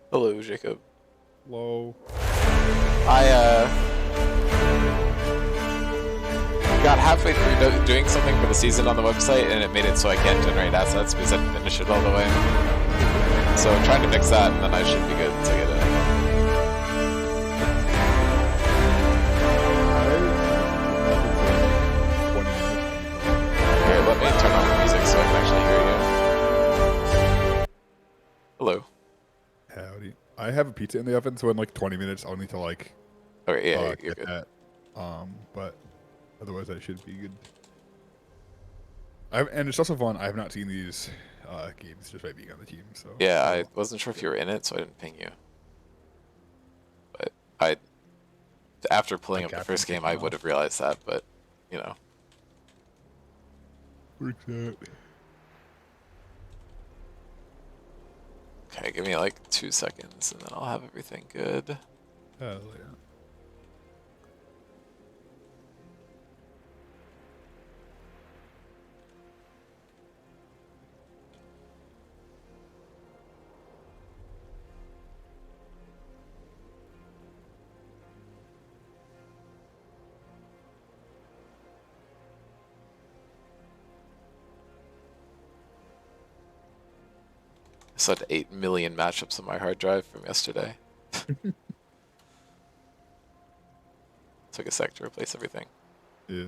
Hello, Jacob. Low. I got halfway through doing something for the season on the website, and it made it so I can't generate assets because I didn't finish it all the way. So I'm trying to fix that, and then I should be good to get it. Here, let me turn on the music so I can actually hear you. Hello. Howdy. I have a pizza in the oven, so in like 20 minutes I'll need to like Okay, yeah, you're get good. that. But otherwise I should be good. And it's also fun. I have not seen these games just by being on the team. So Yeah, I wasn't sure if you were in it, so I didn't ping you. But after pulling up the captain first game, kicking I off. would have realized that, but, you know. Works out. Okay, give me like 2 seconds, and then I'll have everything good. Hell yeah. I still had 8 million matchups on my hard drive from yesterday. Took a sec to replace everything. Yeah.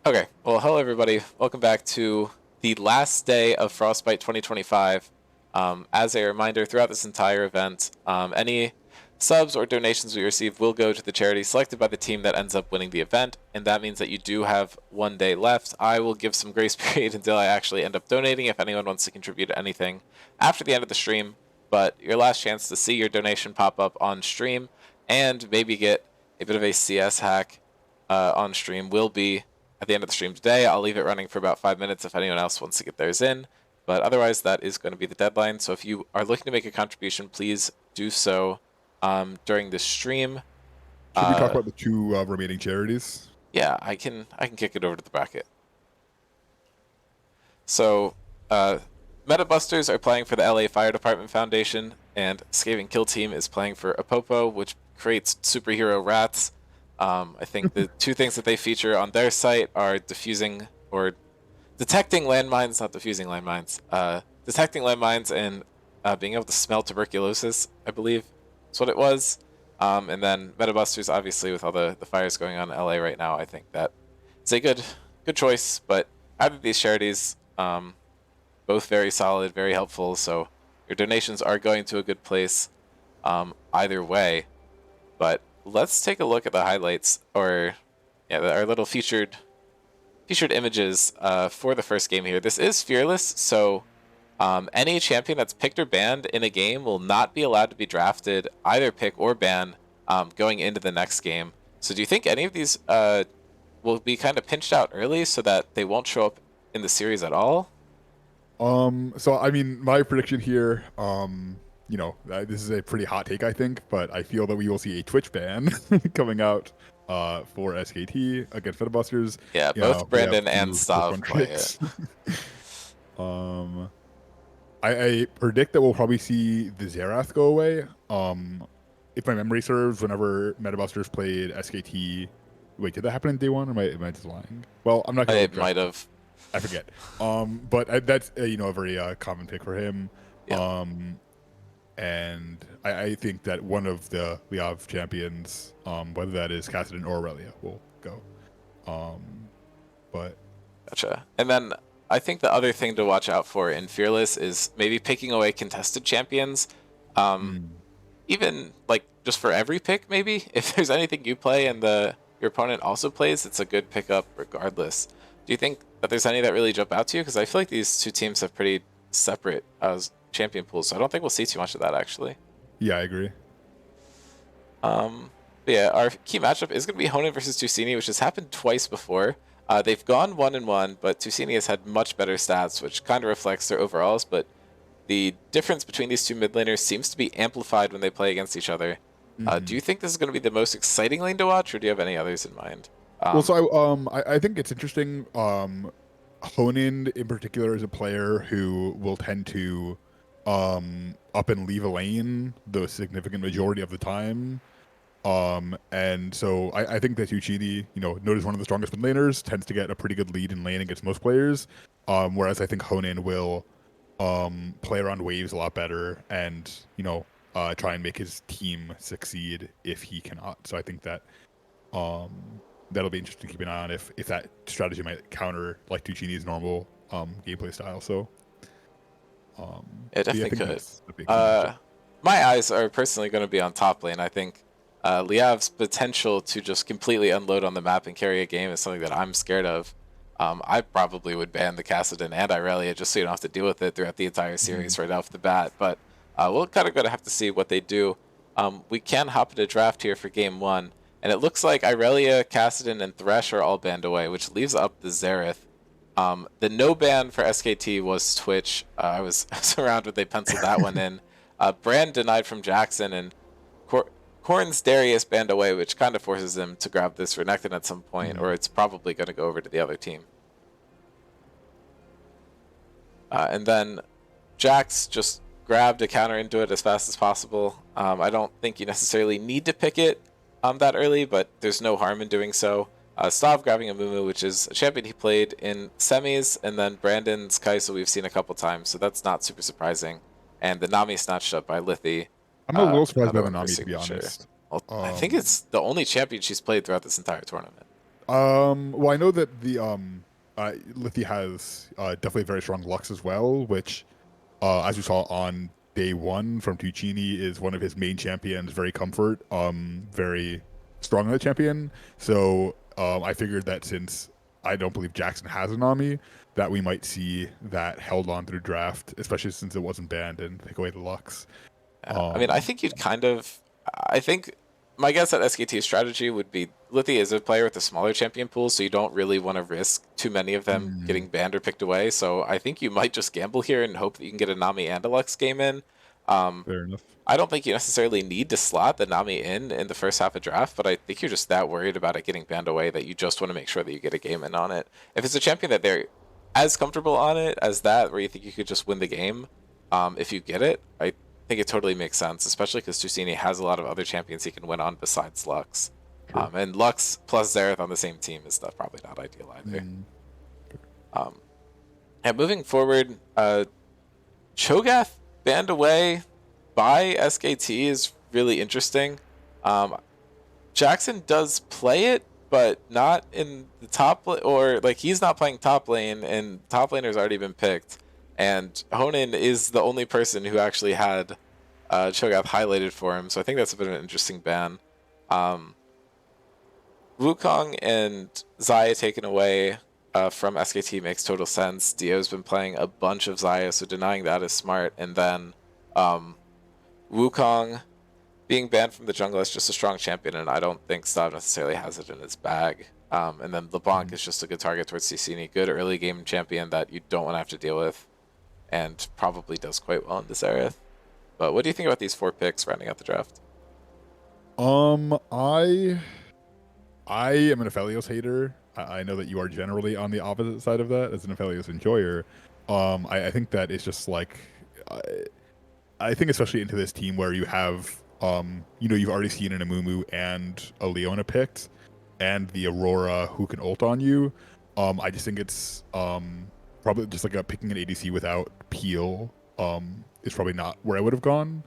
Okay, well, hello everybody. Welcome back to the last day of Frostbite 2025. As a reminder, throughout this entire event, any subs or donations we receive will go to the charity selected by the team that ends up winning the event, and that means that you do have 1 day left. I will give some grace period until I actually end up donating if anyone wants to contribute anything after the end of the stream, but your last chance to see your donation pop up on stream and maybe get a bit of a CS hack on stream will be at the end of the stream today. I'll leave it running for about 5 minutes if anyone else wants to get theirs in, but otherwise that is going to be the deadline. So if you are looking to make a contribution, please do so during the stream. Should we talk about the two remaining charities? Yeah, I can kick it over to the bracket. So, Metabusters are playing for the LA Fire Department Foundation, and Skaven Kill Team is playing for Apopo, which creates superhero rats. I think the two things that they feature on their site are defusing or detecting landmines, not defusing landmines, detecting landmines and being able to smell tuberculosis, I believe is what it was. And then Metabusters, obviously, with all the fires going on in LA right now, I think that it's a good choice. But either of these charities, both very solid, very helpful. So your donations are going to a good place either way. But let's take a look at the highlights, or yeah, our little featured images for the first game here. This is Fearless, so any champion that's picked or banned in a game will not be allowed to be drafted, either pick or ban, going into the next game. So do you think any of these will be kind of pinched out early so that they won't show up in the series at all? So I mean, my prediction here, this is a pretty hot take, I think, but I feel that we will see a Twitch ban coming out for SKT against Fedibusters. Yeah, You both know, we have Brandon and two Stav fun play it. tricks. I predict that we'll probably see the Xerath go away. If my memory serves, whenever Metabusters played SKT, wait, did that happen in day one, or am I just lying? Well, I'm not gonna. It might have. I forget. But that's a very common pick for him. Yeah. And I think that one of the Liav champions, whether that is Kassadin or Aurelia, will go. But Gotcha. And then I think the other thing to watch out for in Fearless is maybe picking away contested champions. Even like just for every pick, maybe if there's anything you play and your opponent also plays, it's a good pickup regardless. Do you think that there's any that really jump out to you? Because I feel like these two teams have pretty separate champion pools, so I don't think we'll see too much of that actually. yeah, I agree. But yeah, our key matchup is going to be Honan versus Tusini, which has happened twice before. They've gone 1-1, but Tusini has had much better stats, which kind of reflects their overalls, but the difference between these two mid laners seems to be amplified when they play against each other. Do you think this is going to be the most exciting lane to watch, or do you have any others in mind? Well, so I think it's interesting. Honan in particular is a player who will tend to up and leave a lane the significant majority of the time. And so I think that Uchidi, noted as one of the strongest mid laners, tends to get a pretty good lead in lane against most players. Whereas I think Honan will play around waves a lot better and, try and make his team succeed if he cannot. So I think that um, that'll be interesting to keep an eye on if that strategy might counter like Tuccini's normal gameplay style. So It yeah, I definitely think could. that's a big key matchup. My eyes are personally going to be on top lane. I think Liav's potential to just completely unload on the map and carry a game is something that I'm scared of. I probably would ban the Kassadin and Irelia just so you don't have to deal with it throughout the entire Mhm. series right off the bat. But we'll kind of going to have to see what they do. We can hop into draft here for game one. And it looks like Irelia, Kassadin, and Thresh are all banned away, which leaves up the Xerath. The no ban for SKT was Twitch. I was around when they penciled that one in. Brand denied from Jackson, and Corn's Darius banned away, which kind of forces him to grab this Renekton at some point, or Mhm. it's probably going to go over to the other team. And then Jax just grabbed a counter into it as fast as possible. I don't think you necessarily need to pick it that early, but there's no harm in doing so. Stav grabbing a Mumu, which is a champion he played in semis, and then Brandon's Kai'Sa we've seen a couple times, so that's not super surprising. And the Nami snatched up by Lithi, I'm a little surprised another by the one of her Nami, to be signature. honest. Well, I think Um, it's the only champion she's played throughout this entire tournament. well, I know that the Lithi has definitely very strong Lux as well, which, as we saw on day one from Tuccini, is one of his main champions. Very comfort, very strong on the champion. So I figured that since I don't believe Jackson has a Nami, that we might see that held on through draft, especially since it wasn't banned and take away the Lux. I mean, I Um, think you'd kind of. I think my guess at SKT's strategy would be Lithi is a player with a smaller champion pool, so you don't really want to risk too many of them mm, getting banned or picked away. So I think you might just gamble here and hope that you can get a Nami and a Lux game in. Um, fair enough. I don't think you necessarily need to slot the Nami in the first half of draft, but I think you're just that worried about it getting banned away that you just want to make sure that you get a game in on it. If it's a champion that they're as comfortable on it as that, where you think you could just win the game, if you get it, I think it totally makes sense, especially because Tusini has a lot of other champions he can win on besides Lux. True. And Lux plus Xerath on the same team is probably not ideal either. Mm, Um, and moving forward, Cho'Gath banned away by SKT is really interesting. Jackson does play it, but not in the or like he's not playing top lane, and top laner's already been picked. And Honan is the only person who actually had Cho'Gath highlighted for him, so I think that's a bit of an interesting ban. Um, Wukong and Xayah taken away from SKT makes total sense. Dio's been playing a bunch of Xayah, so denying that is smart. And then Wukong being banned from the jungle is just a strong champion, and I don't think Stav necessarily has it in his bag. And then LeBlanc mm. is just a good target towards CCNE, good early game champion that you don't want to have to deal with, and probably does quite well in this area. But what do you think about these 4 picks rounding out the draft? I am an Aphelios hater. I know that you are generally on the opposite side of that as an Aphelios enjoyer. I think that it's just like I, I think especially into this team where you have you've already seen an Amumu and a Leona picked, and the Aurora who can ult on you. I just think it's probably just like picking an ADC without peel is probably not where I would have gone.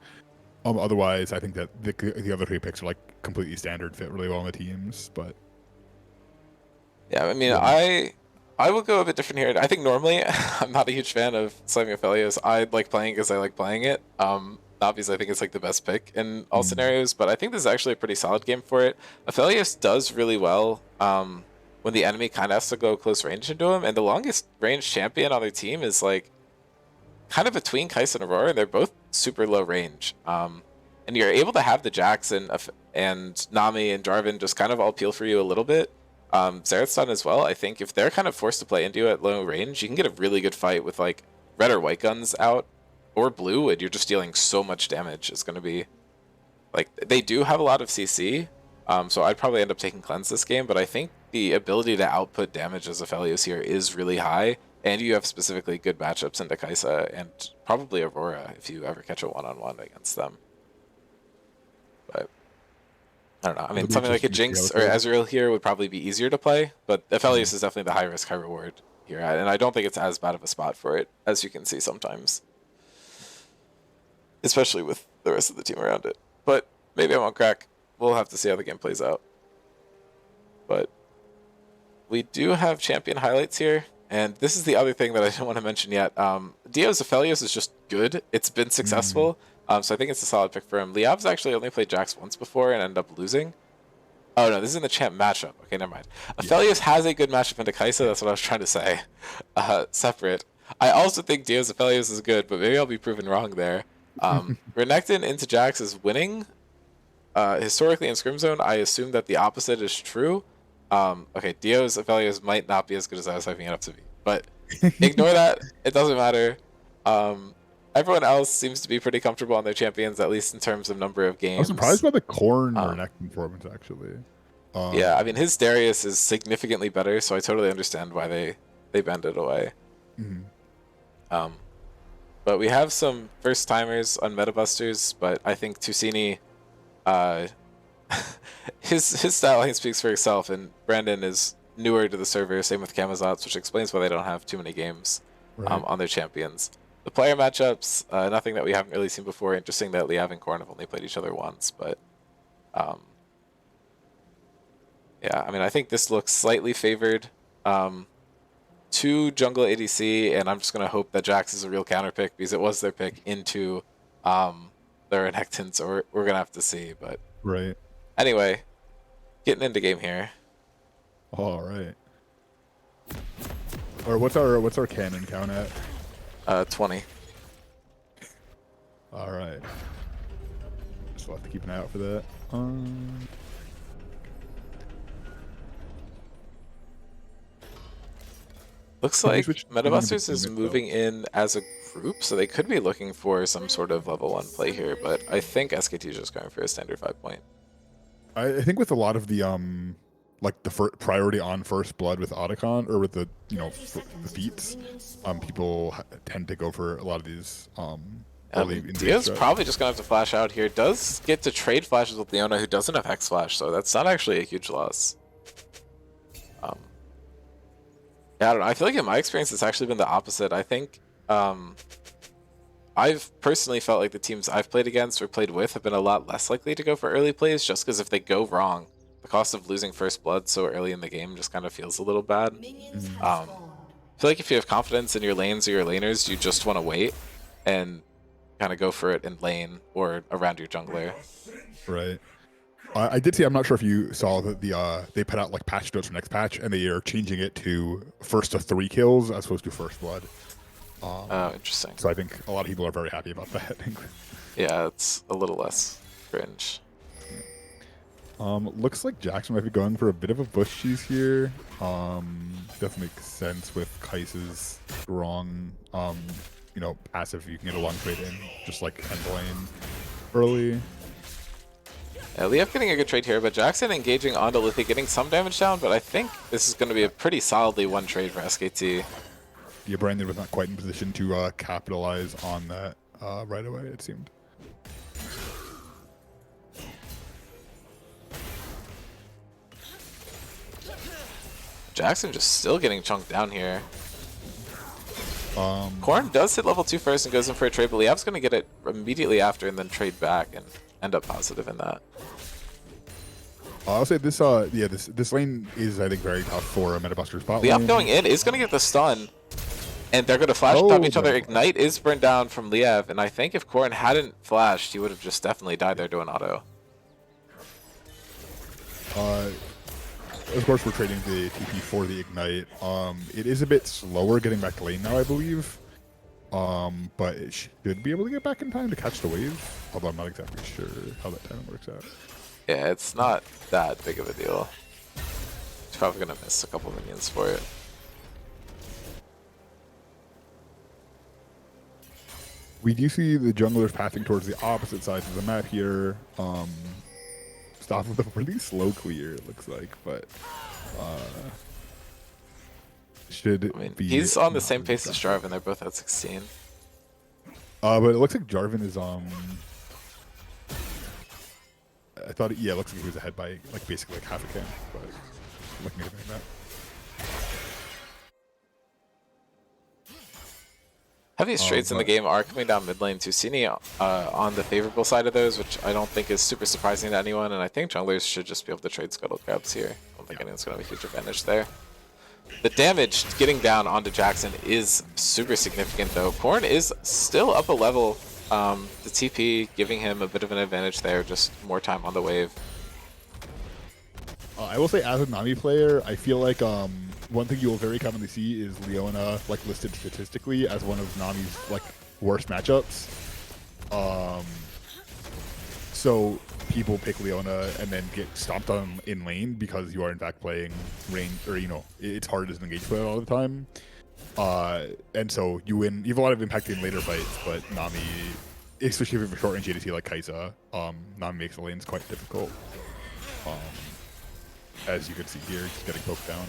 Otherwise, I think that the other 3 picks are like completely standard, fit really well on the teams. But Yeah, I mean, what do you? I will go a bit different here. I think normally I'm not a huge fan of slamming Aphelios. I like playing because I like playing it. Not because I think it's like the best pick in all Mm, scenarios, but I think this is actually a pretty solid game for it. Aphelios does really well when the enemy kind of has to go close range into him, and the longest range champion on their team is like kind of between Kai'Sa and Aurora, and they're both super low range. And you're able to have the Jackson and Nami and Jarvan just kind of all peel for you a little bit. Xerath's done as well. I think if they're kind of forced to play into you at low range, you can get a really good fight with like red or white guns out or blue, and you're just dealing so much damage. It's going to be like they do have a lot of CC, so I'd probably end up taking cleanse this game. But I think the ability to output damage as Aphelios here is really high, and you have specifically good matchups into Kaisa and probably Aurora if you ever catch a one-on-one against them. But I don't know. I mean, It'll be something like a interesting to see how Jinx it or goes. Ezreal here would probably be easier to play, but Aphelios is definitely the high risk, high reward here, and I don't think it's as bad of a spot for it as you can see sometimes, especially with the rest of the team around it. But maybe I'm on crack. We'll have to see how the game plays out. But we do have champion highlights here, and this is the other thing that I didn't want to mention yet. Dio's Aphelios is just good. It's been successful, so I think it's a solid pick for him. Liav's actually only played Jax once before and ended up losing. Oh no, this is in the champ matchup. Okay, never mind. Aphelios has a good matchup into Kaisa, that's what I was trying to say. Separate. I also think Dio's Aphelios is good, but maybe I'll be proven wrong there. Renekton into Jax is winning. Historically in Scrim Zone, I assume that the opposite is true. Okay, Dio's Aphelios might not be as good as I was hyping it up to be, but ignore that. It doesn't matter. Everyone else seems to be pretty comfortable on their champions, at least in terms of number of games. I'm surprised by the Corn or Renekton performance, actually. Yeah, I mean, his Darius is significantly better, so I totally understand why they bend it away. But we have some first timers on Meta Busters, but I think Tusini, his style lane speaks for itself, and Brandon is newer to the server. Same with Camazotz, which explains why they don't have too many games on their champions. The player matchups, nothing that we haven't really seen before. Interesting that Liav and Korn have only played each other once, but yeah, I mean, I think this looks slightly favored to jungle ADC, and I'm just going to hope that Jax is a real counter pick because it was their pick into their Renekton, so we're going to have to see. But anyway, getting into game here. All right. Or what's our cannon count at? 20. All right. Just we'll have to keep an eye out for that. Looks like Metabusters is moving in as a group, so they could be looking for some sort of level 1 play here, but I think SKT is just going for a standard 5-point. I think with a lot of the like the priority on first blood with Otacon, or with the the feats, people tend to go for a lot of these Dio's probably just gonna have to flash out here. Does get to trade flashes with Leona, who doesn't have Hex Flash, so that's not actually a huge loss. Yeah, I don't know. I feel like in my experience, it's actually been the opposite. I think I've personally felt like the teams I've played against or played with have been a lot less likely to go for early plays, just because if they go wrong, the cost of losing first blood so early in the game just kind of feels a little bad. I feel like if you have confidence in your lanes or your laners, you just want to wait and kind of go for it in lane or around your jungler. Right. I did see. I'm not sure if you saw that they put out like patch notes for next patch, and they are changing it to first to 3 kills as opposed to first blood. Oh, interesting. So I think a lot of people are very happy about that. Yeah, it's a little less cringe. Looks like Jackson might be going for a bit of a bush cheese here. Doesn't make sense with Kai'Sa's strong, passive. You can get a long trade in, just like end lane early. Yeah, Liaf getting a good trade here, but Jackson engaging onto Lithy, getting some damage down, but I think this is going to be a pretty solidly one trade for SKT. Yeah, Brandon was not quite in position to capitalize on that right away, it seemed. Jackson just still getting chunked down here. Korn does hit level 2 first and goes in for a trade, but Liav's going to get it immediately after and then trade back and end up positive in that. I'll say this, this lane is, I think, very tough for a Metabuster spot. Liav going in is going to get the stun, and they're going to flash on top of each other. Ignite is burned down from Liav, and I think if Korn hadn't flashed, he would have just definitely died there to an auto. Of course, we're trading the TP for the Ignite. It is a bit slower getting back to lane now, I believe. But it should be able to get back in time to catch the wave. Although I'm not exactly sure how that timing works out. Yeah, it's not that big of a deal. He's probably going to miss a couple minions for it. We do see the junglers pathing towards the opposite sides of the map here. Stop with a really slow clear, it looks like, but should I mean, be. he's on the same Nami's pace as faster. Jarvan. They're both at 16. But it looks like Jarvan is I thought, yeah, it looks like he was ahead by like basically like half a can, but looking at it like that. Heaviest trades in the But game are coming down mid lane. Tusini on the favorable side of those, which I don't think is super surprising to anyone, and I think junglers should just be able to trade scuttle grabs here. I don't think anyone's going to have a huge advantage there. The damage getting down onto Jackson is super significant, though. Korn is still up a level. The TP giving him a bit of an advantage there, just more time on the wave. I will say, as a Nami player, I feel like one thing you will very commonly see is Leona like listed statistically as one of Nami's like worst matchups. So people pick Leona and then get stomped on in lane because you are in fact playing range, or it's hard as an engage player all the time. And so you win. You have a lot of impact in later fights, but Nami, especially if you have a short range ADC like Kai'Sa, Nami makes the lanes quite difficult. As you can see here, just getting poked down.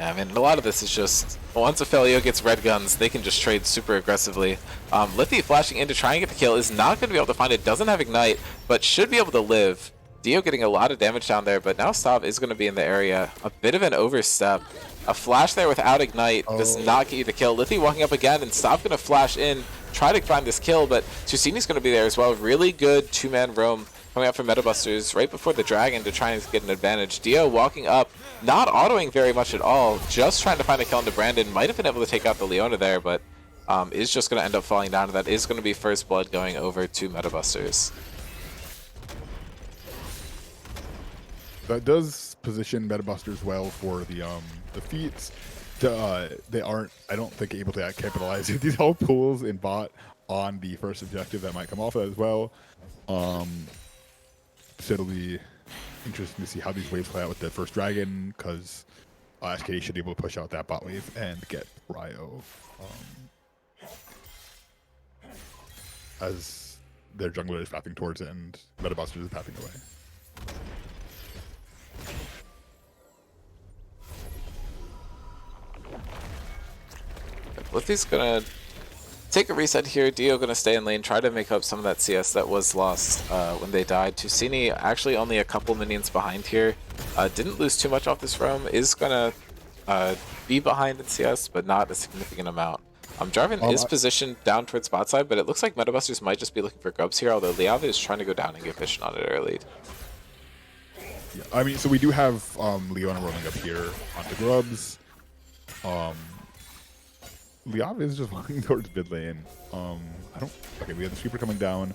I mean, a lot of this is just, once Ophelio gets red guns, they can just trade super aggressively. Lithy flashing in to try and get the kill is not going to be able to find it, doesn't have Ignite, but should be able to live. Dio getting a lot of damage down there, but now Stav is going to be in the area. A bit of an overstep. A flash there without Ignite does not get you the kill. Lithy walking up again, and Stav going to flash in, try to find this kill, but Tusini's going to be there as well. Really good two-man roam coming out from Meta Busters right before the dragon to try and get an advantage. Dio walking up, not autoing very much at all, just trying to find a kill into Brandon. Might have been able to take out the Leona there, but is just going to end up falling down. That is going to be first blood going over to Meta Busters. That does position Meta Busters well for the feats. They aren't, I don't think, able to capitalize these health pools in bot on the first objective that might come off as well. So it'll be interesting to see how these waves play out with the first dragon, because SKT should be able to push out that bot wave and get Ryo as their jungler is pathing towards it and Meta Busters is pathing away. Lithy's gonna take a reset here. Dio gonna stay in lane, try to make up some of that CS that was lost when they died. Tusini actually only a couple minions behind here. Didn't lose too much off this roam. Is gonna be behind in CS, but not a significant amount. Jarvan is positioned down towards bot side, but it looks like Meta Busters might just be looking for grubs here, although Liava is trying to go down and get vision on it early. Yeah, I mean, so we do have Leona rolling up here onto grubs. Liav is just walking towards mid lane. Okay, we have the sweeper coming down,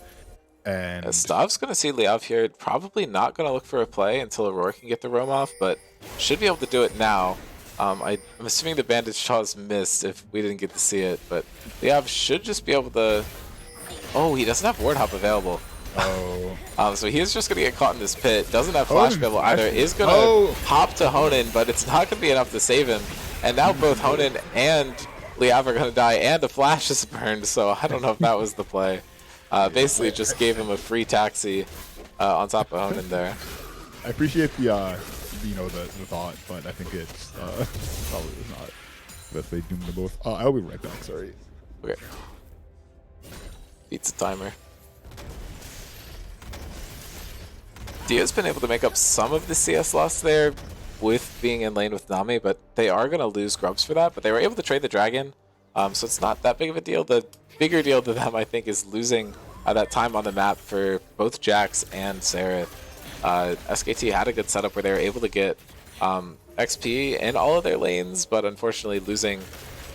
and Stav's gonna see Liav here. Probably not gonna look for a play until Aurora can get the roam off, but should be able to do it now. I'm assuming the bandage shaw's missed if we didn't get to see it, but Liav should just be able to. Oh, he doesn't have ward hop available. Oh. So he is just gonna get caught in this pit. Doesn't have flash available either. Is gonna hop to Honan, but it's not gonna be enough to save him. And now both Honan and Liav are gonna die, and the flash is burned. So I don't know if that was the play. Basically, just gave him a free taxi on top of Honan there. I appreciate the the thought, but I think it's probably not best they doom them both. I'll be right back. Sorry. Okay. Beats the timer. Dio's been able to make up some of the CS loss there with being in lane with Nami, but they are going to lose grubs for that. But they were able to trade the dragon, so it's not that big of a deal. The bigger deal to them, I think, is losing that time on the map for both Jax and Seraph. SKT had a good setup where they were able to get XP in all of their lanes, but unfortunately losing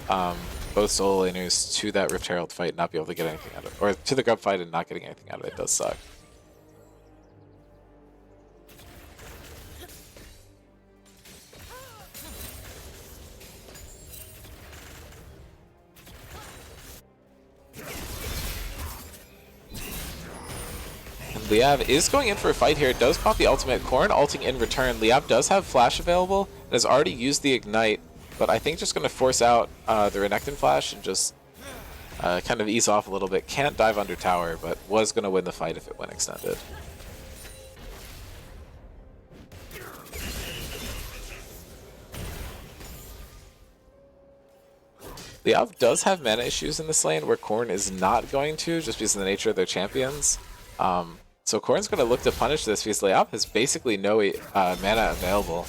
both solo laners to that Rift Herald fight and not be able to get anything out of it, or to the grub fight and not getting anything out of it does suck. Liav is going in for a fight here. Does pop the ultimate. Korn ulting in return. Liav does have flash available and has already used the ignite, but I think just going to force out the Renekton flash and just kind of ease off a little bit. Can't dive under tower, but was going to win the fight if it went extended. Liav does have mana issues in this lane where Korn is not going to, just because of the nature of their champions. So Korn's going to look to punish this because Liav has basically no mana available.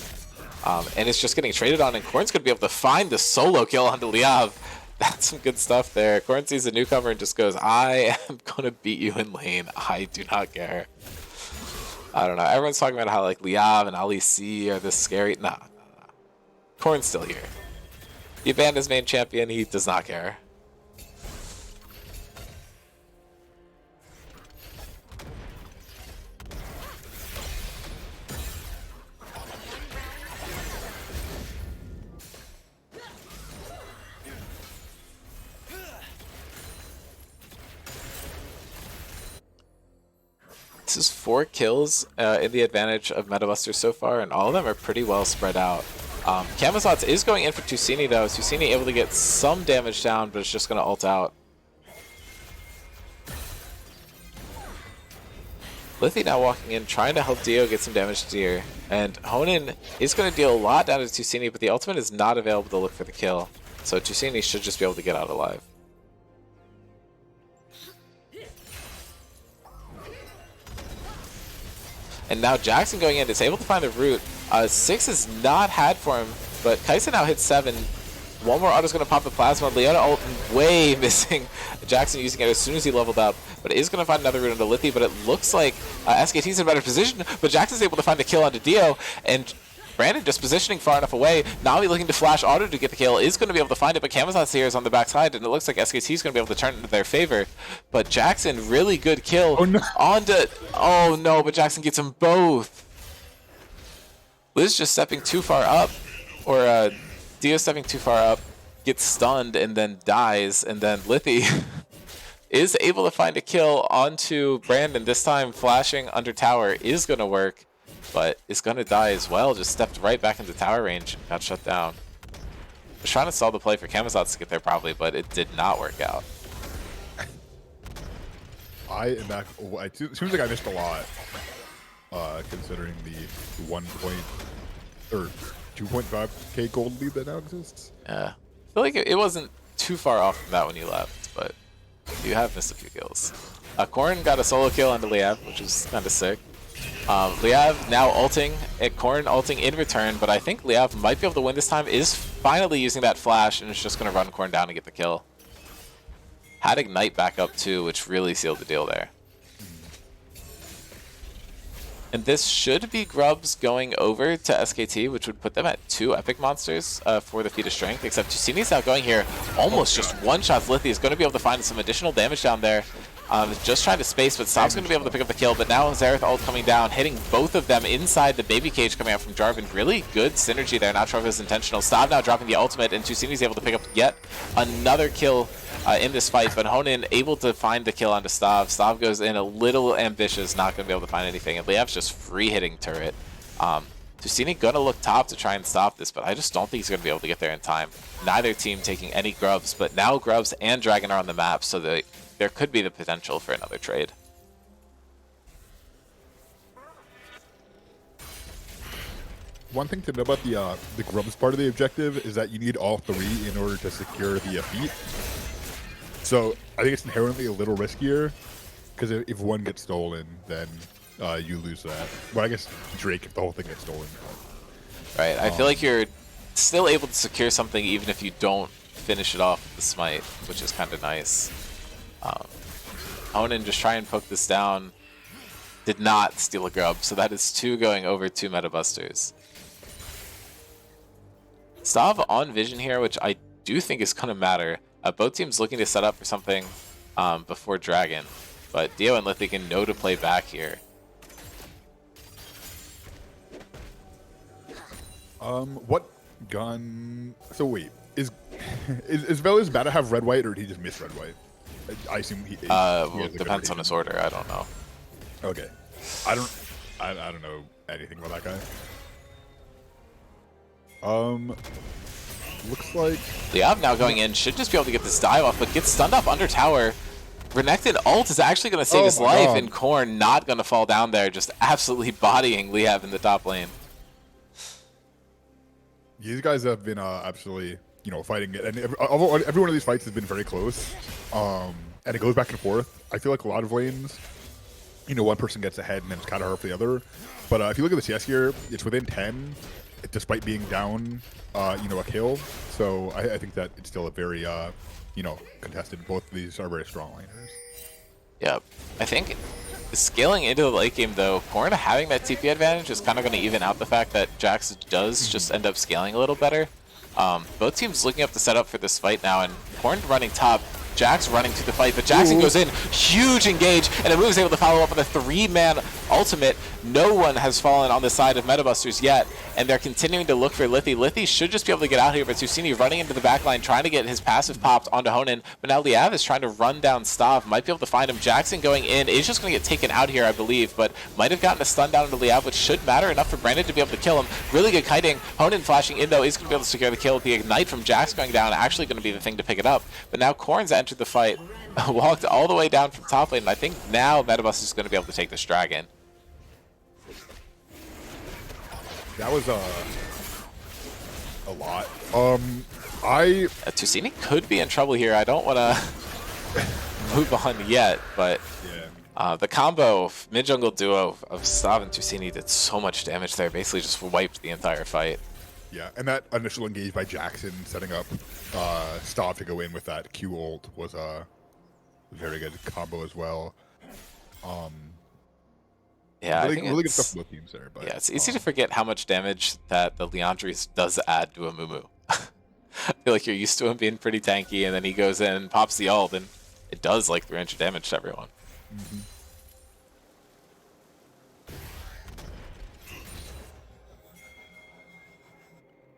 And it's just getting traded on, and Korn's going to be able to find the solo kill onto Liav. That's some good stuff there. Korn sees a newcomer and just goes, I am going to beat you in lane. I do not care. I don't know. Everyone's talking about how like Liav and Ali C are this scary. Nah. Korn's still here. He banned his main champion. He does not care. This is 4 kills in the advantage of Metabusters so far, and all of them are pretty well spread out. Camazotz is going in for Tusini though. Tusini able to get some damage down, but it's just going to ult out. Lithi now walking in, trying to help Dio get some damage to Deer. And Honan is going to deal a lot down to Tusini, but the ultimate is not available to look for the kill. So Tusini should just be able to get out alive. And now Jackson going in is able to find the root. 6 is not had for him, but Kaisa now hits 7. One more auto's going to pop the plasma. Leona ult way missing. Jackson using it as soon as he leveled up, but is going to find another root onto Lithi, but it looks like SKT's in a better position, but Jackson's able to find the kill onto Dio, and Brandon just positioning far enough away. Now he's looking to flash auto to get the kill, is going to be able to find it, but Camazotz here is on the backside, and it looks like SKT's going to be able to turn it into their favor. But Jackson, really good kill onto... Oh no, but Jackson gets them both. Liz just stepping too far up, or Dio stepping too far up, gets stunned, and then dies, and then Lithi is able to find a kill onto Brandon. This time flashing under tower is going to work, but is going to die as well. Just stepped right back into tower range and got shut down. Was trying to solve the play for Camazotz to get there probably, but it did not work out. I am back. It seems like I missed a lot, considering the 1 point or 2.5k gold lead that now exists. Yeah, I feel like it wasn't too far off from that when you left, but you have missed a few kills. Korn got a solo kill onto Liav, which is kind of sick. Liav now ulting, Korn ulting in return, but I think Liav might be able to win this time, is finally using that flash, and is just going to run Korn down to get the kill. Had Ignite back up too, which really sealed the deal there. And this should be Grubs going over to SKT, which would put them at 2 epic monsters for the feat of strength, except Tusini's now going here, almost just one-shots Lithi, is going to be able to find some additional damage down there. Just trying to space, but Stav's going to be able to pick up the kill, but now Xerath ult coming down, hitting both of them inside the baby cage coming out from Jarvan. Really good synergy there, not sure if it was intentional. Stav now dropping the ultimate, and Tusini's able to pick up yet another kill in this fight, but Honan able to find the kill onto Stav. Stav goes in a little ambitious, not going to be able to find anything, and Liav's just free hitting turret. Tusini gonna look top to try and stop this, but I just don't think he's gonna be able to get there in time. Neither team taking any grubs, but now grubs and dragon are on the map, so there could be the potential for another trade. One thing to know about the grubs part of the objective is that you need all 3 in order to secure the feat. So I think it's inherently a little riskier, because if one gets stolen, then you lose that. Well, I guess Drake if the whole thing gets stolen. Right, I feel like you're still able to secure something even if you don't finish it off with the smite, which is kind of nice. Honan just try and poke this down. Did not steal a grub, so that is 2 going over 2 Metabusters. Stav on vision here, which I do think is going to matter. Both teams looking to set up for something before Dragon, but Dio and Lithigan know to play back here. What gun? So wait, is Velas about to have red white, or did he just miss red white? I assume he. Well, depends on his order. I don't know. Okay, I don't know anything about that guy. Looks like Liav now going in, should just be able to get this dive off, but gets stunned up under tower. Renekton ult is actually going to save his life, and Korn not going to fall down there, just absolutely bodying Liav in the top lane. These guys have been absolutely, you know, fighting it. And every one of these fights has been very close, and it goes back and forth. I feel like a lot of lanes, you know, one person gets ahead and then it's kind of hard for the other. But if you look at the CS here, it's within 10, despite being down, you know, a kill. So I think that it's still a very, you know, contested. Both of these are very strong laners. Yeah, I think scaling into the late game though, Corrin having that TP advantage is kind of going to even out the fact that Jax does just end up scaling a little better. Both teams looking up the setup for this fight now, and Corrin running top, Jax running to the fight, but Jackson goes in, huge engage, and Amu is able to follow up on a 3-man ultimate. No one has fallen on the side of Metabusters yet, and they're continuing to look for Lithy. Lithy should just be able to get out here, but Tusini running into the backline, trying to get his passive popped onto Honan, but now Liav is trying to run down Stav, might be able to find him. Jackson going in is just going to get taken out here, I believe, but might have gotten a stun down into Liav, which should matter enough for Brandon to be able to kill him. Really good kiting. Honan flashing in, though, is going to be able to secure the kill. The Ignite from Jax going down, actually going to be the thing to pick it up, but now Corrin's entered the fight, walked all the way down from top lane, and I think now Metabus is going to be able to take this dragon. That was a lot. Tusini could be in trouble here. I don't want to move on yet, but yeah. the combo mid-jungle duo of Stav and Tusini did so much damage there, basically just wiped the entire fight. Yeah, and that initial engage by Jackson setting up Stav to go in with that Q ult was a very good combo as well. Yeah, really, I think really good stuff from both teams there. But, yeah, it's easy to forget how much damage that the Leandris does add to a Mumu. I feel like you're used to him being pretty tanky, and then he goes in and pops the ult, and it does like 300 damage to everyone. Mm-hmm.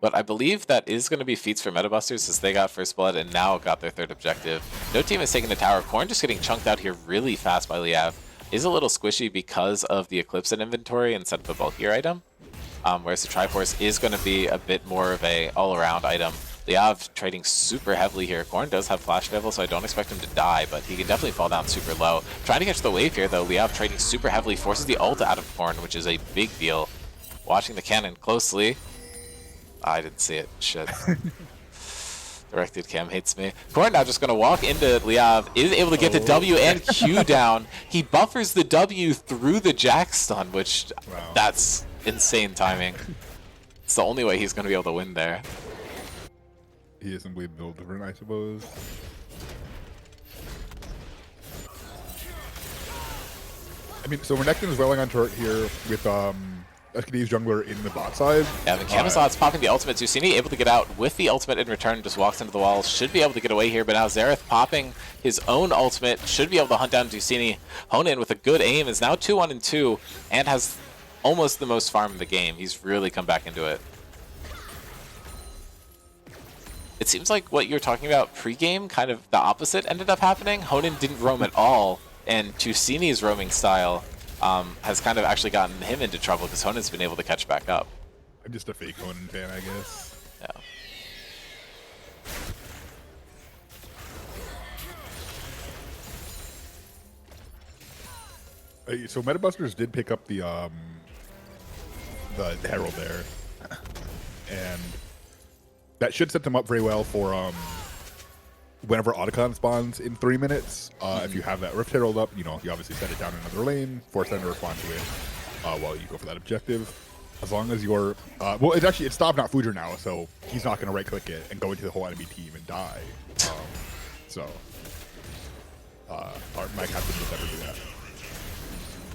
But I believe that is going to be feats for Metabusters, as they got first blood and now got their third objective. No team is taking the tower. Corrin just getting chunked out here really fast by Liav. Is a little squishy because of the Eclipse in inventory instead of the bulkier item. Whereas the Triforce is going to be a bit more of a all-around item. Liav trading super heavily here. Corrin does have flash level, so I don't expect him to die, but he can definitely fall down super low. Trying to catch the wave here, though. Liav trading super heavily, forces the ult out of Corrin, which is a big deal. Watching the cannon closely. I didn't see it. Shit. Directed cam hates me. Corrin now just going to walk into Liav, is able to get the W and Q down. He buffers the W through the Jack stun, which that's insane timing. It's the only way he's going to be able to win there. He isn't bleed build different, I suppose. I mean, so Renekton is welling on turret here with SKD's jungler in the bot side. Yeah, the Camazot's popping the ultimate. Tusini able to get out with the ultimate in return, just walks into the wall. Should be able to get away here, but now Xerath popping his own ultimate. Should be able to hunt down Tusini. Honan with a good aim is now 2-1-2 and has almost the most farm in the game. He's really come back into it. It seems like what you were talking about pre-game, kind of the opposite ended up happening. Honan didn't roam at all, and Tusini's roaming style has kind of actually gotten him into trouble because Honan's been able to catch back up. I'm just a fake Honan fan, I guess. Yeah. So Metabusters did pick up the Herald there, and that should set them up very well for whenever Otacon spawns in 3 minutes. If you have that Rift Herald up, you know, you obviously set it down in another lane, force them to respond to it while you go for that objective. As long as you're, well, it's Stav, not Fujer now, so he's not going to right-click it and go into the whole enemy team and die. Might have to just ever do that.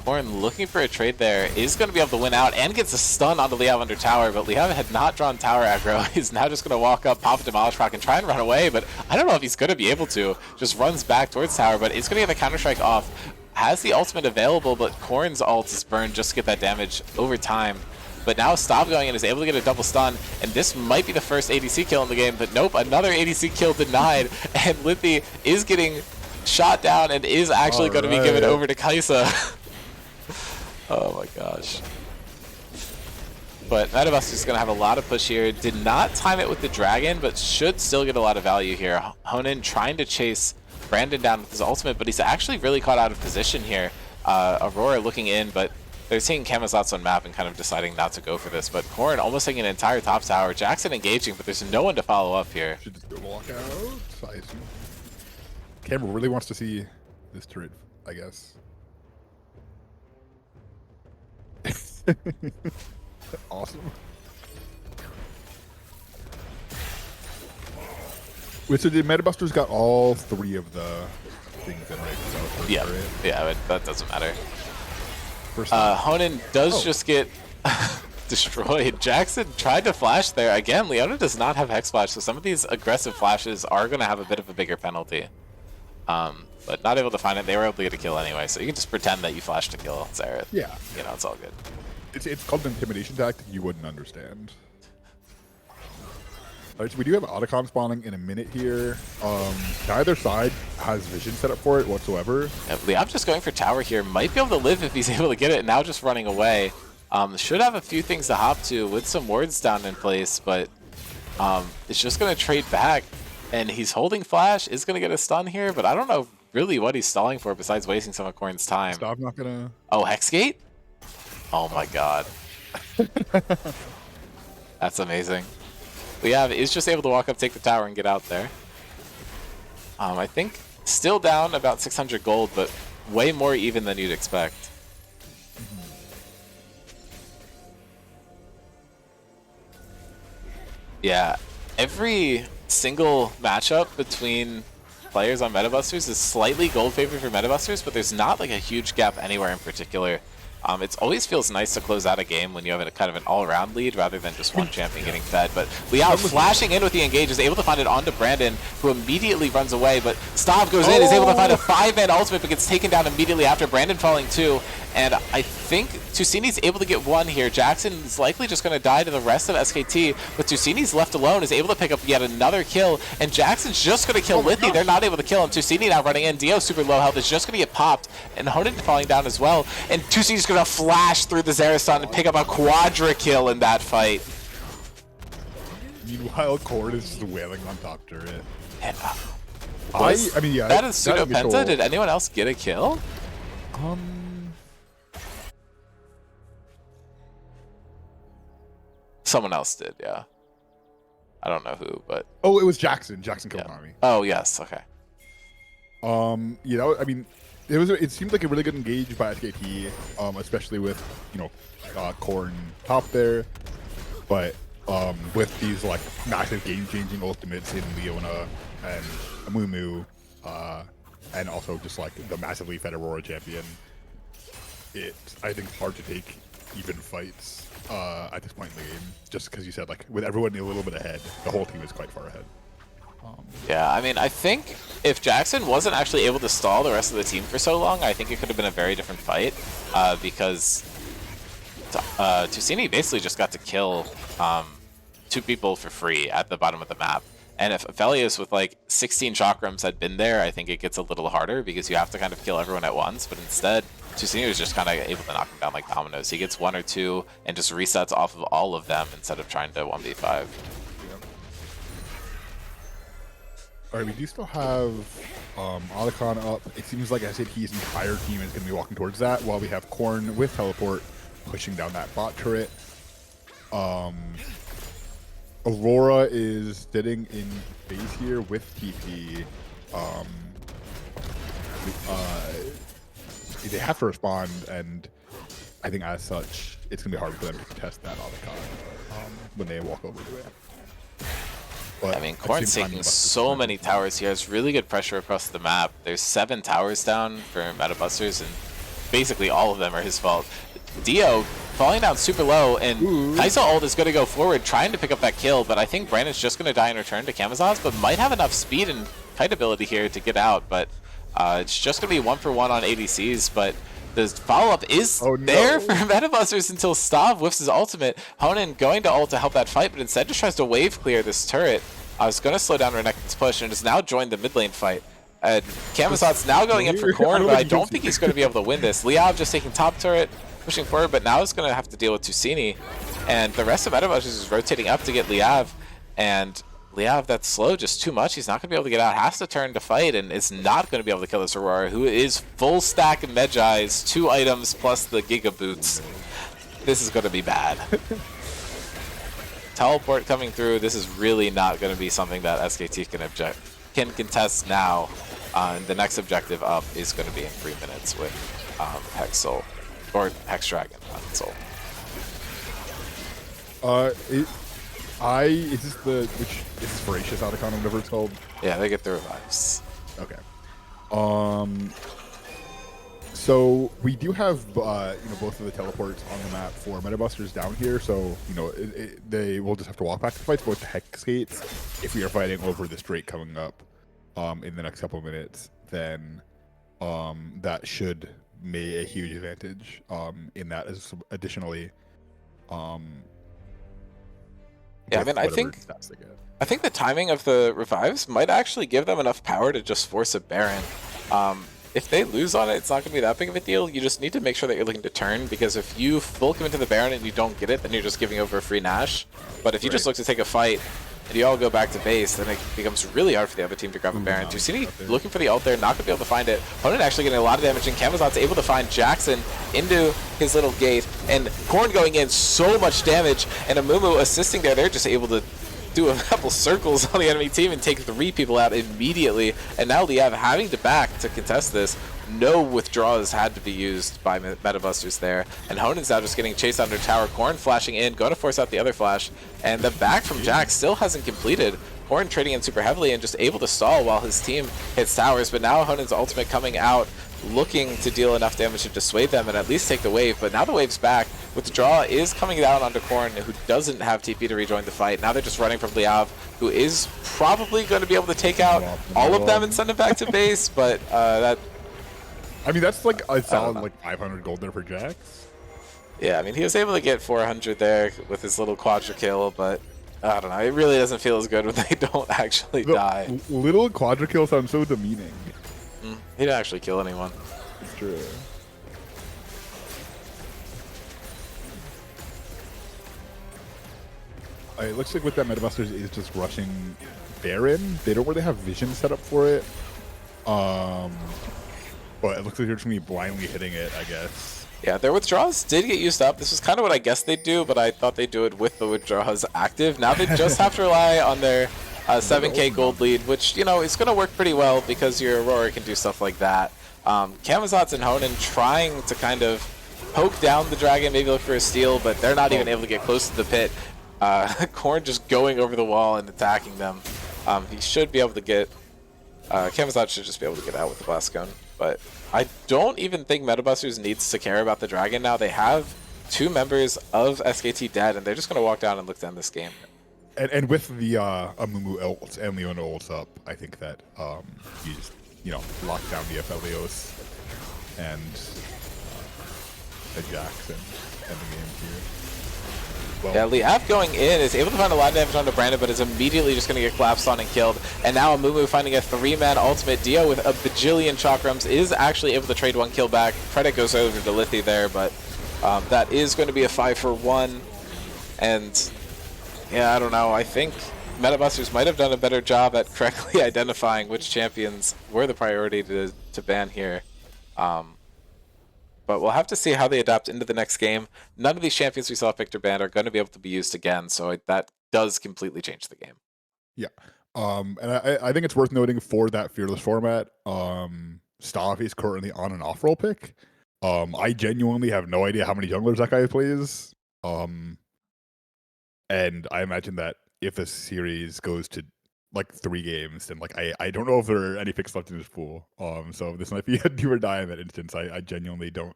Corrin looking for a trade there, is going to be able to win out and gets a stun onto Liav under tower, but Liav had not drawn tower aggro. He's now just going to walk up, pop a Demolish Rock, and try and run away, but I don't know if he's going to be able to. Just runs back towards tower, but it's going to get the Counter-Strike off. Has the ultimate available, but Corrin's ult is burned just to get that damage over time. But now Stav going in is able to get a double stun, and this might be the first ADC kill in the game, but nope, another ADC kill denied, and Lithy is getting shot down and is actually going to be given over to Kaisa. Oh my gosh. But Metabus is going to have a lot of push here. Did not time it with the dragon, but should still get a lot of value here. Honan trying to chase Brandon down with his ultimate, but he's actually really caught out of position here. Aurora looking in, but they're seeing Camazotz on map and kind of deciding not to go for this, but Corrin almost taking an entire top tower. Jackson engaging, but there's no one to follow up here. Should just go walk out. I assume. Camera really wants to see this turret, I guess. Awesome. Wait, so the Metabusters got all 3 of the things in, right? So Yeah, turret. yeah, but that doesn't matter. First Honan does just get destroyed. Jackson tried to flash there. Again, Leona does not have Hex Splash, so some of these aggressive flashes are going to have a bit of a bigger penalty. But not able to find it. They were able to get a kill anyway, so you can just pretend that you flashed to kill Xerath. Yeah. You know, it's all good. It's called an intimidation tactic you wouldn't understand. Alright, so we do have Otacon spawning in a minute here. Neither side has vision set up for it whatsoever. Yeah, Liam just going for tower here. Might be able to live if he's able to get it, and now just running away. Should have a few things to hop to with some wards down in place, but it's just going to trade back. And he's holding flash, is going to get a stun here, but I don't know really what he's stalling for besides wasting some of Corrin's time. Stop, not gonna... Oh, Hexgate? Oh my god. That's amazing. Liav is just able to walk up, take the tower, and get out there. I think still down about 600 gold, but way more even than you'd expect. Yeah, every single matchup between players on Metabusters is slightly gold favored for Metabusters, but there's not like a huge gap anywhere in particular. It always feels nice to close out a game when you have a kind of an all-around lead rather than just one champion getting fed. But Liao flashing in with the engage is able to find it onto Brandon, who immediately runs away. But Stav goes in, is able to find a 5-man ultimate, but gets taken down immediately after Brandon falling too. And I think Tusini's able to get one here. Jackson is likely just going to die to the rest of SKT, but Tusini's left alone, is able to pick up yet another kill, and Jackson's just going to kill Lithy. They're not able to kill him. Tusini now running in. Dio super low health is just going to get popped, and Honan falling down as well. And Tusini's going to flash through the Xerath and pick up a quadra kill in that fight. Meanwhile, Cord is just wailing on top turret. And, I mean, yeah. That is pseudo penta. Did anyone else get a kill? Someone else did, yeah. I don't know who, but... Oh, it was Jackson. Jackson killed Nami. Oh, yes, okay. You know, I mean, it seemed like a really good engage by SKT, especially with, you know, Korn top there. But with these, like, massive game-changing ultimates in Leona and Amumu, and also just, like, the massively fed Aurora champion, I think it's hard to take even fights at this point in the game, just because you said, like, with everyone a little bit ahead, the whole team is quite far ahead. Yeah, I mean, I think if Jackson wasn't actually able to stall the rest of the team for so long, I think it could have been a very different fight, because Tusini basically just got to kill 2 people for free at the bottom of the map. And if Aphelios with like 16 chakrams had been there, I think it gets a little harder because you have to kind of kill everyone at once. But instead, Tusini was just kind of able to knock him down like dominoes. He gets 1 or 2 and just resets off of all of them instead of trying to 1v5. Alright, we do still have Otacon up. It seems like SAT's entire team is going to be walking towards that, while we have Korn with teleport pushing down that bot turret. Aurora is sitting in base here with TP. They have to respond, and I think as such, it's going to be hard for them to contest that Otacon when they walk over to it. But I mean, Korn's taking so many towers here. It's really good pressure across the map. There's 7 towers down for Metabusters, and basically all of them are his fault. Dio falling down super low, and Kai'Sa ult is going to go forward trying to pick up that kill, but I think Brandon's just going to die in return to Camazotz, but might have enough speed and kite ability here to get out, but it's just going to be 1-for-1 on ADCs, but the follow-up is there for Metabusters until Stav whiffs his ultimate. Honan going to ult to help that fight, but instead just tries to wave clear this turret. I was going to slow down Renekton's push, and has now joined the mid lane fight. And Camazotz now going in for Korn, but I don't think he's going to be able to win this. Liav just taking top turret, pushing forward, but now he's going to have to deal with Tusini. And the rest of Metabusters is rotating up to get Liav. And Liav, that's slow, just too much. He's not going to be able to get out. Has to turn to fight, and is not going to be able to kill this Aurora, who is full stack of Medjai's, 2 items plus the Giga Boots. This is going to be bad. Teleport coming through. This is really not going to be something that SKT can contest now. And the next objective up is going to be in 3 minutes with Hex Soul, or Hex Dragon, not Soul. Is this which is Voracious Otacon or whatever it's called? Yeah, they get the revives. Okay. So we do have both of the teleports on the map for Metabusters down here. So they will just have to walk back to fight both the Hex Gates. If we are fighting over this Drake coming up in the next couple of minutes, then that should make a huge advantage in that. As additionally, yeah, I mean, I think the timing of the revives might actually give them enough power to just force a Baron. If they lose on it, it's not going to be that big of a deal. You just need to make sure that you're looking to turn, because if you full commit to the Baron and you don't get it, then you're just giving over a free Nash. But if you just look to take a fight and you all go back to base, then it becomes really hard for the other team to grab a Baron. Jusini looking for the ult there, not going to be able to find it. Honan actually getting a lot of damage, and Camazot's able to find Jackson into his little gate, and Korn going in so much damage, and Amumu assisting there. They're just able to do a couple circles on the enemy team and take 3 people out immediately. And now Liav having to back to contest this. No withdrawals had to be used by Metabusters there. And Honan's now just getting chased under tower. Korn flashing in, going to force out the other flash. And the back from Jack still hasn't completed. Korn trading in super heavily and just able to stall while his team hits towers. But now Honan's ultimate coming out, looking to deal enough damage to dissuade them and at least take the wave. But now the wave's back. Withdraw is coming down onto Korn, who doesn't have TP to rejoin the fight. Now they're just running from Liav, who is probably going to be able to take out all of them and send them back to base. But that... I mean, that's like a solid like 500 gold there for Jax. Yeah, I mean, he was able to get 400 there with his little quadra kill, but I don't know. It really doesn't feel as good when they don't actually die. Little quadra kill sounds so demeaning. He didn't actually kill anyone. It's true. It looks like with that Metabusters is just rushing Baron. They don't really have vision set up for it. But it looks like they're just going to be blindly hitting it, I guess. Yeah, their withdrawals did get used up. This was kind of what I guessed they'd do, but I thought they'd do it with the withdrawals active. Now they just have to rely on their 7k gold lead, which, is going to work pretty well because your Aurora can do stuff like that. Camazotz and Honan trying to kind of poke down the dragon, maybe look for a steal, but they're not even able to get close to the pit. Korn just going over the wall and attacking them. He should be able to get... Camazotz should just be able to get out with the Blast Gun. But I don't even think Metabusters needs to care about the dragon now. They have 2 members of SKT dead, and they're just going to walk down and look to end this game. And with the Amumu ult and Leona ults up, I think that you just, lock down the Aphelios and Jax and end the game here. Well, yeah, Liav going in is able to find a lot of damage onto Brandon, but is immediately just going to get collapsed on and killed. And now Amumu finding a 3-man ultimate. Dio with a bajillion chakrams is actually able to trade 1 kill back. Credit goes over to Lithi there, but that is going to be a 5-for-1. And yeah, I don't know. I think Metabusters might have done a better job at correctly identifying which champions were the priority to ban here. But we'll have to see how they adapt into the next game. None of these champions we saw Victor banned are going to be able to be used again, so that does completely change the game. Yeah. And I think it's worth noting for that Fearless format, Stav is currently on an off-roll pick. I genuinely have no idea how many junglers that guy plays. And I imagine that if the series goes to like 3 games, then I don't know if there are any picks left in this pool. So this might be a do or die in that instance. I genuinely don't.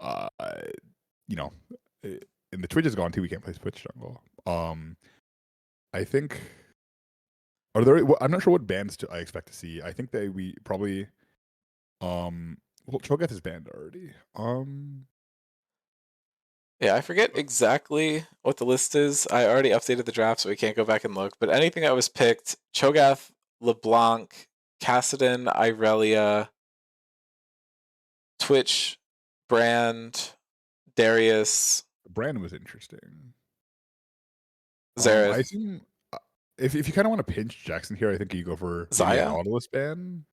And the Twitch is gone too. We can't play Twitch jungle. I think. Are there? I'm not sure what bans I expect to see. I think we probably. Well, Cho'Gath is banned already. Yeah, I forget exactly what the list is. I already updated the draft, so we can't go back and look. But anything that was picked, Cho'Gath, LeBlanc, Kassadin, Irelia, Twitch, Brand, Darius. Brand was interesting. Xerath. I assume if you kind of want to pinch Jackson here, I think you go for maybe a Zaya? Nautilus ban.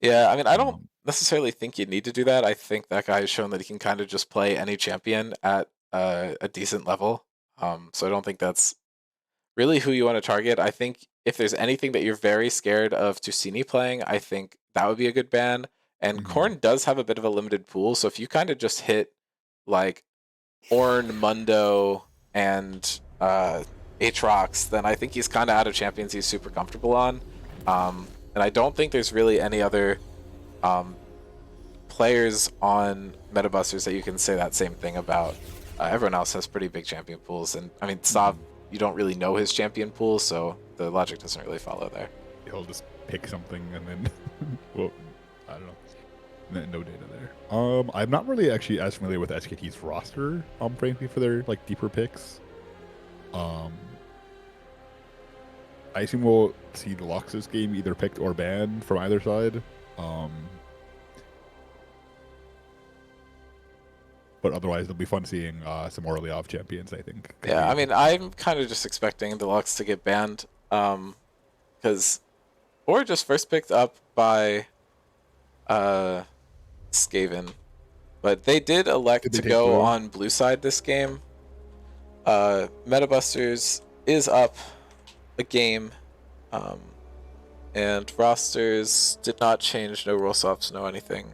Yeah, I mean, I don't Um, necessarily think you need to do that. I think that guy has shown that he can kind of just play any champion at a decent level. So I don't think that's really who you want to target. I think if there's anything that you're very scared of Tusini playing, I think that would be a good ban. And mhm, Korn does have a bit of a limited pool, so if you kind of just hit like Ornn, Mundo, and Aatrox, then I think he's kind of out of champions he's super comfortable on. And I don't think there's really any other um, players on Metabusters that you can say that same thing about. Everyone else has pretty big champion pools, and I mean, Sav, mhm. you don't really know his champion pool, so the logic doesn't really follow there. He'll just pick something and then, well, I don't know. No data there. I'm not really actually as familiar with SKT's roster, frankly, for their like deeper picks. Um, I assume we'll see the Luxus game either picked or banned from either side. Um, but otherwise, it'll be fun seeing some early off champions. I think could Yeah, be I mean, I'm kind of just expecting Deluxe to get banned, because or just first picked up by uh, Skaven, but they did elect did they to take go blue? on blue side this game. Metabusters is up a game, um, and rosters did not change. No rule swaps, no anything.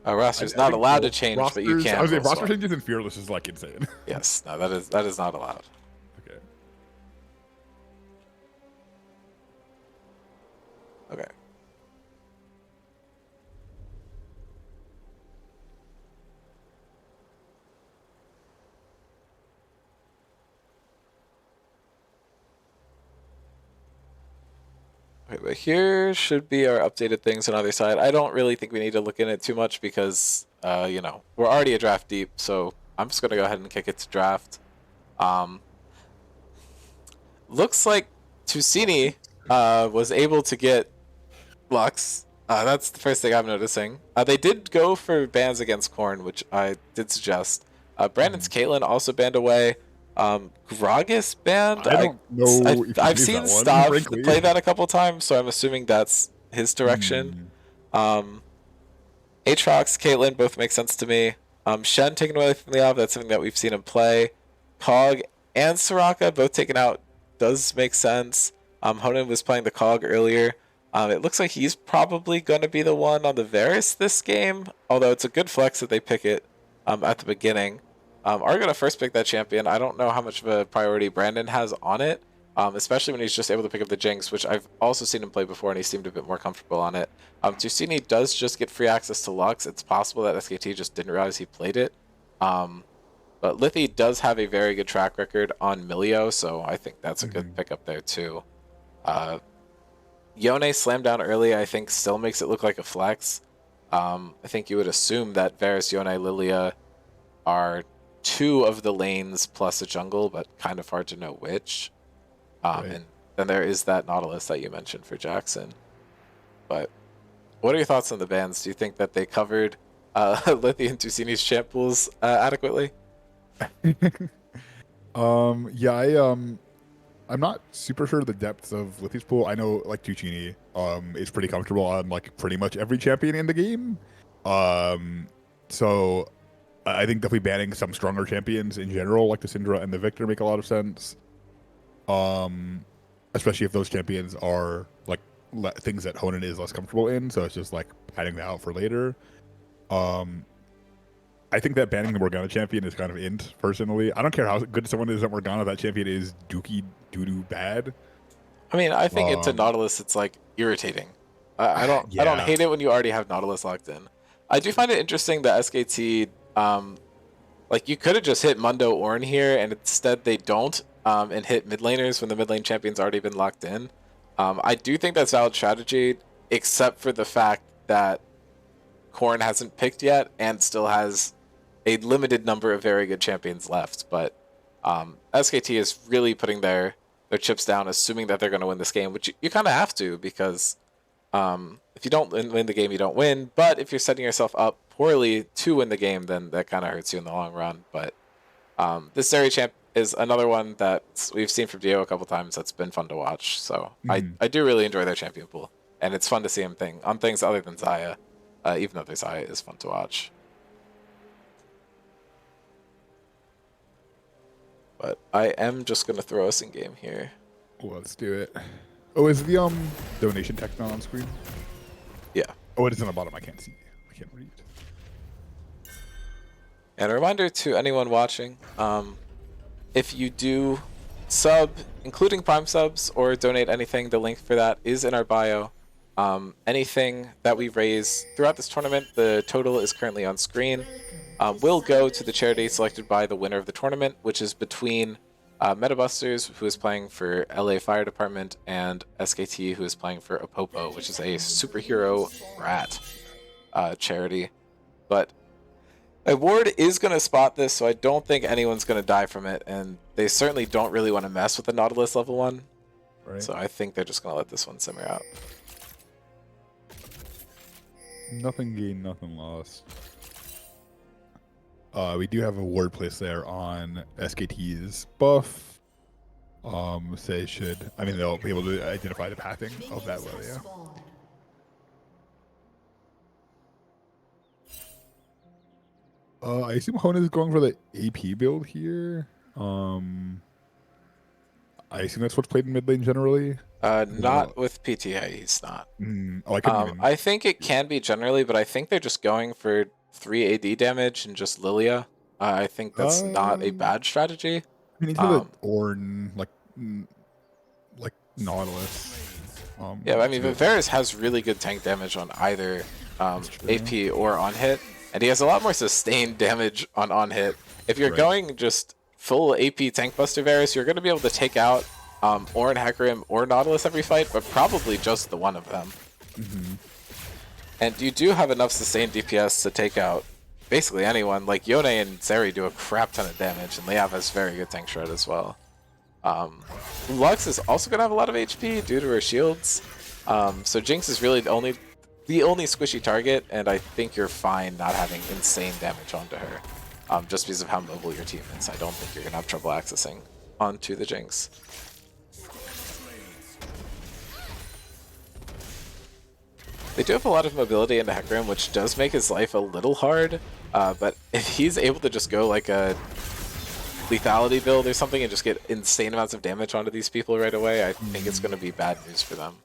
Rosters I not think allowed to change, but you rosters. I can was saying rule roster swap. changes in Fearless is like insane. Yes, no, that is not allowed. Okay. Okay. Okay, but here should be our updated things on either side. I don't really think we need to look in it too much because, we're already a draft deep, so I'm just gonna go ahead and kick it to draft. Um, looks like Tusini was able to get Lux. That's the first thing I'm noticing. They did go for bans against Korn, which I did suggest. Brandon's Mhm. Caitlyn also banned away. Gragas banned. I don't know if he I've plays seen that one, Stav frankly. play that a couple times, so I'm assuming that's his direction. Hmm. Um, Aatrox, Caitlyn both make sense to me. Shen taken away from the off. That's something that we've seen him play. Cog and Soraka both taken out does make sense. Honan was playing the Cog earlier. It looks like he's probably going to be the one on the Varus this game, although it's a good flex that they pick it at the beginning. Are going to first pick that champion. I don't know how much of a priority Brandon has on it, especially when he's just able to pick up the Jinx, which I've also seen him play before, and he seemed a bit more comfortable on it. Tusini does just get free access to Lux. It's possible that SKT just didn't realize he played it. Um, but Lithi does have a very good track record on Milio, so I think that's a good Hmm. pickup there too. Uh, Yone slammed down early, I think still makes it look like a flex. I think you would assume that Varus, Yone, Lilia are two of the lanes plus a jungle, but kind of hard to know which. Right. And then there is that Nautilus that you mentioned for Jackson. But what are your thoughts on the bans? Do you think that they covered Lithi and Tusini's champ pools adequately? Yeah, I'm not super sure the depths of Lithi's pool. I know like Tuccini is pretty comfortable on like pretty much every champion in the game. Um, so I think definitely banning some stronger champions in general, like the Syndra and the Victor, make a lot of sense. Um, Especially if those champions are like things that Honan is less comfortable in. So it's just like padding that out for later. Um, I think that banning the Morgana champion is kind of int, personally. I don't care how good someone is at Morgana, that champion is dookie doo-doo bad. I mean, I think into Um, Nautilus it's like irritating. I don't yeah. hate it when you already have Nautilus locked in. I do find it interesting that SKT like you could have just hit Mundo Ornn here, and instead they don't, and hit mid laners when the mid lane champion's already been locked in. I do think that's valid strategy, except for the fact that Korn hasn't picked yet and still has a limited number of very good champions left. But SKT is really putting their chips down, assuming that they're going to win this game, which you kind of have to because if you don't win the game, you don't win. But if you're setting yourself up poorly to win the game, then that kind of hurts you in the long run. But this Zeri champ is another one that we've seen from Dio a couple times that's been fun to watch. So Mhm. I do really enjoy their champion pool, and it's fun to see him on things other than Xayah, even though their Xayah is fun to watch. But I am just gonna throw us in game here. Let's do it. Oh, is the donation text not on screen? Yeah. Oh, it is on the bottom. I can't see. I can't read. And a reminder to anyone watching, if you do sub, including Prime subs, or donate anything, the link for that is in our bio. Anything that we raise throughout this tournament, the total is currently on screen, will go to the charity selected by the winner of the tournament, which is between Metabusters, who is playing for LA Fire Department, and SKT, who is playing for Opopo, which is a superhero rat charity. But my ward is going to spot this, so I don't think anyone's going to die from it, and they certainly don't really want to mess with the Nautilus level 1. Right. So I think they're just going to let this one simmer out. Nothing gained, nothing lost. We do have a ward place there on SKT's buff. So they should, I mean, they'll be able to identify the pathing of that area. I assume Hona is going for the AP build here. I assume that's what's played in mid lane generally. Not with PTA, he's not. Oh, I couldn't even. I think it can be generally, but I think they're just going for 3 AD damage and just Lilia. I think that's not a bad strategy. I mean, he's got Ornn, like Nautilus. Yeah, I mean, Varus has really good tank damage on either AP or on hit, and he has a lot more sustained damage on hit. If you're going just full AP tank buster Varus, you're going to be able to take out Ornn, Hecarim, or Nautilus every fight, but probably just the one of them. And you do have enough sustained DPS to take out basically anyone. Like Yone and Zeri do a crap ton of damage, and Liav has very good tank shred as well. Lux is also going to have a lot of HP due to her shields. So Jinx is really the only squishy target, and I think you're fine not having insane damage onto her. Just because of how mobile your team is. I don't think you're going to have trouble accessing onto the Jinx. They do have a lot of mobility into Hecarim, which does make his life a little hard, but if he's able to just go like a lethality build or something and just get insane amounts of damage onto these people right away, I think it's going to be bad news for them.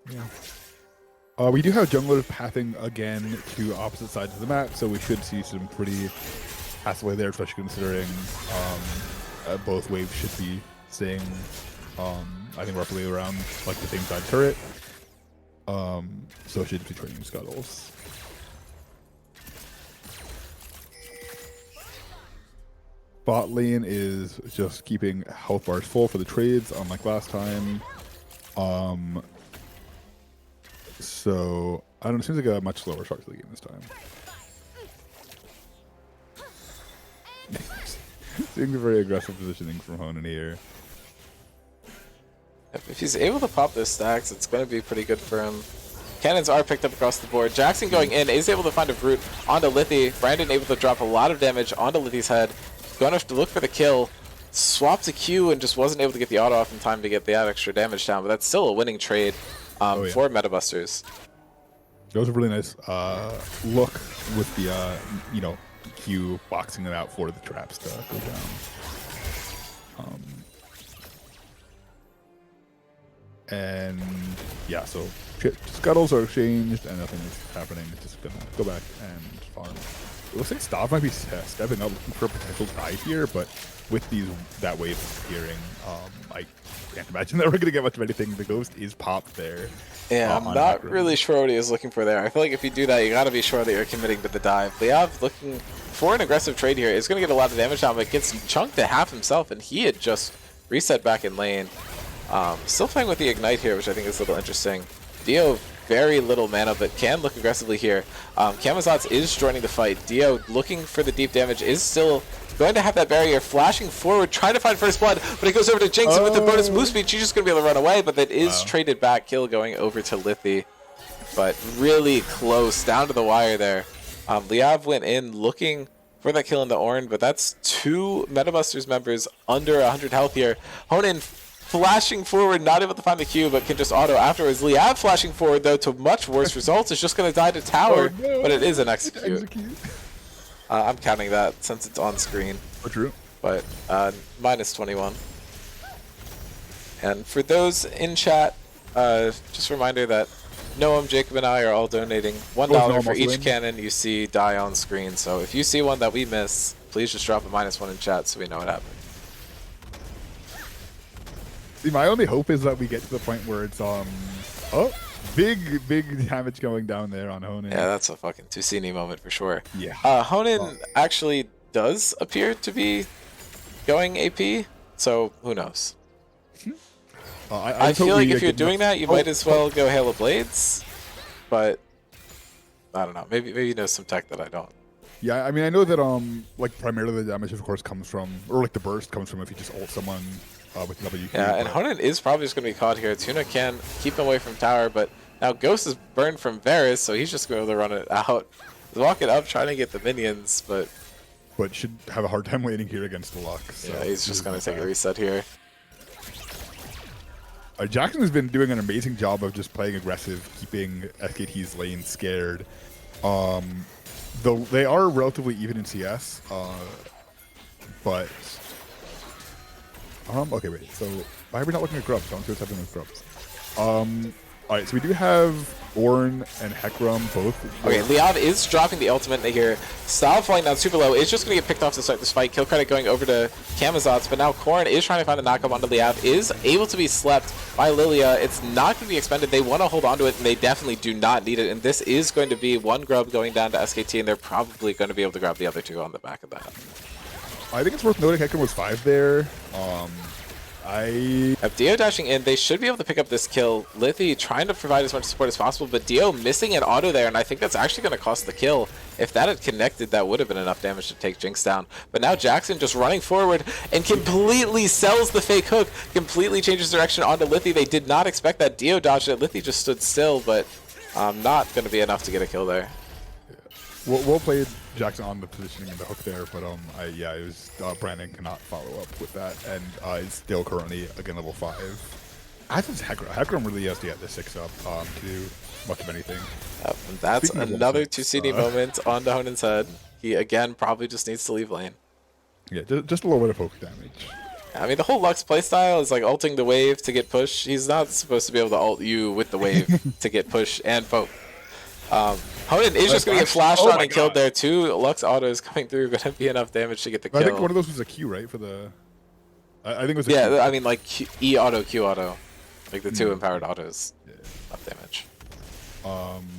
Yeah. We do have jungler pathing again to opposite sides of the map, so we should see some pretty pathway there, especially considering both waves should be staying, I think, roughly around like the same side turret. So should be trading scuttles. Bot lane is just keeping health bars full for the trades, unlike last time. So I don't know, it seems like a much slower start to the game this time. Seeing a very aggressive positioning from Honan here. If he's able to pop those stacks, it's going to be pretty good for him. Cannons are picked up across the board. Jackson going in is able to find a root onto Lithy. Brandon able to drop a lot of damage onto Lithy's head. Going to have to look for the kill. Swapped a Q and just wasn't able to get the auto off in time to get that extra damage down, but that's still a winning trade for Metabusters. That was a really nice look with the, you know, Q boxing it out for the traps to go down. And yeah, so scuttles are exchanged and nothing is happening. It's just gonna go back and farm. It looks like Stav might be stepping up looking for a potential dive here, but with that wave appearing, I can't imagine that we're gonna get much of anything. The ghost is popped there. Yeah, I'm not really sure what he is looking for there. I feel like if you do that, you gotta be sure that you're committing to the dive. Liav looking for an aggressive trade here is gonna get a lot of damage down, but gets chunked to half himself, and he had just reset back in lane. Still playing with the Ignite here, which I think is a little interesting. Dio, very little mana, but can look aggressively here. Camazotz is joining the fight. Dio, looking for the deep damage, is still going to have that barrier, flashing forward, trying to find first blood, but he goes over to Jinx, and with the bonus move speed, she's just going to be able to run away, but that is traded back. Kill going over to Lithy, but really close, down to the wire there. Liav went in looking for for that kill into Ornn, but that's 2 Metabusters members under 100 health here. Honan flashing forward, not able to find the Q, but can just auto afterwards. Liab flashing forward, though, to much worse results. Is just going to die to tower, Oh, no. but it is an execute. I'm counting that since it's on screen. Oh, true. But minus 21. And for those in chat, just a reminder that Noam, Jacob, and I are all donating $1 for each cannon you see die on screen. So if you see one that we miss, please just drop a -1 in chat so we know what happened. See, my only hope is that we get to the point where it's big damage going down there on Honan. Yeah, that's a fucking Tusini moment for sure. Yeah. Honan actually does appear to be going AP, so who knows? I feel like if you're doing that, you might as well go Hail of Blades, but I don't know. Maybe you know some tech that I don't. Yeah, I mean, I know that like primarily the damage, of course, comes from, or like the burst comes from if you just ult someone with WQ. Yeah, and Honan is probably just going to be caught here. Tuna can keep him away from tower, but now Ghost is burned from Varus, so he's just going to run it out. He's walking up trying to get the minions, but should have a hard time waiting here against the Lux. So yeah, he's just going to take a reset here. Jackson has been doing an amazing job of just playing aggressive, keeping SKT's lane scared. Though they are relatively even in CS, but okay, wait. So why are we not looking at grubs? Don't see what's happening with grubs. All right, so we do have Ornn and Hecarim both. Okay, Liab is dropping the ultimate here. Stav flying down super low is just going to get picked off to start this fight. Kill credit going over to Camazotz, but now Corrin is trying to find a knockup onto Liab. Is able to be slept by Lilia. It's not going to be expended. They want to hold on to it, and they definitely do not need it. And this is going to be one grub going down to SKT, and they're probably going to be able to grab the other 2 on the back of that. I think it's worth noting Hecarim was 5 there. Dio dashing in, they should be able to pick up this kill. Lithi trying to provide as much support as possible, but Dio missing an auto there, and I think that's actually going to cost the kill. If that had connected, that would have been enough damage to take Jinx down. But now Jackson just running forward and completely sells the fake hook, completely changes direction onto Lithi. They did not expect that. Dio dodged it. Lithi just stood still, but not going to be enough to get a kill there. Yeah. We'll play Jackson on the positioning and the hook there, but yeah, it was Brandon cannot follow up with that, and is still currently again level 5. I think Hecarim really has to get the 6 up to do much of anything. And that's another Tusini moment on Honan's head. He again probably just needs to leave lane. Yeah, just a little bit of poke damage. I mean, the whole Lux playstyle is like ulting the wave to get push. He's not supposed to be able to ult you with the wave to get push and poke. Honan is just going to get flashed on and killed there. 2 Lux autos coming through, going to be enough damage to get the kill. I think one of those was a Q, right? For the, I think it was. Yeah, I mean like E auto, Q auto, like the 2 empowered autos. Yeah. Enough damage.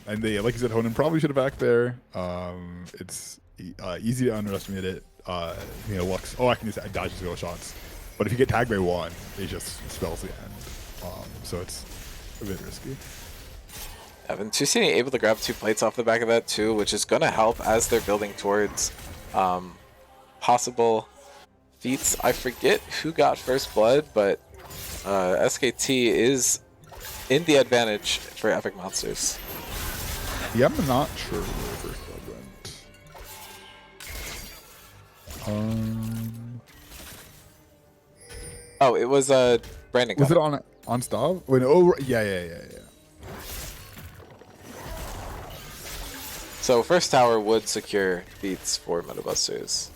And they, like you said, Honan probably should have backed there. It's easy to underestimate it. You know, Lux. Oh, I can just dodge his go shots, but if you get tagged by 1, it just spells the end. So it's a bit risky. And Tusini able to grab 2 plates off the back of that too, which is going to help as they're building towards possible feats. I forget who got first blood, but SKT is in the advantage for Epic Monsters. Yeah, I'm not sure where first blood went. Oh, it was Brandon. Was it on Stav? Wait, oh, yeah. So first tower would secure beats for Metabusters.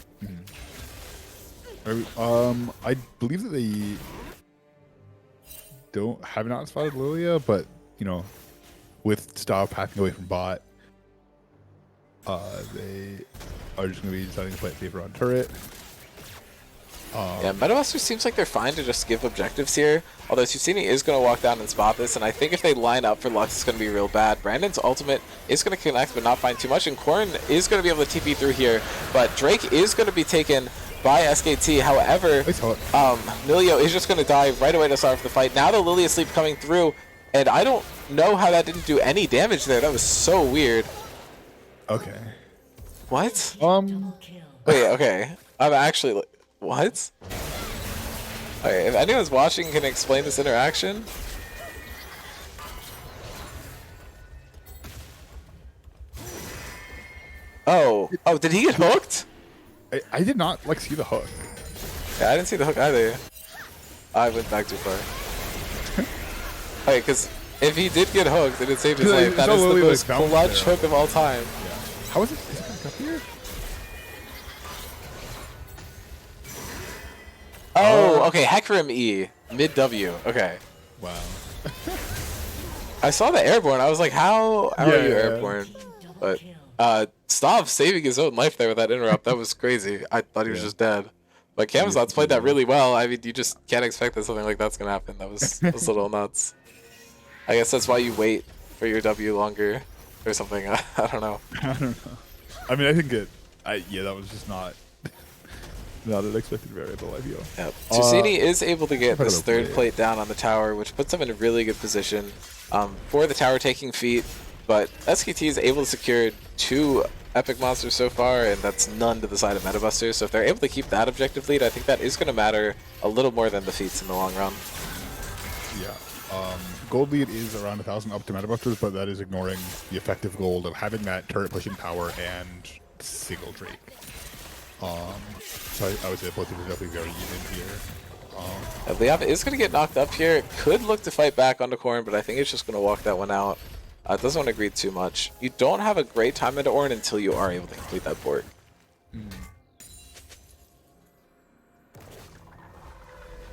I believe that they have not spotted Lilia, but you know, with Stav pathing away from bot, they are just going to be deciding to play it safer on turret. Yeah, Metabusters seems like they're fine to just give objectives here. Although Tusini is going to walk down and spot this, and I think if they line up for Lux, it's going to be real bad. Brandon's ultimate is going to connect, but not find too much, and Corrin is going to be able to TP through here. But Drake is going to be taken by SKT. However, Milio is just going to die right away to start the fight. Now the Lily Asleep coming through, and I don't know how that didn't do any damage there. That was so weird. Okay. What? Wait, okay. I'm actually... What? Okay, if anyone's watching can explain this interaction. Oh, did he get hooked? I did not like see the hook. Yeah, I didn't see the hook either. I went back too far. Okay, because if he did get hooked and it saved his life, that is the most clutch hook of all time. Yeah. How is it? Is it back up here? Oh, okay. Hecarim E. Mid W. Okay. Wow. I saw the airborne. I was like, how are you airborne? But Stav saving his own life there with that interrupt. That was crazy. I thought he was just dead. But Camazot's played that really well. I mean, you just can't expect that something like that's going to happen. That was a little nuts. I guess that's why you wait for your W longer or something. I don't know. I don't know. I mean, I think yeah, that was just not an expected variable, I feel. Yep. Tusini is able to get this third plate down on the tower, which puts him in a really good position for the tower taking feat. But SKT is able to secure 2 epic monsters so far, and that's none to the side of Metabusters. So if they're able to keep that objective lead, I think that is going to matter a little more than the feats in the long run. Yeah. Gold lead is around 1,000 up to Metabusters, but that is ignoring the effective gold of having that turret pushing power and single Drake. So I would say both of them are definitely very even here. Liav is going to get knocked up here. It could look to fight back onto Corrin, but I think it's just going to walk that one out. It doesn't want to greed too much. You don't have a great time into Ornn until you are able to complete that port.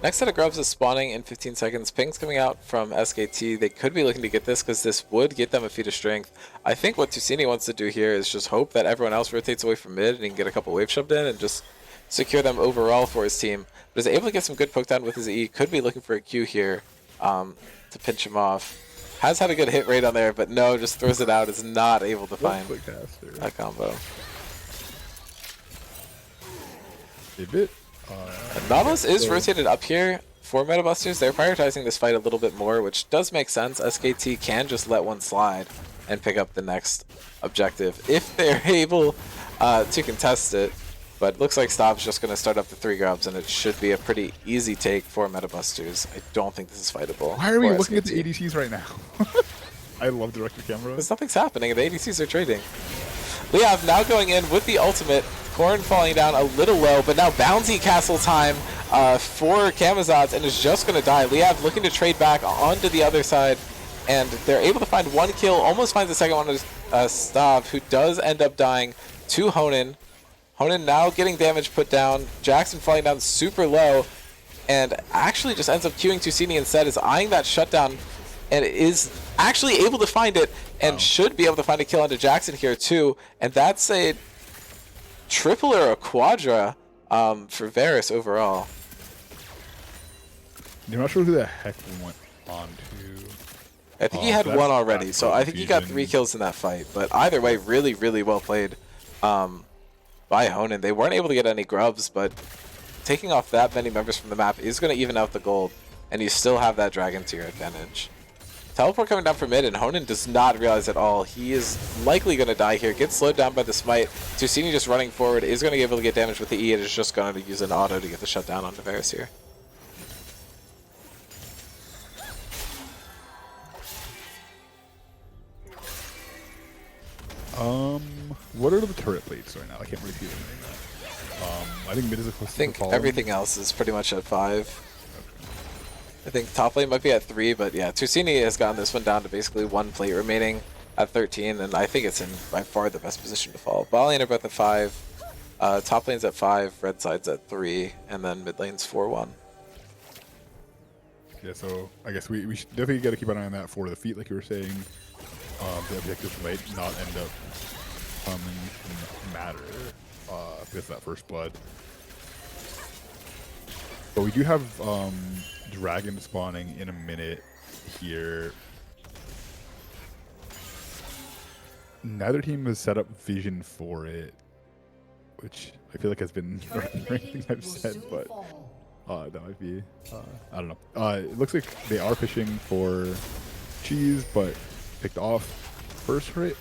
Next set of grubs is spawning in 15 seconds. Ping's coming out from SKT. They could be looking to get this because this would get them a feat of strength. I think what Tusini wants to do here is just hope that everyone else rotates away from mid and he can get a couple waves shoved in and just secure them overall for his team. But is able to get some good poke down with his E. Could be looking for a Q here to pinch him off. Has had a good hit rate on there, but no, just throws it out. Is not able to find that combo. A bit. Nautilus is rotated up here for Metabusters. They're prioritizing this fight a little bit more, which does make sense. SKT can just let one slide and pick up the next objective if they're able to contest it. But looks like Stav's just going to start up the 3 grubs, and it should be a pretty easy take for Metabusters. I don't think this is fightable. Why are we looking at the ADCs right now? I love director camera. Because nothing's happening, and the ADCs are trading. Liav now going in with the ultimate. Corrin falling down a little low, but now bouncy castle time for Camazotz, and is just going to die. Liav looking to trade back onto the other side, and they're able to find 1 kill. Almost finds the second one to Stav, who does end up dying to Honan. Honan now getting damage put down. Jackson falling down super low, and actually just ends up queuing Tusini instead, is eyeing that shutdown, and is actually able to find it, and should be able to find a kill onto Jackson here too. And that's a triple or a quadra for Varus overall. I'm not sure who the heck went on to. I think he had 1 already, so I think he got 3 kills in that fight. But either way, really, really well played by Honan. They weren't able to get any grubs, but taking off that many members from the map is going to even out the gold, and you still have that dragon to your advantage. Teleport coming down from mid, and Honan does not realize at all. He is likely going to die here. Gets slowed down by the smite. Tusini just running forward is going to be able to get damage with the E. It is just going to use an auto to get the shutdown onto Varus here. What are the turret plates right now? I can't really see anything. I think mid is close. I think everything else is pretty much at 5. I think top lane might be at 3, but yeah, Tusini has gotten this one down to basically 1 plate remaining at 13, and I think it's in by far the best position to fall. Bot lane are both at 5, top lane's at 5, red side's at 3, and then mid lane's 4-1. Yeah, so I guess we should definitely got to keep an eye on that for the feat, like you were saying. The objectives might not end up matter with that first blood. But we do have dragon spawning in a minute here. Neither team has set up vision for it, which I feel like has been everything I've said, but that might be, I don't know. It looks like they are fishing for cheese, but picked off first rate.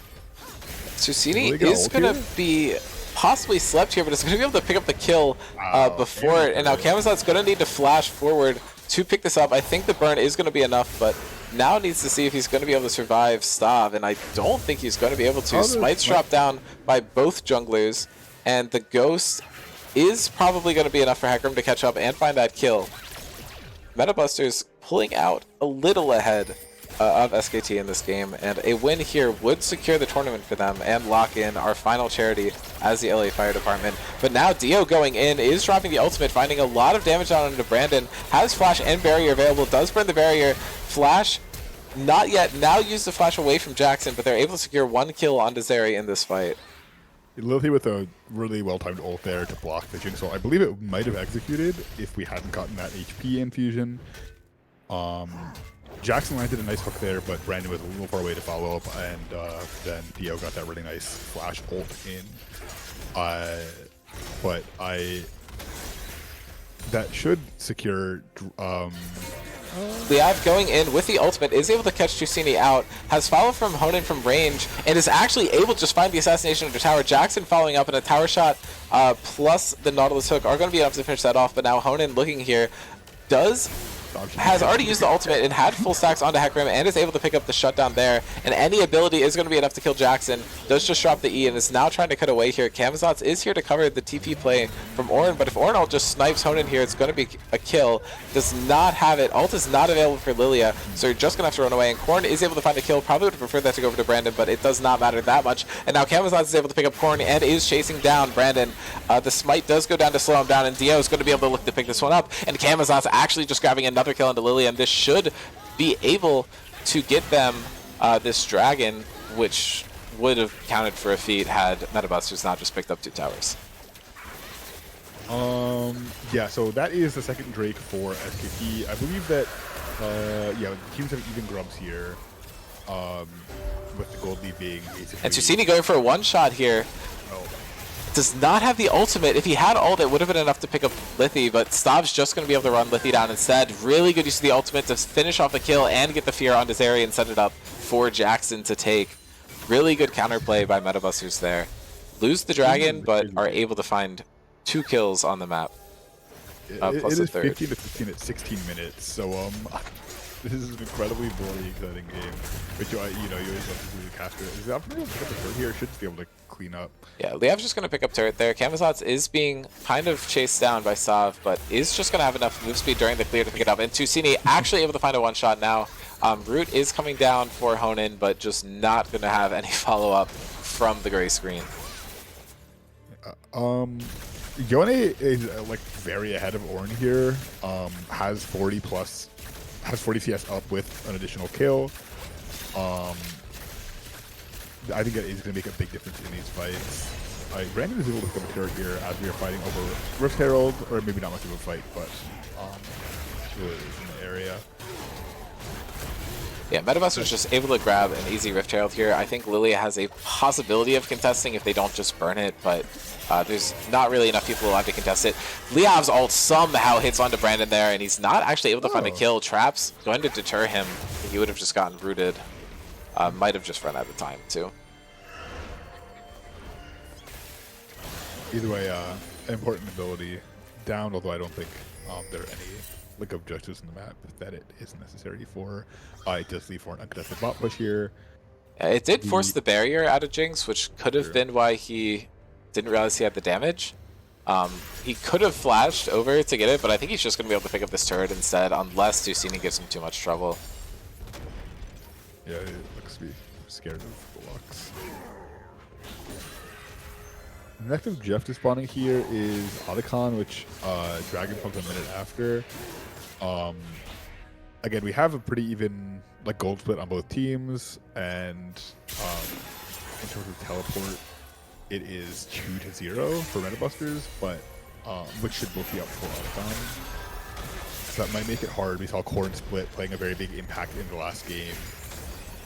Tusini is going to be possibly slept here, but it's going to be able to pick up the kill before it. And now Camazot's going to need to flash forward to pick this up. I think the burn is going to be enough, but now needs to see if he's going to be able to survive Stav, and I don't think he's going to be able to. Smite's dropped down by both junglers, and the Ghost is probably going to be enough for Hecarim to catch up and find that kill. Meta Busters pulling out a little ahead of SKT in this game, and a win here would secure the tournament for them and lock in our final charity as the LA Fire Department. But now Dio going in is dropping the ultimate, finding a lot of damage down onto Brandon, has Flash and Barrier available, does burn the Barrier. Flash, not yet, now use the Flash away from Jackson, but they're able to secure 1 kill onto Zeri in this fight. Lilith with a really well-timed ult there to block the Jinx. So I believe it might have executed if we hadn't gotten that HP infusion. Jackson landed a nice hook there, but Brandon was a little far away to follow up, and then Dio got that really nice flash ult in. But that should secure. Liav going in with the ultimate, is able to catch Tusini out, has follow from Honan from range, and is actually able to just find the assassination under tower. Jackson following up, and a tower shot plus the Nautilus hook are going to be enough to finish that off, but now Honan looking here has already used the ultimate and had full stacks onto Hecarim and is able to pick up the shutdown there, and any ability is going to be enough to kill Jackson. Does just drop the E and is now trying to cut away here. Camazotz is here to cover the TP play from Orin, but if Orin ult just snipes Honan here, it's going to be a kill. Does not have it. Ult is not available for Lilia, so you're just going to have to run away, and Korn is able to find a kill. Probably would have preferred that to go over to Brandon, but it does not matter that much. And now Camazotz is able to pick up Korn and is chasing down Brandon. The smite does go down to slow him down, and Dio is going to be able to look to pick this one up, and Camazotz actually just grabbing another kill into Lilia, and this should be able to get them this dragon, which would have counted for a feat had Metabusters not just picked up 2 towers. Yeah, so that is the second Drake for SKT. I believe that yeah, teams have even grubs here. With the gold lead being basically. And Tusini going for a one-shot here. Oh. Does not have the ultimate. If he had ult, it would have been enough to pick up Lithi, but Stav's just going to be able to run Lithi down instead. Really good use of the ultimate to finish off the kill and get the fear onto Zeri and set it up for Jackson to take. Really good counterplay by Metabusters there. Lose the dragon, but are able to find 2 kills on the map. Plus it a is third. 15 to 15 at 16 minutes, so this is an incredibly boring, exciting game. But you always love to do the caster. Is the opportunity to pick up the third here? Should be able to clean up. Yeah, Liav's just going to pick up turret there. Camazotz is being kind of chased down by Stav, but is just going to have enough move speed during the clear to pick it up. And Tusini actually able to find a one-shot now. Root is coming down for Honan, but just not going to have any follow-up from the gray screen. Yone is like very ahead of Ornn here. Has 40 CS up with an additional kill. I think that is going to make a big difference in these fights. Brandon is able to pick up a turret here as we are fighting over Rift Herald, or maybe not much of a fight, but it was in the area. Yeah, Metabuster's just able to grab an easy Rift Herald here. I think Lilia has a possibility of contesting if they don't just burn it, but there's not really enough people alive to contest it. Liav's ult somehow hits onto Brandon there, and he's not actually able to find a kill. Traps going to deter him. He would have just gotten rooted. Might have just run out of time, too. Either way, an important ability down, although I don't think there are any like objectives in the map that it is necessary for. It does leave for an uncontested bot push here. It did force the barrier out of Jinx, which could have been why he didn't realize he had the damage. He could have flashed over to get it, but I think he's just going to be able to pick up this turret instead, unless Tusini gives him too much trouble. Yeah, it looks to be scared of the Lux. Next up, Jeff spawning here is Otacon, which Dragon comes a minute after. Again, we have a pretty even like gold split on both teams, and in terms of teleport, it is 2-0 for Metabusters, but which should both be up for Otacon. So that might make it hard. We saw Korn split playing a very big impact in the last game.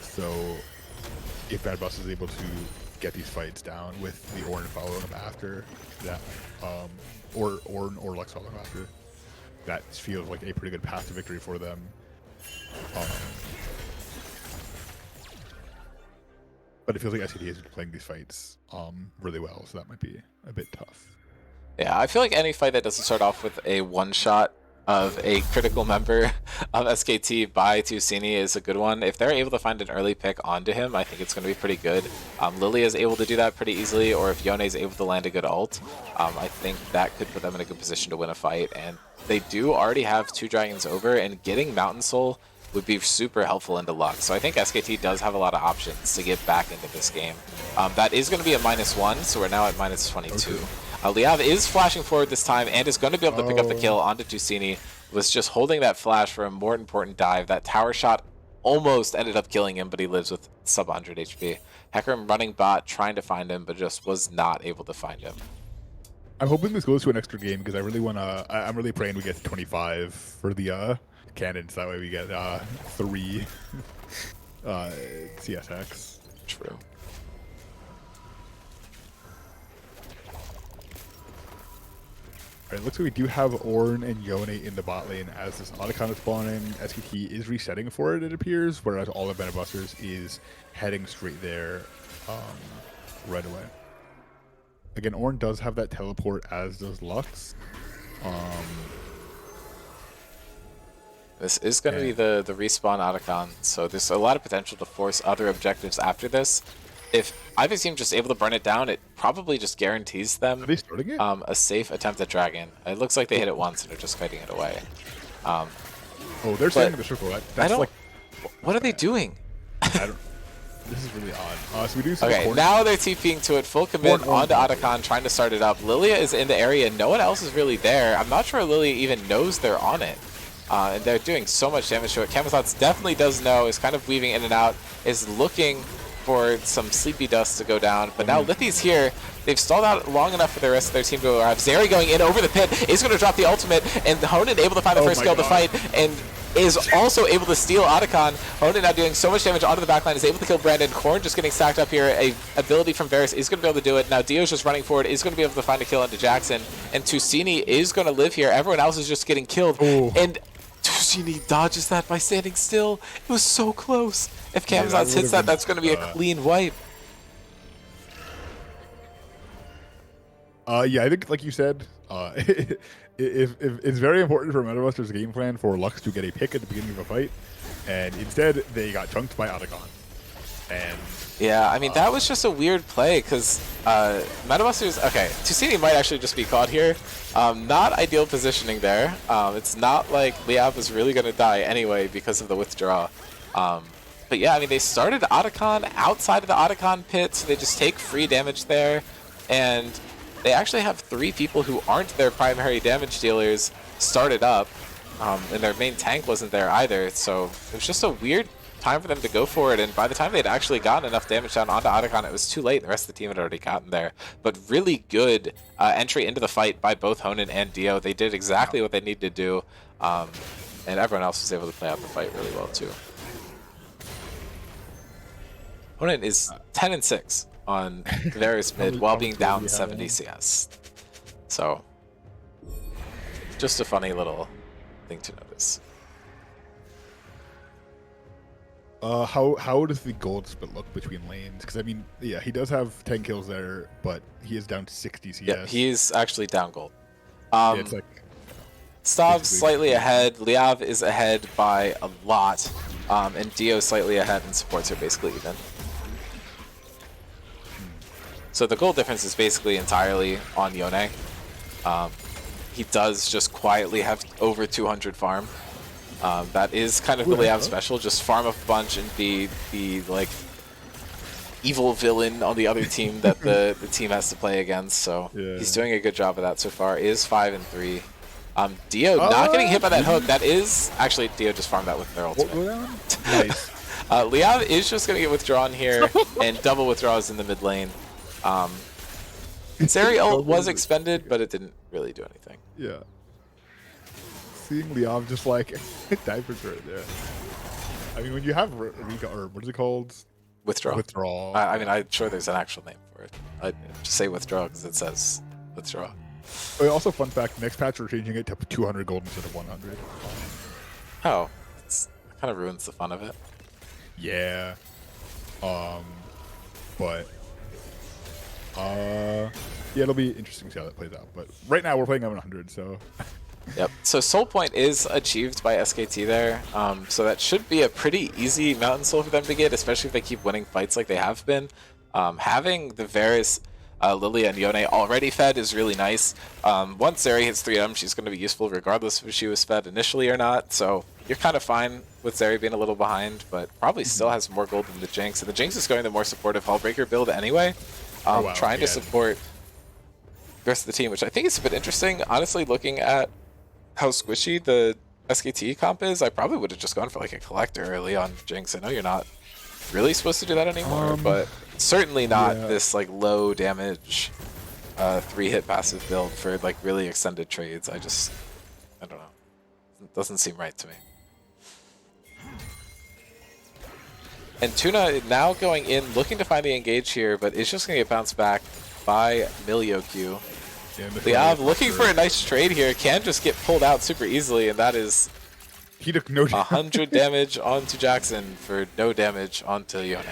So if Metabusters is able to get these fights down with the Ornn following them after that, or Lux following them after, that feels like a pretty good path to victory for them. But it feels like SKT is playing these fights really well, so that might be a bit tough. Yeah, I feel like any fight that doesn't start off with a one-shot of a critical member of SKT by Tusini is a good one. If they're able to find an early pick onto him, I think it's going to be pretty good. Lilia is able to do that pretty easily, or if Yone is able to land a good ult, I think that could put them in a good position to win a fight. And they do already have 2 dragons over, and getting Mountain Soul would be super helpful into luck. So I think SKT does have a lot of options to get back into this game. That is going to be a -1, so we're now at -22. Okay. Liav is flashing forward this time and is going to be able to pick up the kill onto Tusini. Was just holding that flash for a more important dive. That tower shot almost ended up killing him, but he lives with sub 100 HP. Hecarim running bot, trying to find him, but just was not able to find him. I'm hoping this goes to an extra game because I really want to. I'm really praying we get to 25 for the cannons. That way we get 3 CSX. True. It looks like we do have Ornn and Yone in the bot lane as this Otacon is spawning. SKT is resetting for it, it appears, whereas all of Busters is heading straight there right away. Again, Ornn does have that teleport, as does Lux. This is going to be the respawn Otacon, so there's a lot of potential to force other objectives after this. If either team just able to burn it down, it probably just guarantees them Are they starting it? A safe attempt at Dragon. It looks like they hit it once and are just kiting it away. Oh, they're staying in the circle. That's like, what are they doing? This is really odd. So we do see okay, now they're TPing to it, full commit onto Otacon, trying to start it up. Lilia is in the area. No one else is really there. I'm not sure Lilia even knows they're on it. And they're doing so much damage to it. Kamazotz definitely does know, is kind of weaving in and out, is looking for some sleepy dust to go down, but now Lithy's here. They've stalled out long enough for the rest of their team to arrive. Zeri going in over the pit is going to drop the ultimate, and Honan able to find the first kill of the fight, and is also able to steal Otacon. Honan now doing so much damage onto the backline, is able to kill Brandon. Korn just getting stacked up here. A ability from Varus is going to be able to do it. Now Dio's just running forward, is going to be able to find a kill into Jackson, and Tusini is going to live here. Everyone else is just getting killed, and Tusini dodges that by standing still. It was so close. If Kamazotz hits that, that's going to be a clean wipe. Yeah, I think, like you said, if it's very important for Metabusters' game plan for Lux to get a pick at the beginning of a fight, and instead they got chunked by Otacon. And yeah, I mean, that was just a weird play because Metabusters, okay, Tusini might actually just be caught here. Not ideal positioning there. It's not like Liav was really going to die anyway because of the withdraw. But yeah, I mean, they started Otacon outside of the Otacon pit, so they just take free damage there. And they actually have 3 people who aren't their primary damage dealers started up. And their main tank wasn't there either, so it was just a weird time for them to go for it. And by the time they'd actually gotten enough damage down onto Otacon, it was too late. The rest of the team had already gotten there. But really good entry into the fight by both Honan and Dio. They did exactly what they needed to do. And everyone else was able to play out the fight really well, too. Honan is 10-6 on Varus mid while being down 70 CS. So, just a funny little thing to notice. How does the gold split look between lanes? Because I mean, yeah, he does have 10 kills there, but he is down to 60 CS. Yeah, he's actually down gold. Yeah, it's like Stav's slightly ahead. Liav is ahead by a lot, and Dio slightly ahead, and supports are basically even. So the gold difference is basically entirely on Yone. He does just quietly have over 200 farm. That is kind of the Liav special, just farm up a bunch and be the like evil villain on the other team that the team has to play against. So he's doing a good job of that so far. Is 5-3. Dio not getting hit by that hook. That is actually Dio just farmed that with their ultimate. Nice. Liav is just going to get withdrawn here and double withdraws in the mid lane. Zeri ult was expended, but it didn't really do anything. Yeah. Seeing Liav just like diapers right there. I mean, when you have Rika, or what is it called? Withdraw. Withdraw. I mean, I'm sure there's an actual name for it. I just say withdraw because it says withdraw. Also, fun fact: next patch we're changing it to 200 gold instead of 100. Oh, it kind of ruins the fun of it. Yeah. But yeah, it'll be interesting to see how that plays out. But right now we're playing on 100, so Yep. So Soul Point is achieved by SKT there, so that should be a pretty easy Mountain Soul for them to get, especially if they keep winning fights like they have been. Having the Varus, Lilia, and Yone already fed is really nice. Once Zeri hits 3M, she's going to be useful regardless if she was fed initially or not, so you're kind of fine with Zeri being a little behind, but probably still has more gold than the Jinx, and the Jinx is going the more supportive Hullbreaker build anyway, trying to support the rest of the team, which I think is a bit interesting. Honestly, looking at how squishy the SKT comp is, I probably would have just gone for like a Collector early on Jinx. I know you're not really supposed to do that anymore, but certainly not this like low damage 3-hit passive build for like really extended trades. I don't know. It doesn't seem right to me. And Tuna now going in, looking to find the engage here, but it's just going to get bounced back by Milioku. Liav looking for a nice trade here, can just get pulled out super easily, and that is he took no 100 damage onto Jackson for no damage onto Yone.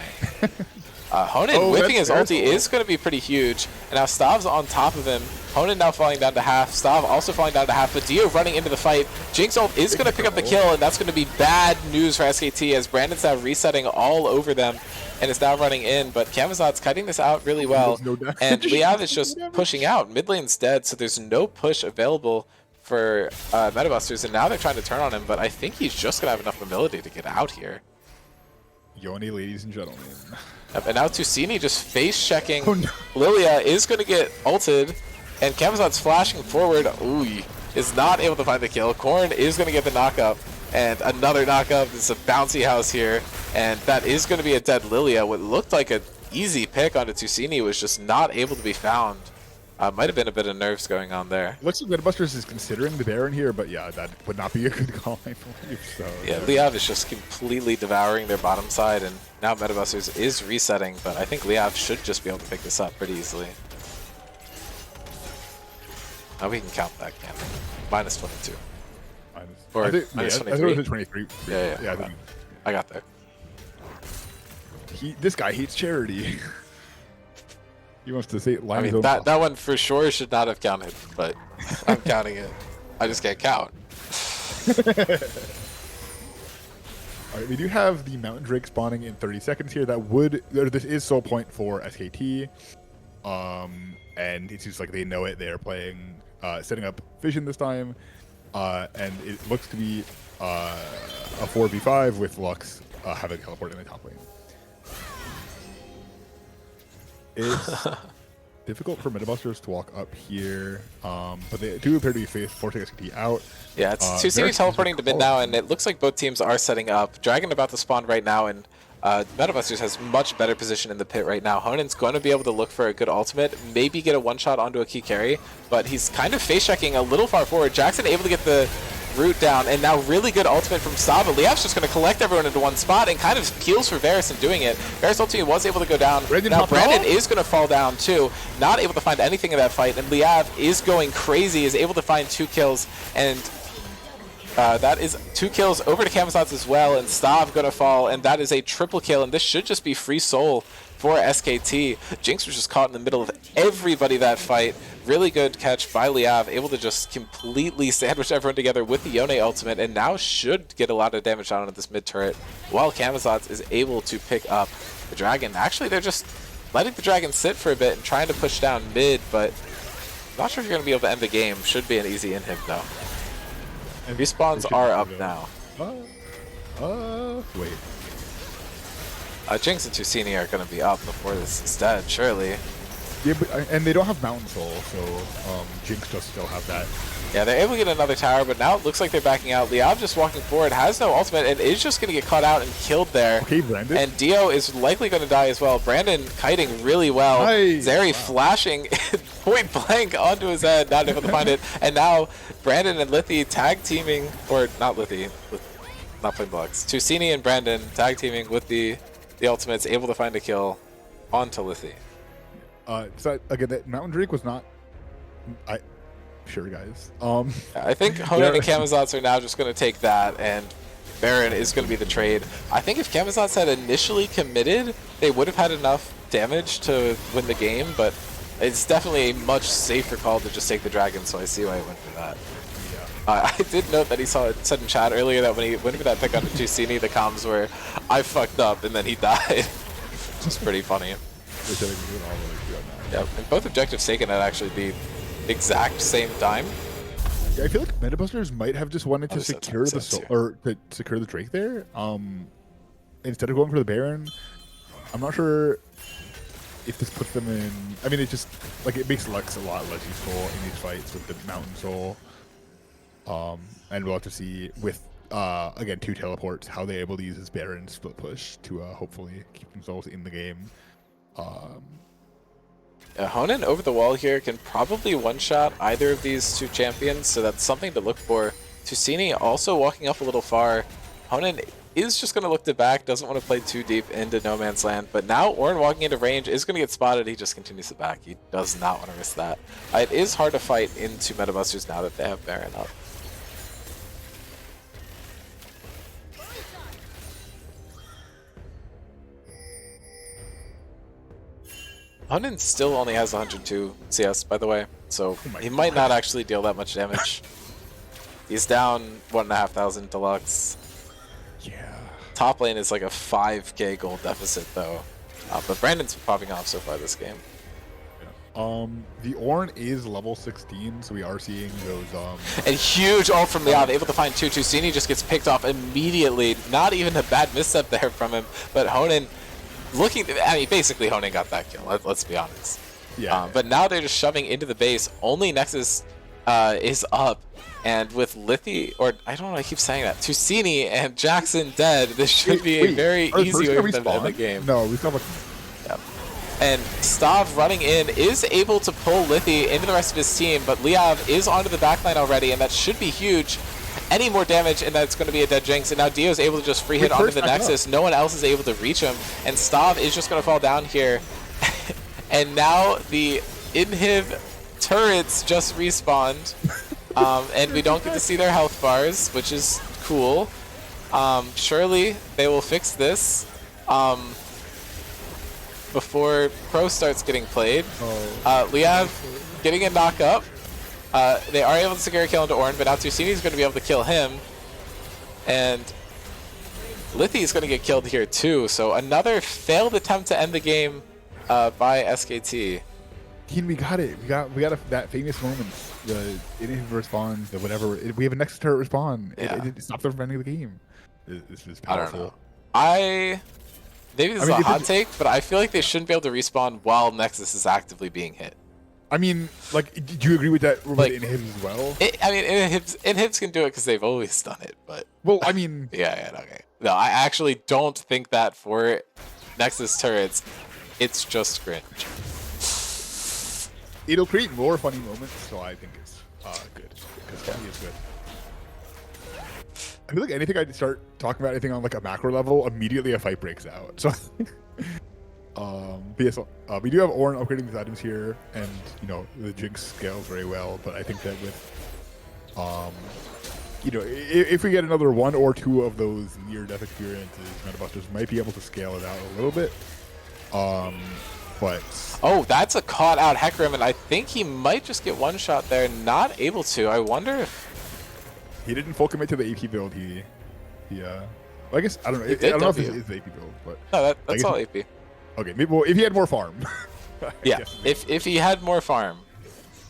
Honan whipping his ulti is going to be pretty huge, and now Stav's on top of him. Honan now falling down to half, Stav also falling down to half, but Dio running into the fight. Jinx ult is going to pick up the kill, and that's going to be bad news for SKT as Brandon's now resetting all over them and is now running in, but Camazot's cutting this out really well, and Liav is just pushing out. Mid lane's dead, so there's no push available for Metabusters, and now they're trying to turn on him, but I think he's just going to have enough mobility to get out here. Yone, ladies and gentlemen. Yep, and now Tusini just face-checking. Oh, no. Lilia is going to get ulted, and Camazot's flashing forward. Ooh, is not able to find the kill. Korn is going to get the knock-up, and another knock-up. This is a bouncy house here, and that is going to be a dead Lilia. What looked like an easy pick onto Tusini was just not able to be found. Might have been a bit of nerves going on there. Looks like Metabusters is considering the Baron here, but yeah, that would not be a good call, I believe. So yeah, Liav is just completely devouring their bottom side, and now Metabusters is resetting, but I think Liav should just be able to pick this up pretty easily. Now we can count that, can't we? Minus 22. Or minus 23. I think it was 23. Yeah, I got there. This guy hates charity. He wants to say I mean, that one for sure should not have counted, but I'm counting it. I just can't count. Alright, we do have the Mountain Drake spawning in 30 seconds here. This is Soul Point for SKT. And it seems like they know it. They are playing, setting up Vision this time. And it looks to be a 4v5 with Lux having teleport in the top lane. It's difficult for Metabusters to walk up here, but they do appear to be forcing SKT out. Yeah, it's Tusini teleporting to mid now, and it looks like both teams are setting up. Dragon about to spawn right now, and Metabusters has much better position in the pit right now. Honan's going to be able to look for a good ultimate, maybe get a one-shot onto a key carry, but he's kind of face-checking a little far forward. Jackson able to get the root down, and now really good ultimate from Saba. Liav's just going to collect everyone into one spot and kind of peels for Varus in doing it. Varus ultimate was able to go down. Now Brandon is going to fall down too, not able to find anything in that fight, and Liav is going crazy, is able to find 2 kills, and that is 2 kills over to Camazot's as well, and Stav going to fall, and that is a triple kill, and this should just be free soul for SKT. Jinx was just caught in the middle of everybody that fight. Really good catch by Liav, able to just completely sandwich everyone together with the Yone ultimate, and now should get a lot of damage down on this mid turret, while Camazotz is able to pick up the dragon. Actually, they're just letting the dragon sit for a bit and trying to push down mid, but I'm not sure if you're going to be able to end the game. Should be an easy inhib though. And respawns are up now. Wait. Jinx and Tusini are going to be up before this is dead, surely. Yeah, and they don't have Mountain Soul, so Jinx does still have that. Yeah, they're able to get another tower, but now it looks like they're backing out. Liav just walking forward, has no ultimate, and is just going to get caught out and killed there. Okay, Brandon. And Dio is likely going to die as well. Brandon kiting really well. Nice. Zeri flashing point blank onto his head, not able to find it. And now Brandon and Lithi tag teaming, or not Lithi, not playing blocks. Tusini and Brandon tag teaming with the ultimates, able to find a kill onto Lithi. So again, that Mountain Drake was not. Sure, guys. I think Honan and Camazotz are now just going to take that, and Baron is going to be the trade. I think if Camazotz had initially committed, they would have had enough damage to win the game, but it's definitely a much safer call to just take the dragon, so I see why I went for that. Yeah. I did note that he said in chat earlier that when he went for that pick on Tusini, the comms were, "I fucked up," and then he died. It's pretty funny. Which I think we're doing all really good on that. Yep, and both objectives taken at actually the exact same time. Yeah, I feel like Metabusters might have just wanted to Oh, secure the so or to secure the Drake there. Instead of going for the Baron. I'm not sure if this puts them in. I mean, it just like it makes Lux a lot less useful in these fights with the Mountain Soul. And we'll have to see with again 2 teleports how they're able to use this Baron split push to hopefully keep themselves in the game. Honan over the wall here can probably one-shot either of these 2 champions, so that's something to look for. Tusini also walking up a little far. Honan is just going to look to back, doesn't want to play too deep into no man's land, but now Ornn walking into range is going to get spotted. He just continues to back. He does not want to risk that. It is hard to fight into Metabusters now that they have Baron up. Honan still only has 102 CS, by the way, so he might not actually deal that much damage. He's down 1,500 deluxe. Yeah. Top lane is like a 5k gold deficit though, but Brandon's popping off so far this game. The Ornn is level 16, so we are seeing those. And huge ult from Leon, able to find 2. Tusini just gets picked off immediately. Not even a bad misstep there from him, but Honan looking. I mean, basically Honan got that kill. Let's be honest. Yeah. But now they're just shoving into the base. Only Nexus is up. And with Lithi, or I don't know, I keep saying that, Tusini and Jackson dead, this should be a very easy way for them to end the game. No, we still have Yep. And Stav running in is able to pull Lithi into the rest of his team, but Liav is onto the backline already, and that should be huge. Any more damage, and that's going to be a dead Jinx. And now Dio is able to just free hit onto the Nexus. No one else is able to reach him, and Stav is just going to fall down here. And now the Inhib turrets just respawned. And we don't get to see their health bars, which is cool. Surely they will fix this before Pro starts getting played. Liav getting a knock up. They are able to secure a kill into Ornn, but now Tusini is going to be able to kill him. And Lithi is going to get killed here too. So another failed attempt to end the game by SKT. Keen, we got it. We got that famous moment. The inhib respawn, the whatever. We have a Nexus turret respawn. Yeah. It stops them from ending the game. This is powerful. I don't know. Maybe this is a hot take, but I feel like they shouldn't be able to respawn while Nexus is actively being hit. I mean, like, do you agree with that with Like, inhibs as well? I mean, inhibs can do it because they've always done it, but... Well, I mean... yeah, okay. No, I actually don't think that for Nexus turrets, it's just cringe. It'll create more funny moments, so I think it's good. Because funny is good. I feel like anything I start talking about anything on like a macro level, immediately a fight breaks out. So, but yes, we do have Ornn upgrading these items here, and you know the Jinx scales very well. But I think that with, you know, if we get another 1 or 2 of those near-death experiences, Metabusters might be able to scale it out a little bit. But oh, that's a caught out Hecarim, and I think he might just get one shot there. Not able to. I wonder if he didn't full commit to the AP build. Well, I guess I don't know. I don't know if this is the AP build, but no, that's all AP. Okay, maybe, well, if he had more farm. Yeah, if he had more farm,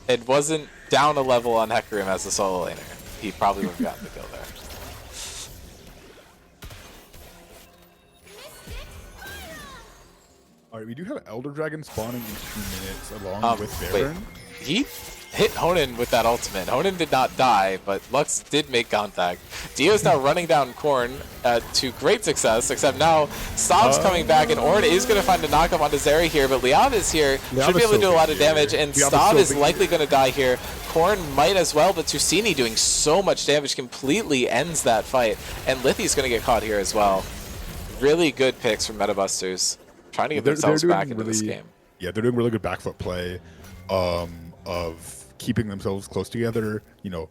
it wasn't down a level on Hecarim as a solo laner, he probably would have gotten the kill there. All right, we do have Elder Dragon spawning in 2 minutes along with Baron. Wait, he hit Honan with that ultimate. Honan did not die, but Lux did make contact. Dio's now running down Korn to great success, except now Stav's coming back, and Ornn is going to find a knockup onto Zeri here, but Liav is here, should be able to do a lot of damage, and Stav is likely going to die here. Korn might as well, but Tusini doing so much damage completely ends that fight, and Lithi's going to get caught here as well. Really good picks from Metabusters. Trying to get themselves back into this game. Yeah, they're doing really good backfoot play of keeping themselves close together. You know,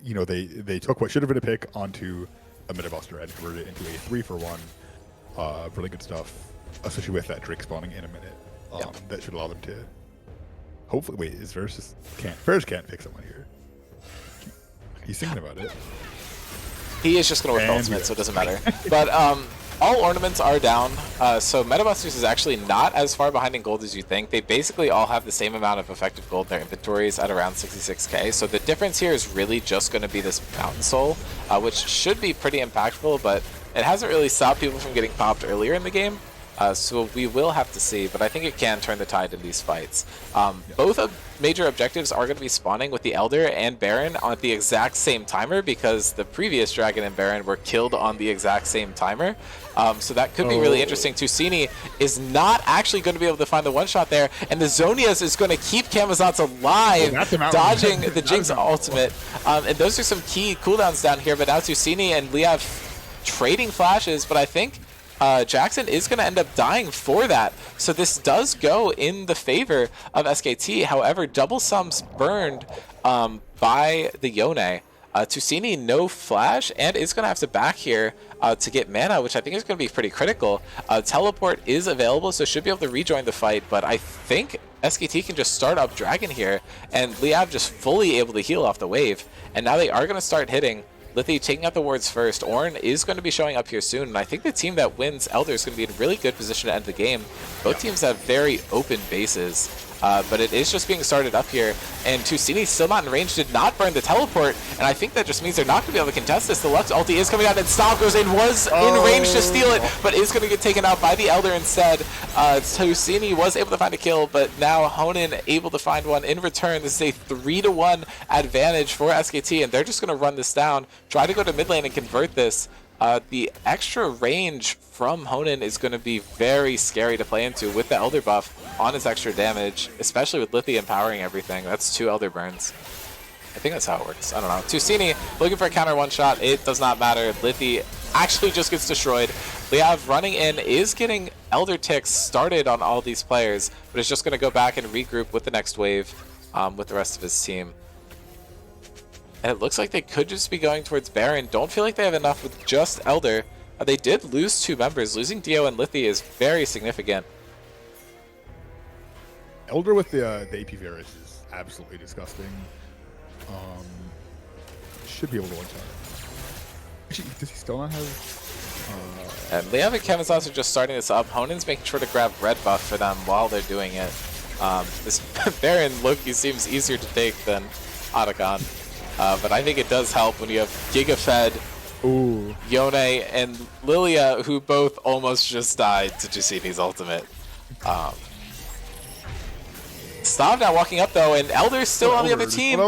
they took what should have been a pick onto a Metabuster and converted it into a 3-for-1. Really good stuff, especially with that Drake spawning in a minute. That should allow them to hopefully. Wait, is Varus just can't? Varus can't pick someone here. He's thinking about it. He is just going to whip the ultimate, so it doesn't matter. But all ornaments are down, so Metabusters is actually not as far behind in gold as you think. They basically all have the same amount of effective gold in their inventories at around 66k. So the difference here is really just going to be this Mountain Soul, which should be pretty impactful, but it hasn't really stopped people from getting popped earlier in the game. So we will have to see, but I think it can turn the tide in these fights. Both major objectives are going to be spawning with the Elder and Baron on the exact same timer because the previous Dragon and Baron were killed on the exact same timer. So that could be really interesting. Tusini is not actually going to be able to find the one-shot there, and the Zonias is going to keep Camazotz alive, dodging the Jinx ultimate. And those are some key cooldowns down here, but now Tusini and Liav trading flashes, but I think Jackson is going to end up dying for that. So this does go in the favor of SKT. However, double sums burned by the Yone. Tusini no flash and is going to have to back here to get mana, which I think is going to be pretty critical. Teleport is available, so should be able to rejoin the fight, but I think SKT can just start up Dragon here, and Liav just fully able to heal off the wave. And now they are going to start hitting. Lithy taking out the wards first. Ornn is going to be showing up here soon, and I think the team that wins Elder is going to be in a really good position to end the game. Both teams have very open bases, but it is just being started up here, and Tusini still not in range, did not burn the teleport, and I think that just means they're not going to be able to contest this. The Lux ulti is coming out, and Stav goes in, was in range to steal it, but is going to get taken out by the Elder instead. Tusini was able to find a kill, but now Honan able to find one in return. This is a 3-1 advantage for SKT, and they're just going to run this down, try to go to mid lane and convert this. The extra range from Honan is going to be very scary to play into with the Elder buff on his extra damage, especially with Lithy empowering everything. That's 2 Elder burns. I think that's how it works. I don't know. Tusini looking for a counter one-shot. It does not matter. Lithy actually just gets destroyed. Liav running in is getting Elder ticks started on all these players, but is just going to go back and regroup with the next wave with the rest of his team. And it looks like they could just be going towards Baron. Don't feel like they have enough with just Elder. They did lose 2 members. Losing Dio and Lithy is very significant. Elder with the AP Varus is absolutely disgusting. Should be able to one-shot. Actually, does he still not have... And Liav and Camazotz are just starting this up. Honan's making sure to grab red buff for them while they're doing it. This Baron Loki seems easier to take than Otacon. But I think it does help when you have Gigafed, Yone, and Lilia, who both almost just died to Tusini's ultimate. Stav now walking up though, and Elder's still on the other team.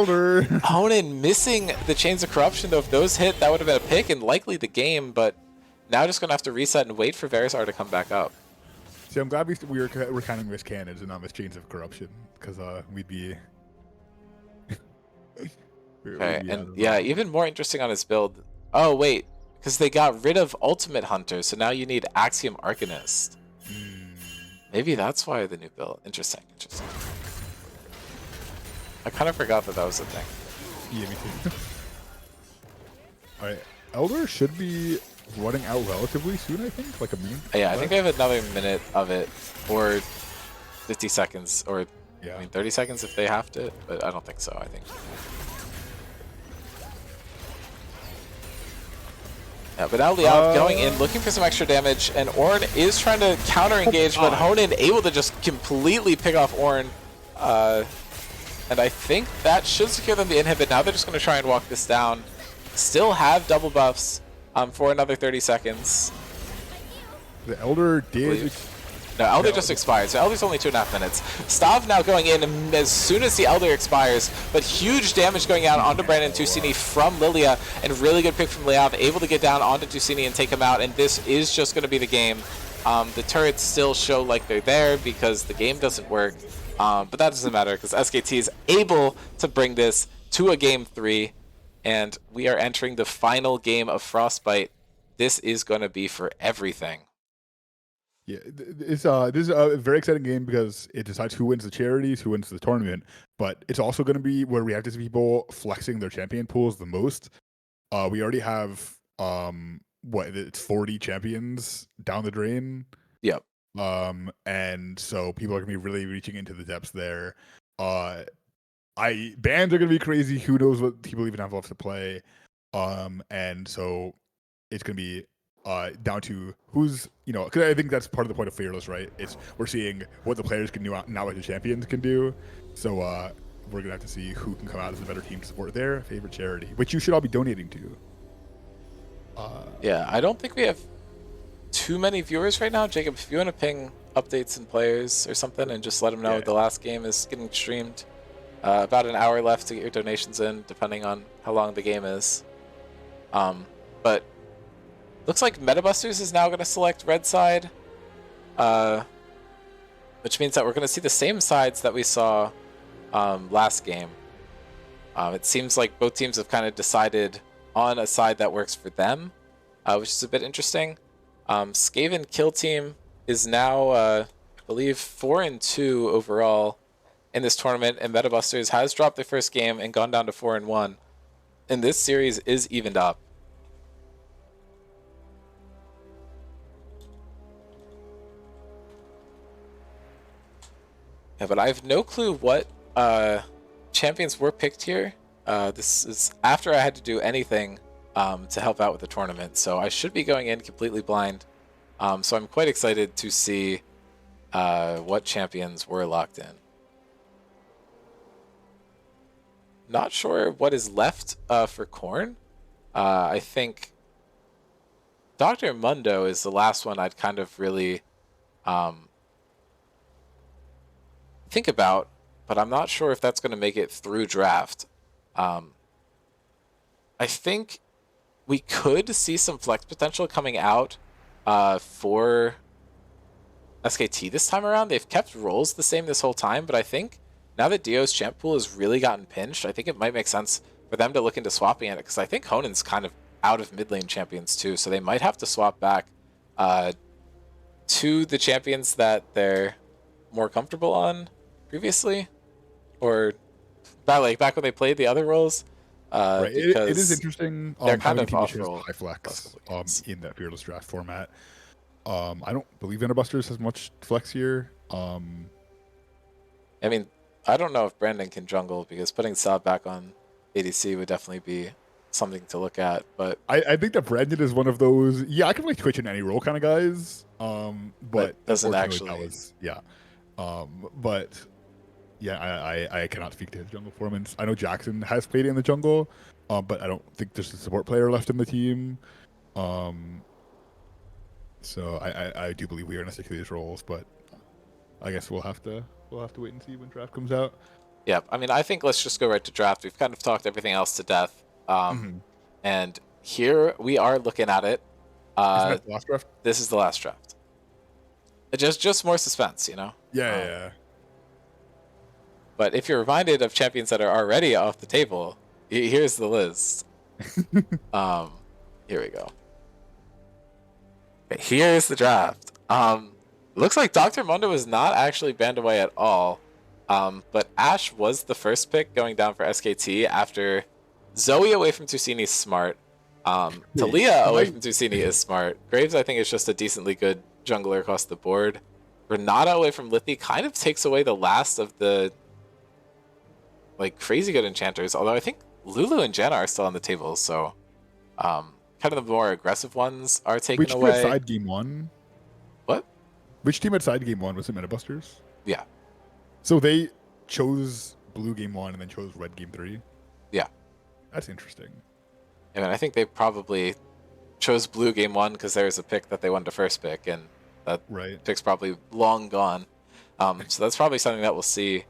Honan missing the Chains of Corruption though. If those hit, that would have been a pick and likely the game, but now just going to have to reset and wait for Verisar to come back up. See, I'm glad we're counting miss cannons and not miss Chains of Corruption, because we'd be... Okay, and yeah, even more interesting on his build. Oh, wait, because they got rid of Ultimate Hunter, so now you need Axiom Arcanist. Maybe that's why the new build. Interesting, interesting. I kind of forgot that that was a thing. Yeah, me too. Alright, Elder should be running out relatively soon, I think, like a minute. Yeah, I think they have another minute of it, or 50 seconds, or I mean 30 seconds if they have to, but I don't think so, I think. Yeah, but now Liav going in, looking for some extra damage, and Ornn is trying to counter-engage, but Honan able to just completely pick off Ornn. And I think that should secure them the inhibit. Now they're just going to try and walk this down. Still have double buffs for another 30 seconds. The Elder did... No, Elder just expired, so Elder's only 2.5 minutes. Stav now going in as soon as the Elder expires, but huge damage going out onto Brandon Tusini from Lilia, and really good pick from Liav, able to get down onto Tusini and take him out, and this is just going to be the game. The turrets still show like they're there because the game doesn't work, but that doesn't matter because SKT is able to bring this to a game 3, and we are entering the final game of Frostbite. This is going to be for everything. Yeah, this is a very exciting game because it decides who wins the charities, who wins the tournament, but it's also going to be where we have to see people flexing their champion pools the most. We already have it's 40 champions down the drain. Yep. And so people are going to be really reaching into the depths there. Bans are gonna be crazy. Who knows what people even have left to play? And so it's gonna be down to who's because I think that's part of the point of Fearless, right? It's we're seeing what the players can do now, what the champions can do. So we're gonna have to see who can come out as a better team to support their favorite charity, which you should all be donating to. Yeah, I don't think we have too many viewers right now. Jacob, if you want to ping updates and players or something and just let them know Yeah. the last game is getting streamed. About an hour left to get your donations in, depending on how long the game is. But looks like Metabusters is now going to select red side, which means that we're going to see the same sides that we saw last game. It seems like both teams have kind of decided on a side that works for them, which is a bit interesting. Skaven Kill Team is now, I believe, 4-2 overall in this tournament, and Metabusters has dropped their first game and gone down to 4-1. And this series is evened up. Yeah, but I have no clue what champions were picked here. This is after I had to do anything to help out with the tournament, so I should be going in completely blind. So I'm quite excited to see what champions were locked in. Not sure what is left for Corn. I think Dr. Mundo is the last one I'd kind of really think about, but I'm not sure if that's going to make it through draft. I think we could see some flex potential coming out for SKT this time around. They've kept roles the same this whole time, but I think now that Dio's champ pool has really gotten pinched, I think it might make sense for them to look into swapping it, because I think Honen's kind of out of mid lane champions too, so they might have to swap back to the champions that they're more comfortable on previously, or back when they played the other roles. Right. It is interesting. They're kind having of team off that shares role. high flex in that Fearless draft format. I don't believe Busters has much flex here. I mean, I don't know if Brandon can jungle, because putting Saab back on ADC would definitely be something to look at. But I think that Brandon is one of those. Yeah, I can play Twitch in any role kind of guys. But doesn't unfortunately, actually. that was but yeah, I cannot speak to his jungle performance. I know Jackson has played in the jungle, but I don't think there's a support player left in the team. So I do believe we are going to stick to these roles, but I guess we'll have to wait and see when draft comes out. Yeah, I mean, I think let's just go right to draft. We've kind of talked everything else to death. And here we are looking at it. Isn't that the last draft? This is the last draft. Just more suspense, you know? Yeah. But if you're reminded of champions that are already off the table, here's the list. Here we go. Okay, here's the draft. Looks like Dr. Mundo was not actually banned away at all. But Ashe was the first pick going down for SKT after Zoe away from Tusini is smart. Talia away from Tusini is smart. Graves, I think, is just a decently good jungler across the board. Renata away from Lithy kind of takes away the last of the crazy good enchanters, although I think Lulu and Janna are still on the table, so kind of the more aggressive ones are taken Which away. team had side game one? What? Which team had side game one? Was it Metabusters? Yeah. So they chose blue game one and then chose red game three? Yeah. That's interesting. I mean, I think they probably chose blue game one because there was a pick that they wanted to first pick, and that pick's probably long gone. So that's probably something that we'll see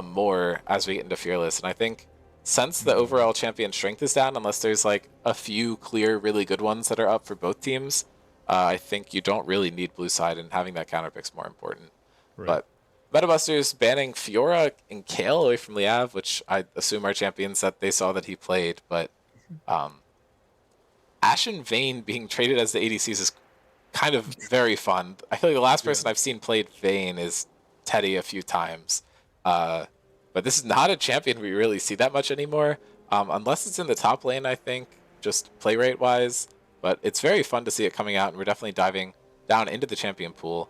more as we get into Fearless. And I think since the overall champion strength is down, unless there's a few clear, really good ones that are up for both teams, I think you don't really need blue side, and having that counter pick's more important. Right. But Metabusters banning Fiora and Kale away from Liav, which I assume are champions that they saw that he played, but Ashe and Vayne being traded as the ADCs is kind of very fun. I feel like the last person I've seen played Vayne is Teddy a few times. But this is not a champion we really see that much anymore, unless it's in the top lane, I think, just play rate wise. But it's very fun to see it coming out, and we're definitely diving down into the champion pool.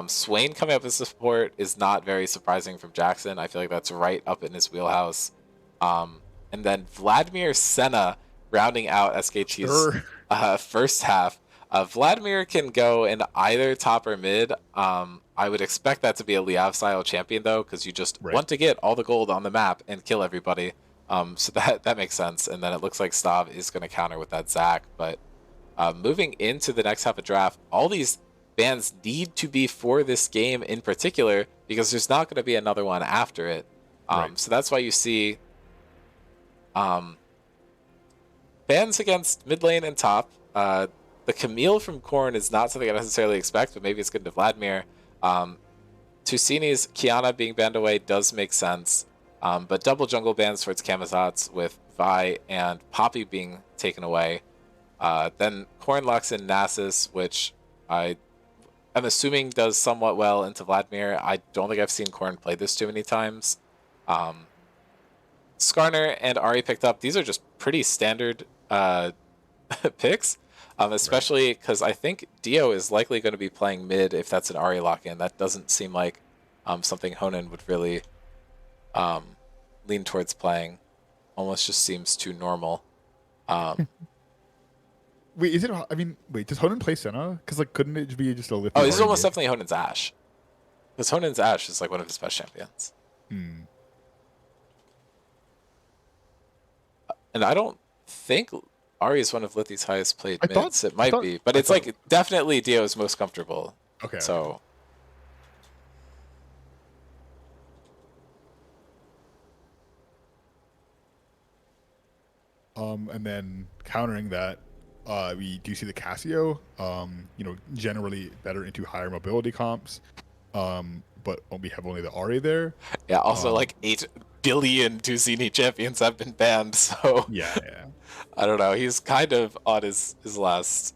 Swain coming up as a support is not very surprising from Jackson. I feel like that's right up in his wheelhouse. And then Vladimir Senna rounding out SKT's Sure. first half. Vladimir can go in either top or mid. I would expect that to be a Liav style champion though, because you just Right. want to get all the gold on the map and kill everybody. So that makes sense. And then it looks like Stav is going to counter with that Zac. But moving into the next half of draft, all these bans need to be for this game in particular because there's not going to be another one after it. Right. So that's why you see bans against mid lane and top. The Camille from Korn is not something I necessarily expect, but maybe it's good to Vladimir. Tusini's Kiana being banned away does make sense, but double jungle bans towards Camazotz with Vi and Poppy being taken away. Then Korn locks in Nasus, which I'm assuming does somewhat well into Vladimir. I don't think I've seen Korn play this too many times. Skarner and Ari picked up. These are just pretty standard picks, especially because I think Dio is likely going to be playing mid if that's an Ari lock-in. That doesn't seem like something Honan would really lean towards playing. Almost just seems too normal. Wait, is it? I mean, wait, does Honan play Senna? Because like, couldn't it be just a lift? Oh, this is almost definitely Honan's Ashe. Because Honan's Ashe is like one of his best champions. And I don't think Ari is one of Lithy's highest played mids. It might be, but it's like definitely Dio's most comfortable. Okay. So. And then countering that, we do see the Casio, generally better into higher mobility comps, but we have only the Ari there. Yeah, also like 8 billion Tusini champions have been banned, so yeah. I don't know. He's kind of on his last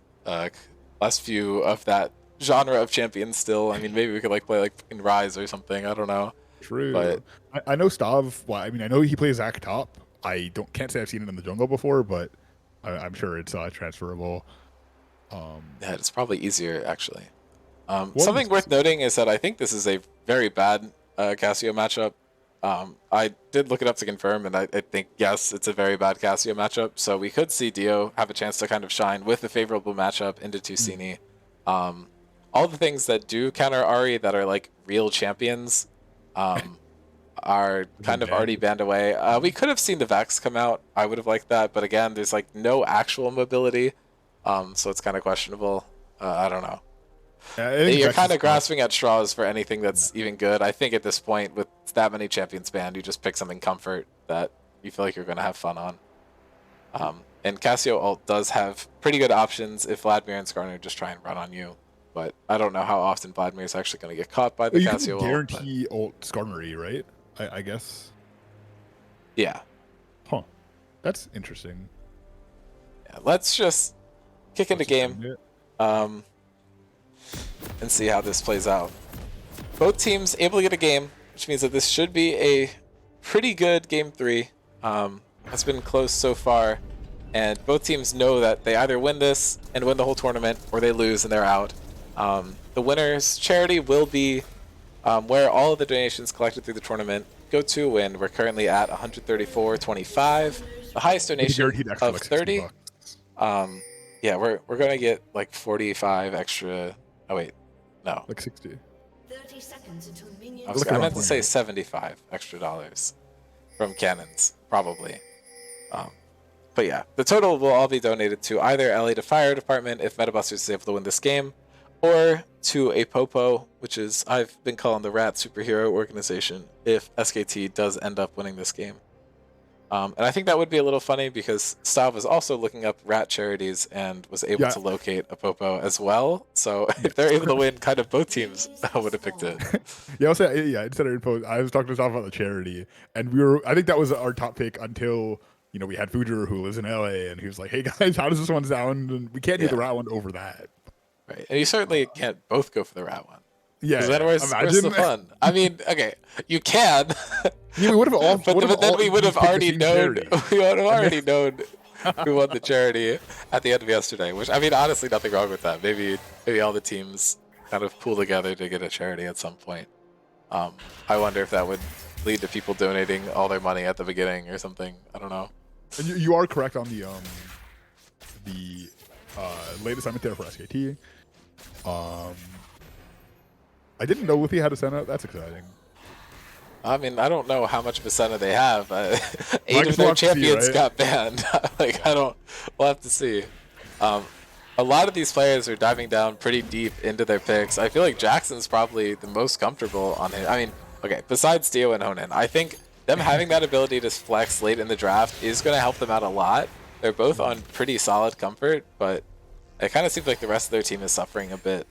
few of that genre of champions still. I mean, maybe we could like play like in Rise or something. I don't know. True. But I know Stav. Well, I mean, I know he plays Zac top. I can't say I've seen it in the jungle before, but I'm sure it's transferable. Yeah, it's probably easier actually. Something worth noting is that I think this is a very bad Casio matchup. I did look it up to confirm, and I think, yes, it's a very bad Casio matchup. So we could see Dio have a chance to kind of shine with a favorable matchup into Tusini. All the things that do counter Ari that are like real champions are kind of already banned away. We could have seen the Vex come out. I would have liked that. But again, there's like no actual mobility. So it's kind of questionable. I don't know. You're kind of grasping at straws for anything that's even good. I think at this point, with that many champions banned, you just pick something comfort that you feel like you're going to have fun on. And Casio ult does have pretty good options if Vladimir and Skarner just try and run on you. But I don't know how often Vladimir is actually going to get caught by the Casio ult. You can guarantee ult Skarnery, right? I guess. Yeah. Huh. That's interesting. Yeah, let's just kick into game. And see how this plays out. Both teams able to get a game, which means that this should be a pretty good game 3. It's been close so far, and both teams know that they either win this and win the whole tournament, or they lose and they're out. The winner's charity will be where all of the donations collected through the tournament go to a win. We're currently at 134.25, the highest donation of 30. Yeah, we're gonna get like 45 extra. Oh wait, no. Like 60. 30 seconds until minions. I meant to say 75 extra dollars from cannons, probably. But yeah, the total will all be donated to either LA to Fire Department if MetaBusters is able to win this game, or to a Popo, which is I've been calling the Rat Superhero Organization, if SKT does end up winning this game. And I think that would be a little funny because Stav was also looking up rat charities and was able to locate a Popo as well. So if they're able to win, kind of both teams would have picked it. Yeah, I'll say, instead of info, I was talking to Stav about the charity, and I think that was our top pick until, we had Fujer who lives in LA, and he was like, hey guys, how does this one sound? And we can't do the rat one over that. Right. And you certainly can't both go for the rat one. Yeah. Then where's the fun? I mean, okay, you can. Yeah, we would have all, but then we would have already known. We would have already known who won the charity at the end of yesterday. Which, I mean, honestly, nothing wrong with that. Maybe all the teams kind of pool together to get a charity at some point. I wonder if that would lead to people donating all their money at the beginning or something. I don't know. And you are correct on the late assignment there for SKT. I didn't know Liffy had a Senna. That's exciting. I mean, I don't know how much of a Senna they have. 8 of we'll their have to see, champions right? got banned. Like, we'll have to see. A lot of these players are diving down pretty deep into their picks. I feel like Jackson's probably the most comfortable on it. I mean, okay, besides Dio and Honan, I think them having that ability to flex late in the draft is going to help them out a lot. They're both on pretty solid comfort, but it kind of seems like the rest of their team is suffering a bit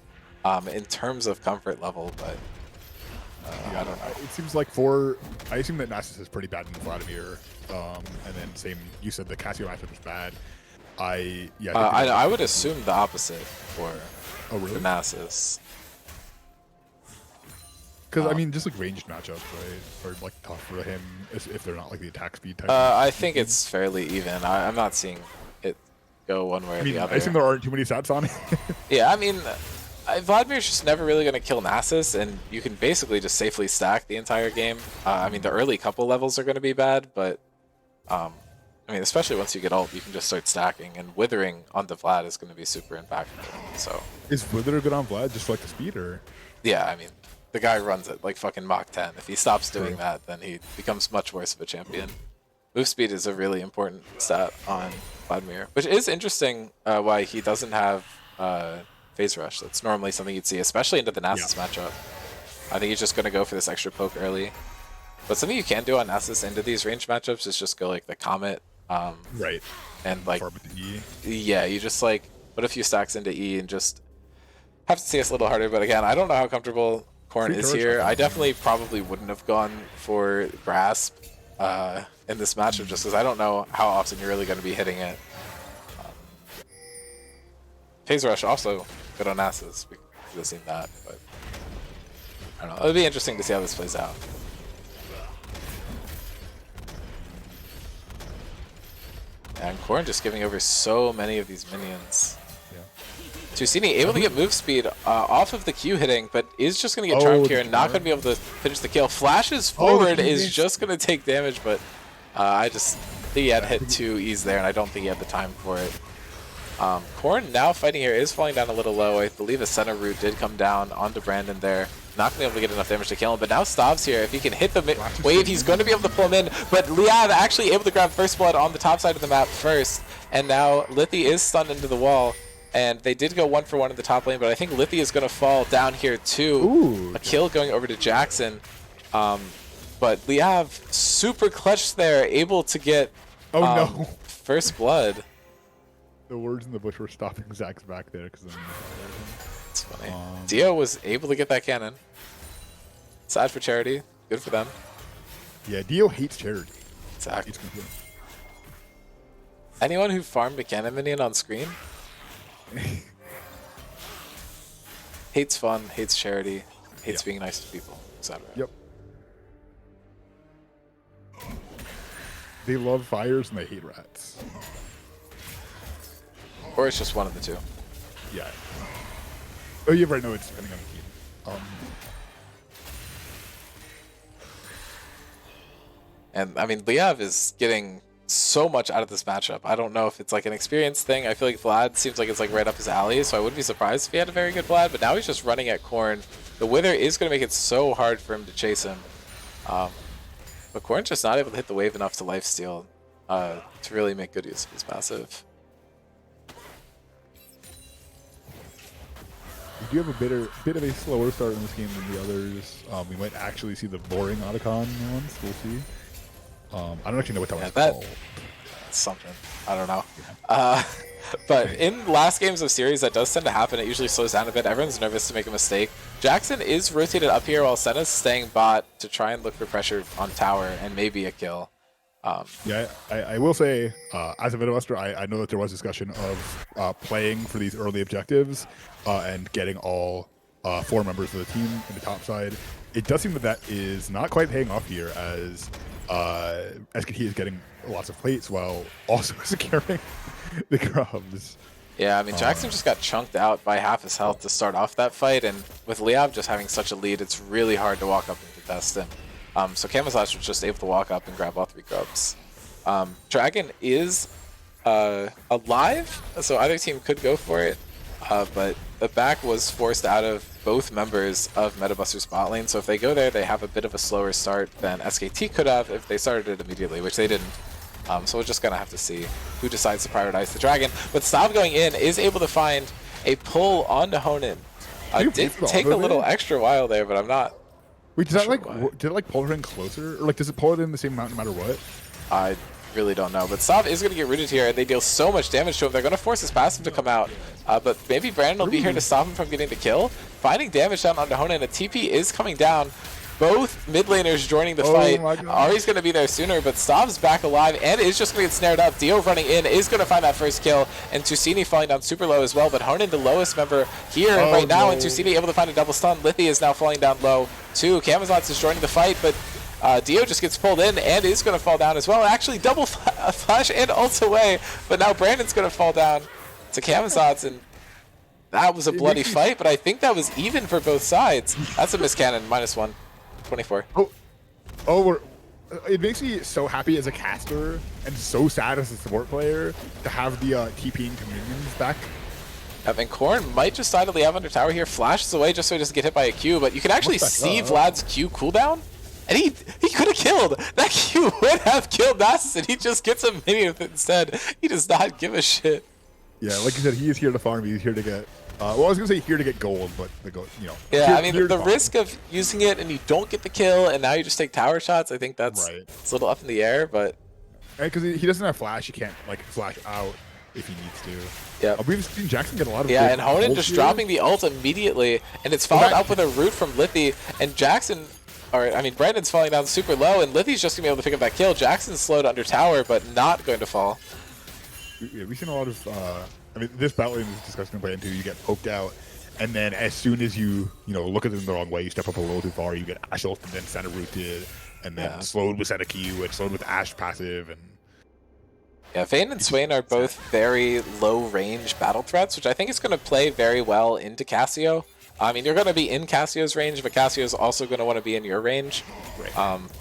in terms of comfort level, but I don't know. It seems like I assume that Nasus is pretty bad in Vladimir, and then same. You said the Cassio matchup is bad. I would assume the opposite for really? Nasus. Because I mean, just like ranged matchups, right, are like tough for him if they're not like the attack speed type. I think it's fairly even. I'm not seeing it go one way or the other. I assume there aren't too many stats on it. Yeah, I mean, Vladimir's just never really going to kill Nasus, and you can basically just safely stack the entire game. I mean, the early couple levels are going to be bad, but I mean, especially once you get ult, you can just start stacking, and withering onto Vlad is going to be super impactful. So Is Wither good on Vlad just for, like the speed, or? yeah, I mean, the guy runs it like fucking Mach 10. If he stops doing True. that, then he becomes much worse of a champion. Move speed is a really important stat on Vladimir, which is interesting why he doesn't have phase rush. That's normally something you'd see, especially into the Nasus matchup. I think he's just going to go for this extra poke early. But something you can do on Nasus into these range matchups is just go like the Comet. Right. And like, Farm with the E. yeah, you just like put a few stacks into E and just have to see us a little harder. But again, I don't know how comfortable Corn is here. I definitely probably wouldn't have gone for Grasp in this matchup just because I don't know how often you're really going to be hitting it. Phase Rush also good on Nasus. We could have seen that, but I don't know. It'll be interesting to see how this plays out. And Corn just giving over so many of these minions. Tusini able to get move speed off of the Q hitting, but is just going to get charmed here and not going to be able to finish the kill. Flashes forward, is just going to take damage, but I just think he had hit 2 E's there, and I don't think he had the time for it. Corn now fighting here is falling down a little low. I believe a center root did come down onto Brandon there. Not going to be able to get enough damage to kill him, but now Stav's here. If he can hit the wave, he's going to be able to pull him in, but Liav actually able to grab first blood on the top side of the map first, and now Lithi is stunned into the wall. And they did go 1-for-1 in the top lane, but I think Lithi is going to fall down here too. Ooh. A kill going over to Jackson. But Liav super clutch there, able to get no. first blood. The words in the bush were stopping Zach's back there because It's funny. Dio was able to get that cannon. Sad for Charity. Good for them. yeah, Dio hates charity. Exactly. It's complete. Anyone who farmed a cannon minion on screen hates fun, hates charity, hates being nice to people, etc. Yep. They love fires and they hate rats. Or it's just one of the two. Yeah. Oh, yeah, right. No, it's depending on the team. And I mean, Liav is getting so much out of this matchup. I don't know if it's like an experience thing. I feel like Vlad seems like it's like right up his alley, so I wouldn't be surprised if he had a very good Vlad, but now he's just running at Corn. The Wither is going to make it so hard for him to chase him. But Corn's just not able to hit the wave enough to lifesteal to really make good use of his passive. We do have a bit of a slower start in this game than the others. We might actually see the boring Otacon once. We'll see. I don't actually know what that one's called. That's something. I don't know. But in last games of series, that does tend to happen. It usually slows down a bit. Everyone's nervous to make a mistake. Jackson is rotated up here while Senna's staying bot to try and look for pressure on tower and maybe a kill. Yeah, I will say, as a Midwester, I know that there was discussion of playing for these early objectives and getting all 4 members of the team in the top side. It does seem that that is not quite paying off here, as SKT is getting lots of plates while also securing the grubs. Yeah, I mean, Jackson just got chunked out by half his health to start off that fight, and with Liav just having such a lead, it's really hard to walk up and contest him. So Camouflage was just able to walk up and grab all 3 grubs. Dragon is alive, so either team could go for it, but the back was forced out of both members of Metabuster's bot lane, so if they go there, they have a bit of a slower start than SKT could have if they started it immediately, which they didn't. So we're just going to have to see who decides to prioritize the Dragon. But Stav going in is able to find a pull onto Honan. Did take a little extra while there, but I'm not. Wait, does that did it like pull her in closer? Or like does it pull it in the same amount no matter what? I really don't know. But Stav is going to get rooted here, and they deal so much damage to him. They're going to force his passive to come out. But maybe Brandon will be here to stop him from getting the kill. Finding damage down onto Honan. A TP is coming down. Both mid laners joining the fight. Ari's going to be there sooner, but Stav's back alive and is just going to get snared up. Dio running in is going to find that first kill, and Tusini falling down super low as well. But Honan, the lowest member here right now, and Tusini able to find a double stun. Lithy is now falling down low too. Camazotz is joining the fight, but Dio just gets pulled in and is going to fall down as well. Actually, double flash and ult away, but now Brandon's going to fall down to Camazotz, and that was a bloody fight, but I think that was even for both sides. That's a miscannon, -1. 24. It makes me so happy as a caster and so sad as a support player to have the TPing minions back. And Korn might just idly have under tower here, flashes away just so he doesn't get hit by a Q, but you can actually see Vlad's Q cooldown, and he could have killed. That Q would have killed Nasus, and he just gets a minion with it instead. He does not give a shit. Yeah, like you said, he is here to farm. He's here to get. Well, I was gonna say here to get gold, but the gold, you know. Yeah, I mean the risk of using it and you don't get the kill, and now you just take tower shots. I think that's it's a little up in the air, but because he doesn't have flash, he can't like flash out if he needs to. Yeah, we've seen Jackson get a lot of. Yeah, and Honan just dropping the ult immediately, and it's followed up with a root from Lithy, and Jackson. Or, I mean, Brandon's falling down super low, and Lithy's just gonna be able to pick up that kill. Jackson's slowed under tower, but not going to fall. Yeah, we've seen a lot of. I mean, this battle lane is disgusting to play into. You get poked out, and then as soon as you look at them the wrong way, you step up a little too far, you get Ash ult and then center rooted, and then slowed with center Q and slowed with Ash passive. And yeah, Vayne and Swain are both very low range battle threats, which I think is going to play very well into Cassio. I mean, you're going to be in Cassio's range, but Cassio's also going to want to be in your range.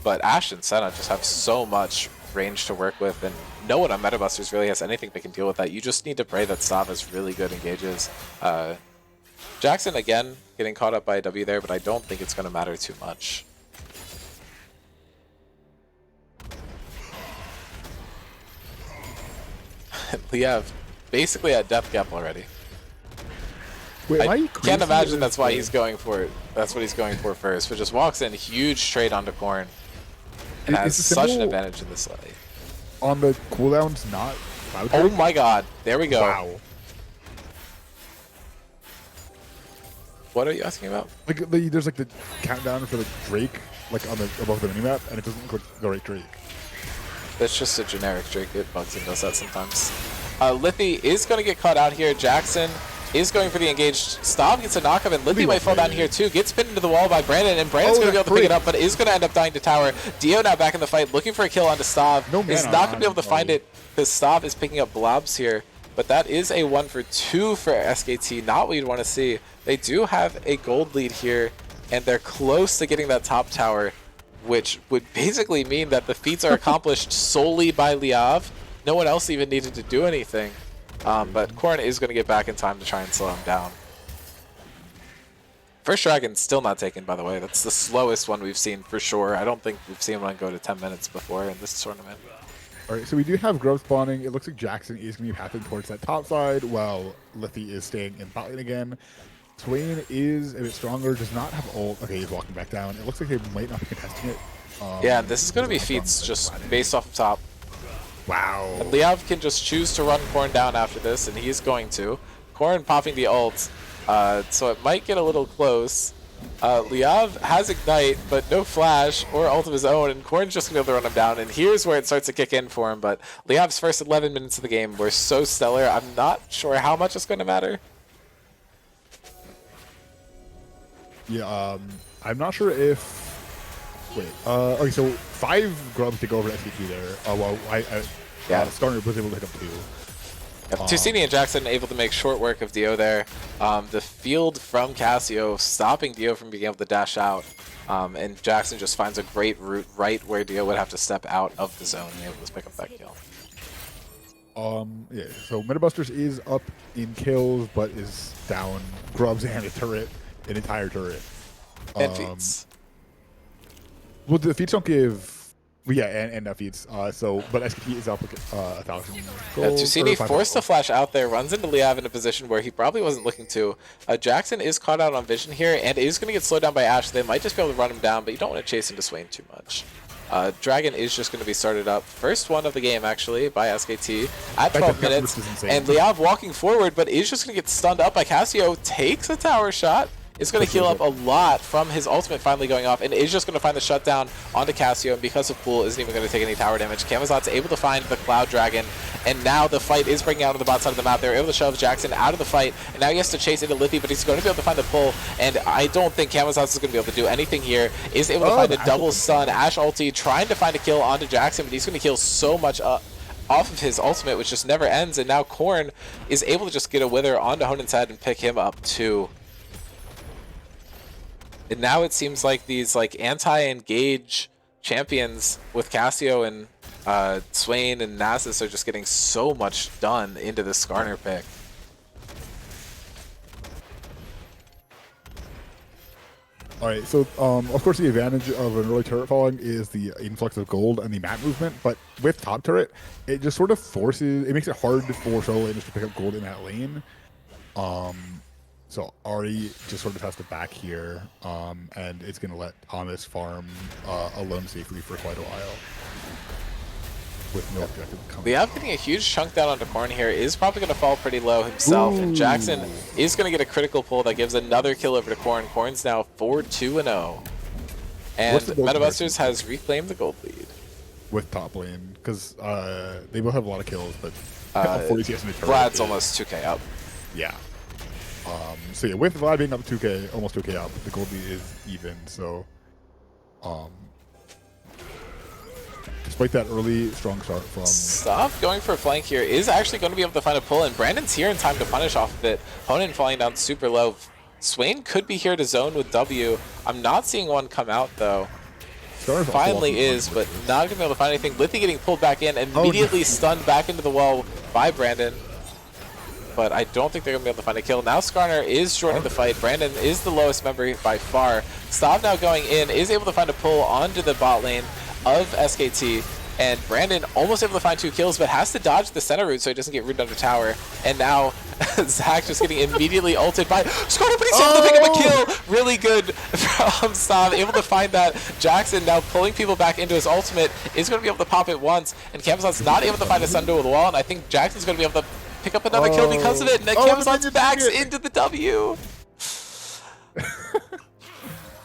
But Ashe and Senna just have so much range to work with, and no one on Metabusters really has anything that can deal with that. You just need to pray that Stav has really good engages. Jackson, again, getting caught up by a W there, but I don't think it's going to matter too much. Liev basically at death gap already. Wait, I can't imagine that's why he's going for it. That's what he's going for first, but just walks in, huge trade onto Korn. And has such an advantage in this lane. On the cooldowns, not Cloud Oh my god, there we go. Wow. What are you asking about? Like there's like the countdown for the Drake, like on the above the minimap, and it doesn't look like the right Drake. That's just a generic Drake. It bugs and does that sometimes. Lithy is going to get caught out here. Jackson is going for the engaged. Stav gets a knockup, and Lithy might fall down here too. Gets pinned into the wall by Brandon, and Brandon's going to be able to pick it up, but is going to end up dying to tower. Dio now back in the fight, looking for a kill onto Stav. Is not going to be able to find it because Stav is picking up blobs here. But that is a 1 for 2 for SKT. Not what you'd want to see. They do have a gold lead here, and they're close to getting that top tower, which would basically mean that the feats are accomplished solely by Liav. No one else even needed to do anything. But Korn is going to get back in time to try and slow him down. First Dragon still not taken, by the way. That's the slowest one we've seen for sure. I don't think we've seen one go to 10 minutes before in this tournament. All right, so we do have growth spawning. It looks like Jackson is going to be pathing towards that top side, while Lithy is staying in bot lane again. Swain is a bit stronger, does not have ult. Okay, he's walking back down. It looks like they might not be contesting it. Yeah, this is going to be feats just based off of top. Wow. And Liav can just choose to run Korn down after this, and he's going to. Korn popping the ult, so it might get a little close. Liav has Ignite, but no flash or ult of his own, and Korn's just going to be able to run him down. And here's where it starts to kick in for him, but Liav's first 11 minutes of the game were so stellar, I'm not sure how much it's going to matter. Yeah, I'm not sure if... Wait, okay, so 5 grubs to go over SKT there. Well, Skarner was able to pick up 2. Yep, Tusini and Jackson able to make short work of Dio there. The field from Casio stopping Dio from being able to dash out. And Jackson just finds a great route right where Dio would have to step out of the zone and able to pick up that kill. Yeah, so Metabusters is up in kills, but is down grubs and a turret, an entire turret. And feats. Well, the feats don't give. Well, yeah, and feats. So, but SKT is up 1,000 gold. Tusini forced to flash out there, runs into Liav in a position where he probably wasn't looking to. Jackson is caught out on vision here and is going to get slowed down by Ashe. They might just be able to run him down, but you don't want to chase into Swain too much. Dragon is just going to be started up. First one of the game, actually, by SKT at 12 minutes. And Liav walking forward, but is just going to get stunned up by Casio. Takes a tower shot. Is going to heal up a lot from his ultimate finally going off, and is just going to find the shutdown onto Casio, and because of Pool, isn't even going to take any tower damage. Camazot's able to find the Cloud Dragon, and now the fight is breaking out on the bot side of the map. They're able to shove Jackson out of the fight, and now he has to chase into Liffy, but he's going to be able to find the pull, and I don't think Camazot is going to be able to do anything here. Is able to find a double stun. Ashe ulti trying to find a kill onto Jackson, but he's going to kill so much off of his ultimate, which just never ends, and now Korn is able to just get a wither onto Honen's head and pick him up too. And now it seems like these like anti-engage champions with Casio and Swain and Nasus are just getting so much done into the Skarner pick. All right, so of course the advantage of an early turret falling is the influx of gold and the map movement, but with top turret, it just sort of forces, it makes it hard for solo laners to pick up gold in that lane. So Ari just sort of has to back here, and it's going to let Thomas farm alone safely for quite a while. With no objective coming. Liav getting a huge chunk down onto Korn here is probably going to fall pretty low himself, and Jackson is going to get a critical pull that gives another kill over to Korn. Korn's now 4-2-0. And Metabusters has reclaimed the gold lead. With top lane, because they both have a lot of kills, but 40 CS in the turret. Vlad's almost 2k up. Yeah. So yeah, with Vlad being up 2k, almost 2k up, the gold lead is even, so despite that early strong start from Stop going for a flank here is actually going to be able to find a pull, and Brandon's here in time to punish off of it. Honen falling down super low. Swain could be here to zone with W. I'm not seeing one come out though. Finally is, but not going to be able to find anything. Lithy getting pulled back in, immediately stunned back into the wall by Brandon. But I don't think they're going to be able to find a kill. Now Skarner is joining the fight. Brandon is the lowest member by far. Stav now going in, is able to find a pull onto the bot lane of SKT. And Brandon almost able to find 2 kills, but has to dodge the center route so he doesn't get rooted under tower. And now Zach just getting immediately ulted by Skarner, but he's able to pick up a kill. Really good from Stav, able to find that. Jackson now pulling people back into his ultimate, is going to be able to pop it once. And Camazot's not able to find a Sundo with the wall, and I think Jackson's going to be able to pick up another kill because of it, and Camazot's backs into the W.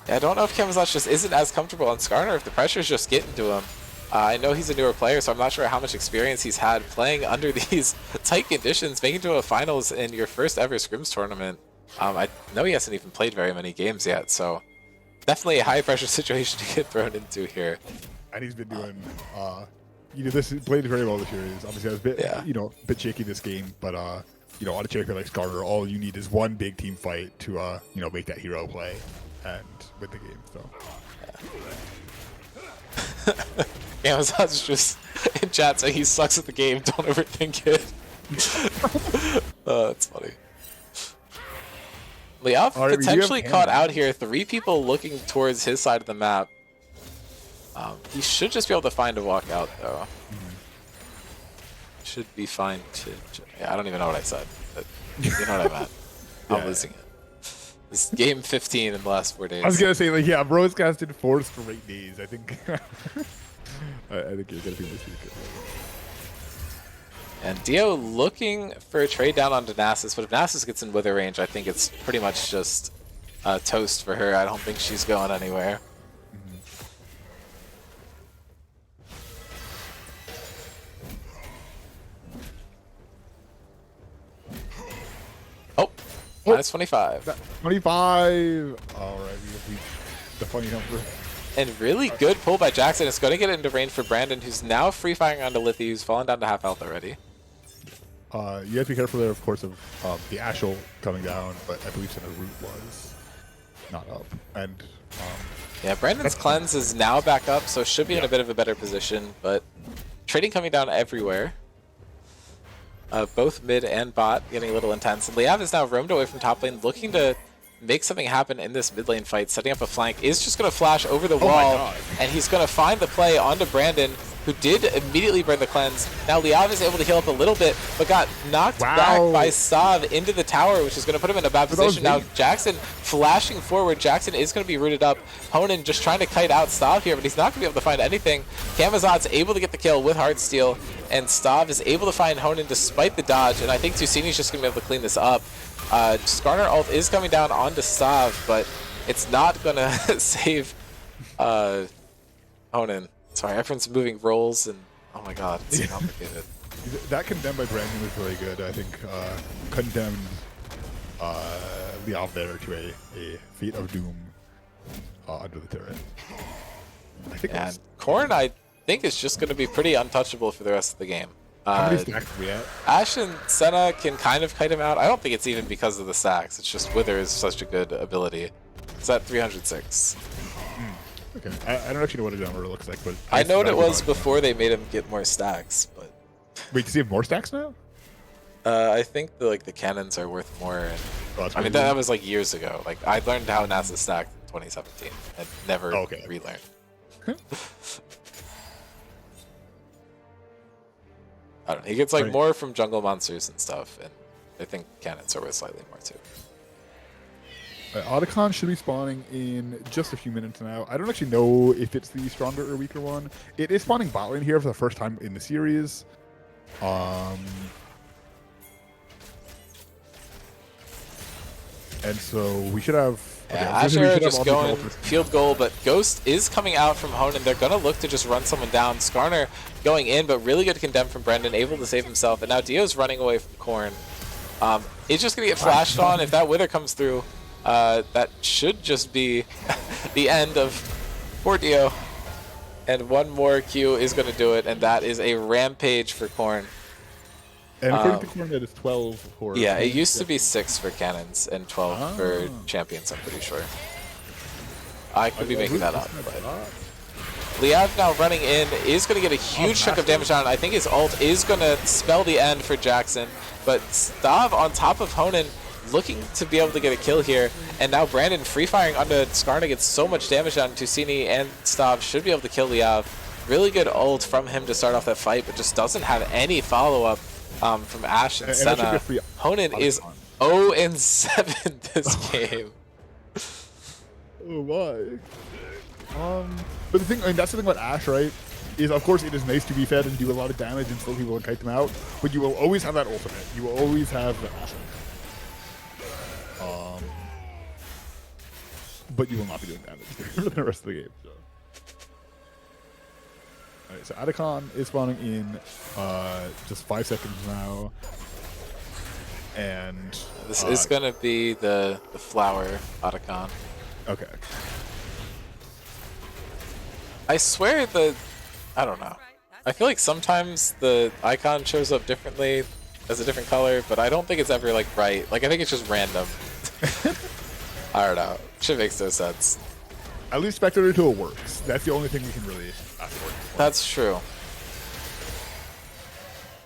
Yeah, I don't know if Camazot just isn't as comfortable on Skarner, if the pressure's just getting to him. I know he's a newer player, so I'm not sure how much experience he's had playing under these tight conditions, making it to a finals in your first ever scrims tournament. I know he hasn't even played very many games yet, so definitely a high pressure situation to get thrown into here. And he's been doing this played very well this series. Obviously, I was a bit, a bit shaky this game, but on a champion like Skarner, all you need is one big team fight to, make that hero play and win the game. So, Amazon's just in chat saying he sucks at the game. Don't overthink it. That's funny. Liav potentially caught out here. 3 people looking towards his side of the map. He should just be able to find a walk out, though. Should be fine to... Yeah, I don't even know what I said, but you know what I meant. I'm losing it. This is game 15 in the last 4 days. I was going to say, Bro's casted 4 straight days, I think. I think you're going to be this week. And Dio looking for a trade down onto Nasus, but if Nasus gets in wither range, I think it's pretty much just toast for her. I don't think she's going anywhere. Minus 25. 25! Alright, we the funny number. And really good pull by Jackson. It's going to get into range for Brandon, who's now free firing onto Lithy, who's fallen down to half health already. You have to be careful there, of course, of the Ashel coming down, but I believe Senna's root was not up. And Yeah, Brandon's cleanse is now back up, so should be in a bit of a better position, but trading coming down everywhere. Both mid and bot getting a little intense. And Liav is now roamed away from top lane, looking to make something happen in this mid lane fight. Setting up a flank, is just going to flash over the wall, and he's going to find the play onto Brandon, who did immediately burn the cleanse. Now Liav is able to heal up a little bit, but got knocked back by Stav into the tower, which is going to put him in a bad position. Now Jackson flashing forward. Jackson is going to be rooted up. Honan just trying to kite out Stav here, but he's not going to be able to find anything. Camazot's able to get the kill with Heartsteel, and Stav is able to find Honan despite the dodge, and I think Tusini's just going to be able to clean this up. Skarner ult is coming down onto Stav, but it's not going to save Honan. Sorry, everyone's moving roles, and oh my god, it's complicated. That condemn by Brandon was really good. I think condemned Liav there to a fate of doom under the turret. I think and Korn, I think, is just going to be pretty untouchable for the rest of the game. How many stacks are we at? Ash and Senna can kind of kite him out. I don't think it's even because of the stacks. It's just Wither is such a good ability. It's at 306. Okay, I don't actually know what a number looks like, but I know what it was before they made him get more stacks, but wait, does he have more stacks now? I think the cannons are worth more. And I mean that was like years ago. Like I learned how NASA stacked in 2017 and never relearned. I don't know. He gets like more from jungle monsters and stuff, and I think cannons are worth slightly more too. Otacon should be spawning in just a few minutes now. I don't actually know if it's the stronger or weaker one. It is spawning bot lane here for the first time in the series. And so we should have... Asher just going field goal, but Ghost is coming out from Honan. They're going to look to just run someone down. Skarner going in, but really good condemn from Brendan, able to save himself. And now Dio's running away from Korn. He's just going to get flashed on. If that Wither comes through, that should just be the end of poor Dio. And one more Q is going to do it, and that is a rampage for Korn. And according to Korn, that is 12 for... Yeah, it used to be 6 for cannons and 12 for champions, I'm pretty sure. I could be making that up, but... Liav now running in is going to get a huge chunk of damage on. I think his ult is going to spell the end for Jackson, but Stav on top of Honan looking to be able to get a kill here, and now Brandon free firing onto Skarna gets so much damage on Tusini, and Stav should be able to kill Liav. Really good ult from him to start off that fight, but just doesn't have any follow-up from Ash and Senna. Honan is 0-7 this game. Oh my. But the thing, I mean, that's the thing about Ash, right? Is of course it is nice to be fed and do a lot of damage and still people will kite them out, but you will always have that ultimate. You will always have the Ash. But you will not be doing damage for the rest of the game. So. Alright, so Otacon is spawning in just 5 seconds now. And this is gonna be the flower Otacon. Okay. I swear I don't know. I feel like sometimes the icon shows up differently as a different color, but I don't think it's ever like bright. Like I think it's just random. I don't know. Should make no sense. At least Spectator Tool works. That's the only thing we can really ask for. That's true.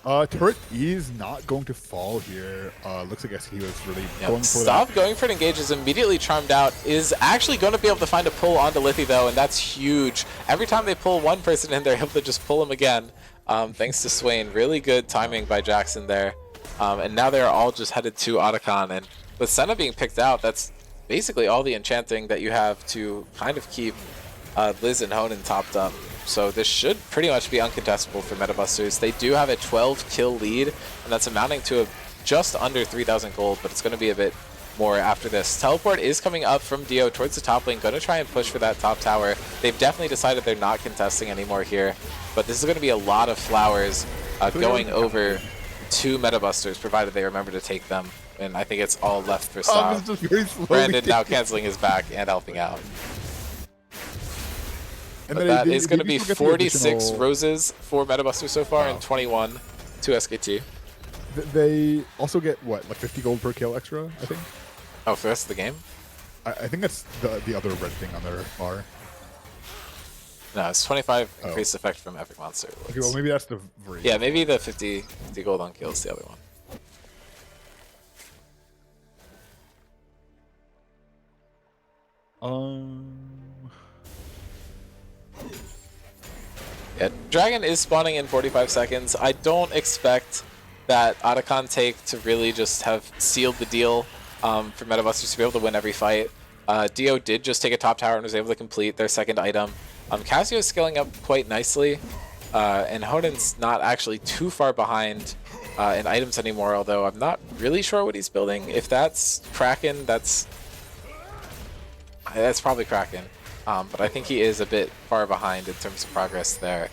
Turret is not going to fall here. Looks like he was really going for that. Going for an engage is immediately charmed out. Is actually going to be able to find a pull onto Lithi though, and that's huge. Every time they pull one person in, they're able to just pull him again. Thanks to Swain. Really good timing by Jackson there. And now they're all just headed to Otacon, and with Senna being picked out, that's basically all the enchanting that you have to kind of keep Liz and Honan topped up. So this should pretty much be uncontestable for Metabusters. They do have a 12 kill lead, and that's amounting to just under 3,000 gold, but it's going to be a bit more after this. Teleport is coming up from Dio towards the top lane, going to try and push for that top tower. They've definitely decided they're not contesting anymore here, but this is going to be a lot of flowers going over to Metabusters, provided they remember to take them. And I think it's all left for Stav. Brandon now canceling his back and helping out. And that is going to be 46 roses for Metabusters so far and 21 to SKT. They also get what, like 50 gold per kill extra, I think. Oh, for the rest of the game? I think that's the other red thing on their bar. No, it's 25 Oh. increased effect from epic monster. Okay, well maybe that's the variation. Yeah, maybe the 50 gold on kill is the other one. Yeah, Dragon is spawning in 45 seconds. I don't expect that Otacon take to really just have sealed the deal for Metabusters to be able to win every fight. Dio did just take a top tower and was able to complete their second item. Casio is scaling up quite nicely, and Honen's not actually too far behind in items anymore, although I'm not really sure what he's building. If that's Kraken, that's probably Kraken. But I think he is a bit far behind in terms of progress there.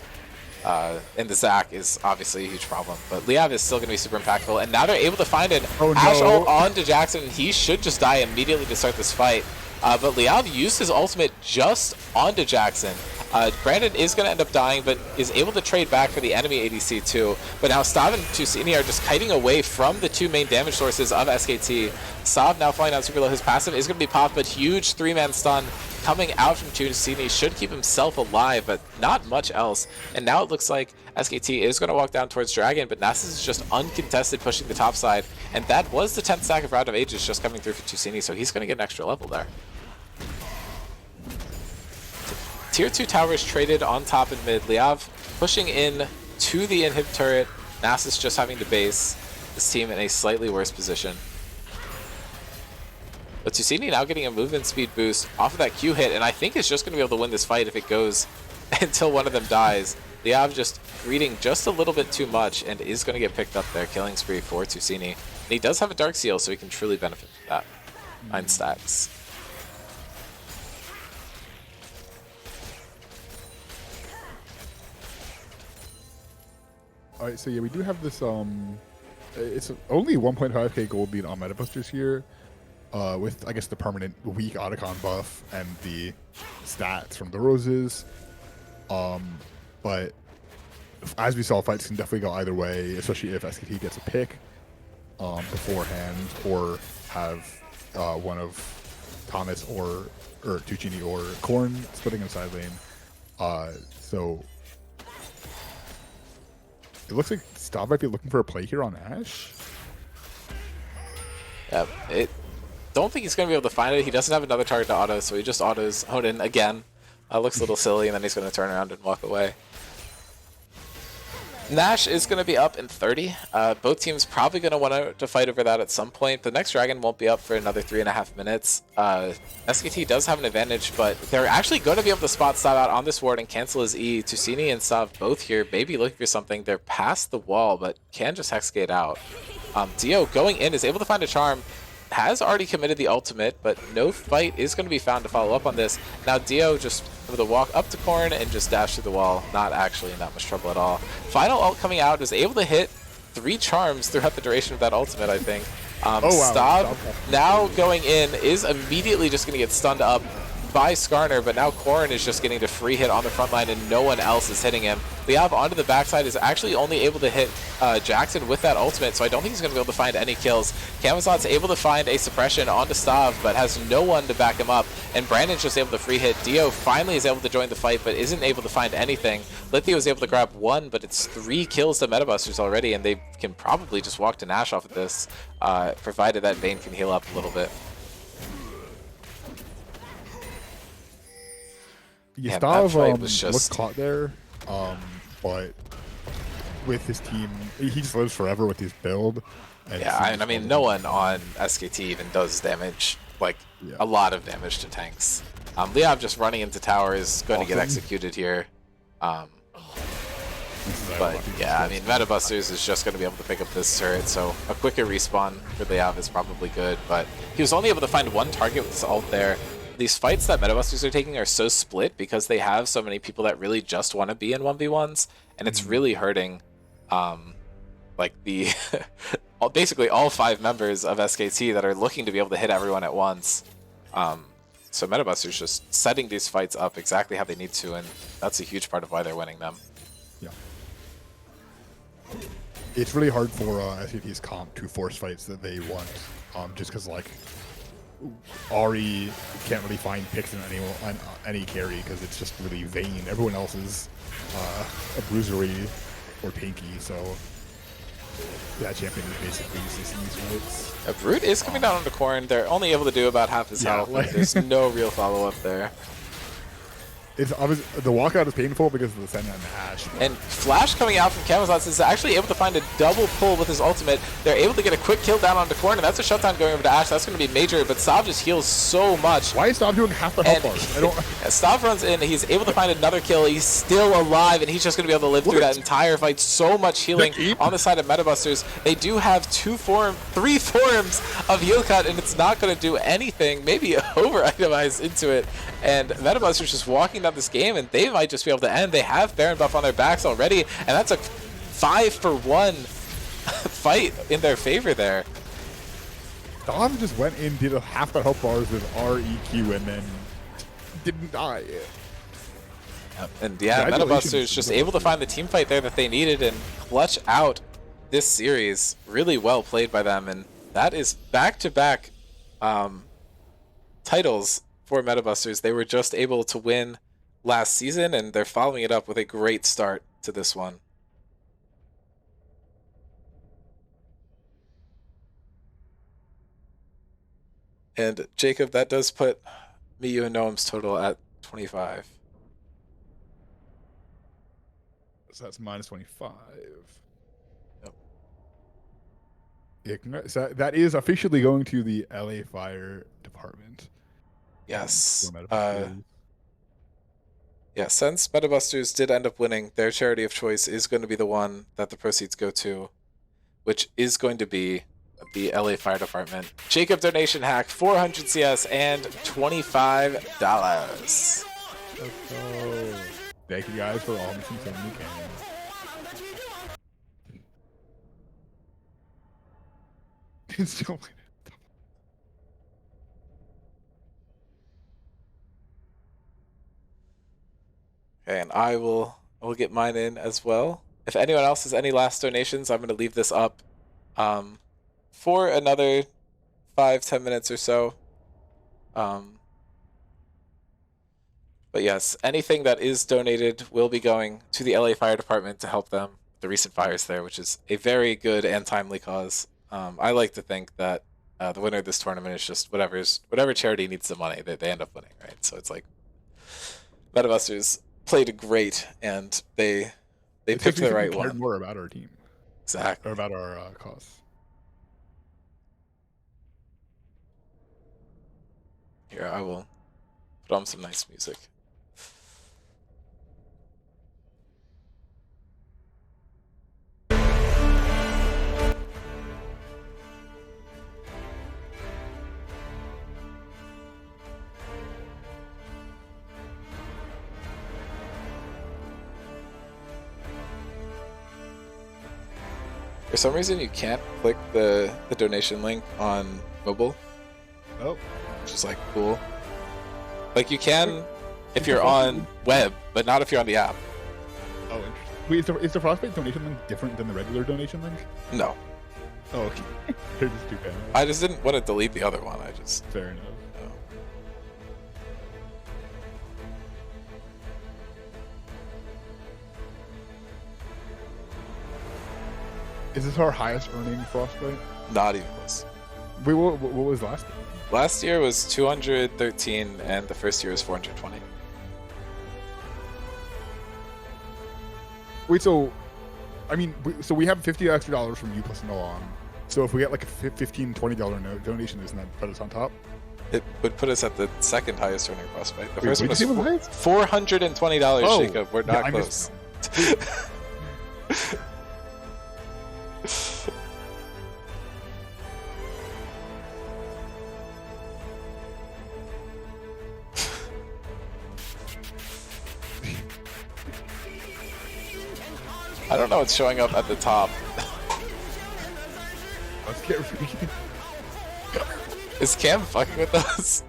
And the Zac is obviously a huge problem. But Liav is still going to be super impactful. And now they're able to find an Ash ult onto Jackson. And he should just die immediately to start this fight. But Liav used his ultimate just onto Jackson. Brandon is going to end up dying, but is able to trade back for the enemy ADC too. But now Stav and Tusini are just kiting away from the two main damage sources of SKT. Stav now flying down super low. His passive is going to be popped, but huge 3-man stun coming out from Tusini should keep himself alive, but not much else. And now it looks like SKT is going to walk down towards Dragon, but Nasus is just uncontested pushing the top side. And that was the 10th stack of Round of Ages just coming through for Tusini, so he's going to get an extra level there. Tier 2 towers traded on top and mid. Liav pushing in to the inhib turret. Nasus just having to base this team in a slightly worse position. But Tusini now getting a movement speed boost off of that Q hit, and I think is just going to be able to win this fight if it goes until one of them dies. Liav just greeting just a little bit too much and is going to get picked up there. Killing spree for Tusini. And he does have a Dark Seal, so he can truly benefit from that. 9 stacks. Alright, so yeah, we do have this, it's only 1.5k gold lead on Metabusters here, with, I guess, the permanent weak Otacon buff and the stats from the roses. But as we saw, fights can definitely go either way, especially if SKT gets a pick beforehand, or have one of Thomas or Tuccini or Korn splitting in side lane. So it looks like Stav might be looking for a play here on Ashe. Yeah, don't think he's going to be able to find it. He doesn't have another target to auto, so he just autos Hoden again. Looks a little silly, and then he's going to turn around and walk away. Nash is going to be up in 30. Both teams probably going to want to fight over that at some point. The next Dragon won't be up for another 3.5 minutes. SKT does have an advantage, but they're actually going to be able to spot Stav out on this ward and cancel his E. Tusini and Stav both here, maybe looking for something. They're past the wall, but can just hexgate out. Dio going in is able to find a charm. Has already committed the ultimate, but no fight is going to be found to follow up on this. Now Dio just able to walk up to Korn and just dash through the wall. Not actually in that much trouble at all. Final ult coming out is able to hit 3 charms throughout the duration of that ultimate, I think. Oh, wow. Stav now going in is immediately just going to get stunned up by Skarner, but now Korn is just getting the free hit on the front line and no one else is hitting him. Liav onto the backside is actually only able to hit Jackson with that ultimate, so I don't think he's going to be able to find any kills. Camazot's able to find a suppression onto Stav, but has no one to back him up, and Brandon's just able to free hit. Dio finally is able to join the fight, but isn't able to find anything. Lithia was able to grab 1, but it's 3 kills to Metabusters already, and they can probably just walk to Nash off of this, provided that Vayne can heal up a little bit. Yeah, that fight Stav was looked just caught there, but with his team, he just lives forever with his build. And yeah, I mean, no one on SKT even does damage, like a lot of damage to tanks. Liav just running into tower is going to get executed here. But yeah, I mean, Metabusters is just going to be able to pick up this turret, so a quicker respawn for Liav is probably good, but he was only able to find 1 target with his ult there. These fights that Metabusters are taking are so split because they have so many people that really just want to be in 1v1s, and it's really hurting like the basically all 5 members of SKT that are looking to be able to hit everyone at once. So Metabusters just setting these fights up exactly how they need to, and that's a huge part of why they're winning them. Yeah. it's really hard for SKT's comp to force fights that they want, just because like Ari can't really find picks in any carry because it's just really vain. Everyone else is a bruisery or tanky, so that champion is basically useless in these fights. Root is coming down on the corn. They're only able to do about half his health. like- There's no real follow-up there. It's obvious the walkout is painful because of the Senna and the Ashe. And Flash coming out from Camazotz is actually able to find a double pull with his ultimate. They're able to get a quick kill down on the corner, and that's a shutdown going over to Ashe. That's going to be major, but Stav just heals so much. Why is Stav doing half the health And bars? I don't. Stav runs in, he's able to find another kill, he's still alive, and he's just going to be able to live through that entire fight. So much healing on the side of Metabusters. They do have three forms of heal cut, and it's not going to do anything, maybe over-itemize into it. And Metabusters just walking down this game, and they might just be able to end. They have Baron buff on their backs already, and that's a 5-for-1 fight in their favor there. Stav just went in, did a half the health bars with REQ, and then didn't die. And yeah, Congratulations. Metabusters just able to find the team fight there that they needed and clutch out this series. Really well played by them, and that is back-to-back titles for Metabusters. They were just able to win last season, and they're following it up with a great start to this one. And Jacob, that does put me, you, and Noam's total at 25. So that's minus 25. Yep. Yeah, so that is officially going to the LA Fire Department. Yes. For Metabusters. Yeah, since Metabusters did end up winning, their charity of choice is going to be the one that the proceeds go to, which is going to be the LA Fire Department. Jacob donation hack, 400 CS and $25. Let's go. Thank you guys for all missing so many games. It's so Okay, and I will get mine in as well. If anyone else has any last donations, I'm going to leave this up for another 5-10 minutes or so. But yes, anything that is donated will be going to the LA Fire Department to help them with the recent fires there, which is a very good and timely cause. I like to think that the winner of this tournament is just whatever charity needs the money that they end up winning, right? So it's like Metabusters played great, and they picked the right one. More about our team, Exactly. or about our cause. Here, I will put on some nice music. For some reason, you can't click the donation link on mobile, Oh, which is like cool. Like you can if you're on web, but not if you're on the app. oh, interesting. Wait, is the Frostbite donation link different than the regular donation link? No, Oh, okay. They're just too bad. I just didn't want to delete the other one. I just Fair enough. no. Is this our highest earning Frostbite? Not even close. Wait, what was last year? Last year was 213, and the first year was 420. Wait, so, I mean, so we have $50 extra from you plus Noam. So if we get like a $15, $20 donation, doesn't that put us on top? It would put us at the second highest earning Frostbite. The Wait, first one what did you say was was highest? $420, Oh, Jacob. We're yeah, not I close. missed I don't know what's showing up at the top. Let's get freaking. Is Cam fucking with us?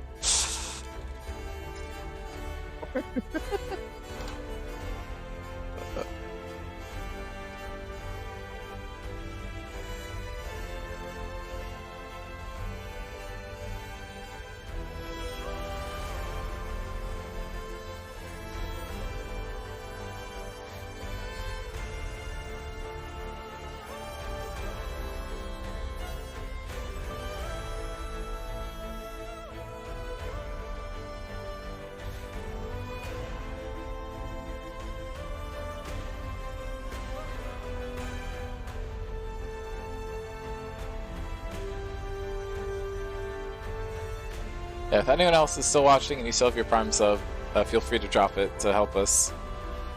Yeah, if anyone else is still watching and you still have your Prime sub, feel free to drop it to help us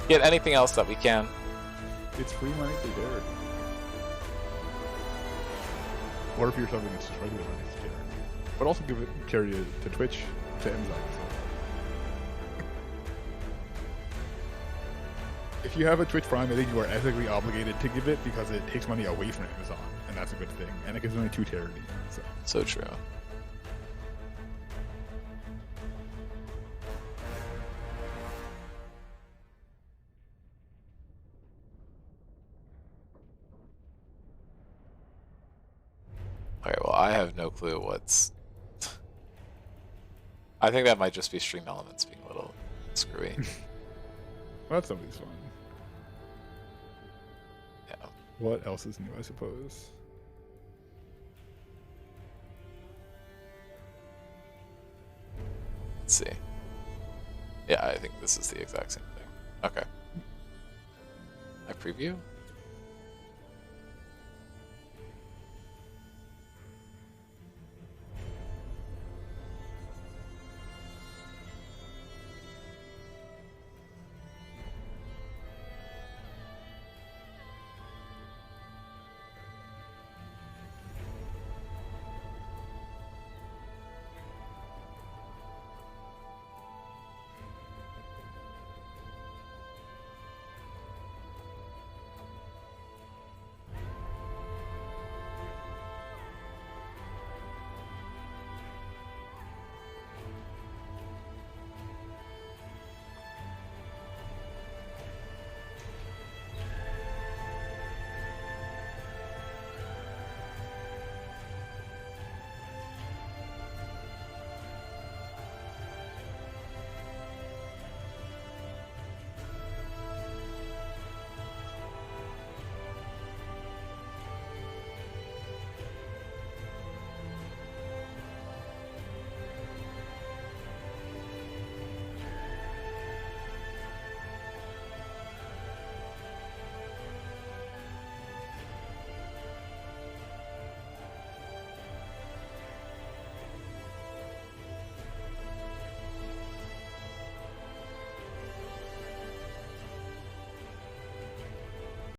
get anything else that we can. It's free money for charity. Or if you're something that's just regular money, it's charity. But also give it charity to Twitch, to Amazon. So. If you have a Twitch Prime, I think you are ethically obligated to give it because it takes money away from Amazon, and that's a good thing. And it gives money to charity. So true. Alright, well, I have no clue what's... I think that might just be stream elements being a little screwy. Well, that's always fun. Yeah. What else is new, I suppose? Let's see. Yeah, I think this is the exact same thing. Okay. I preview?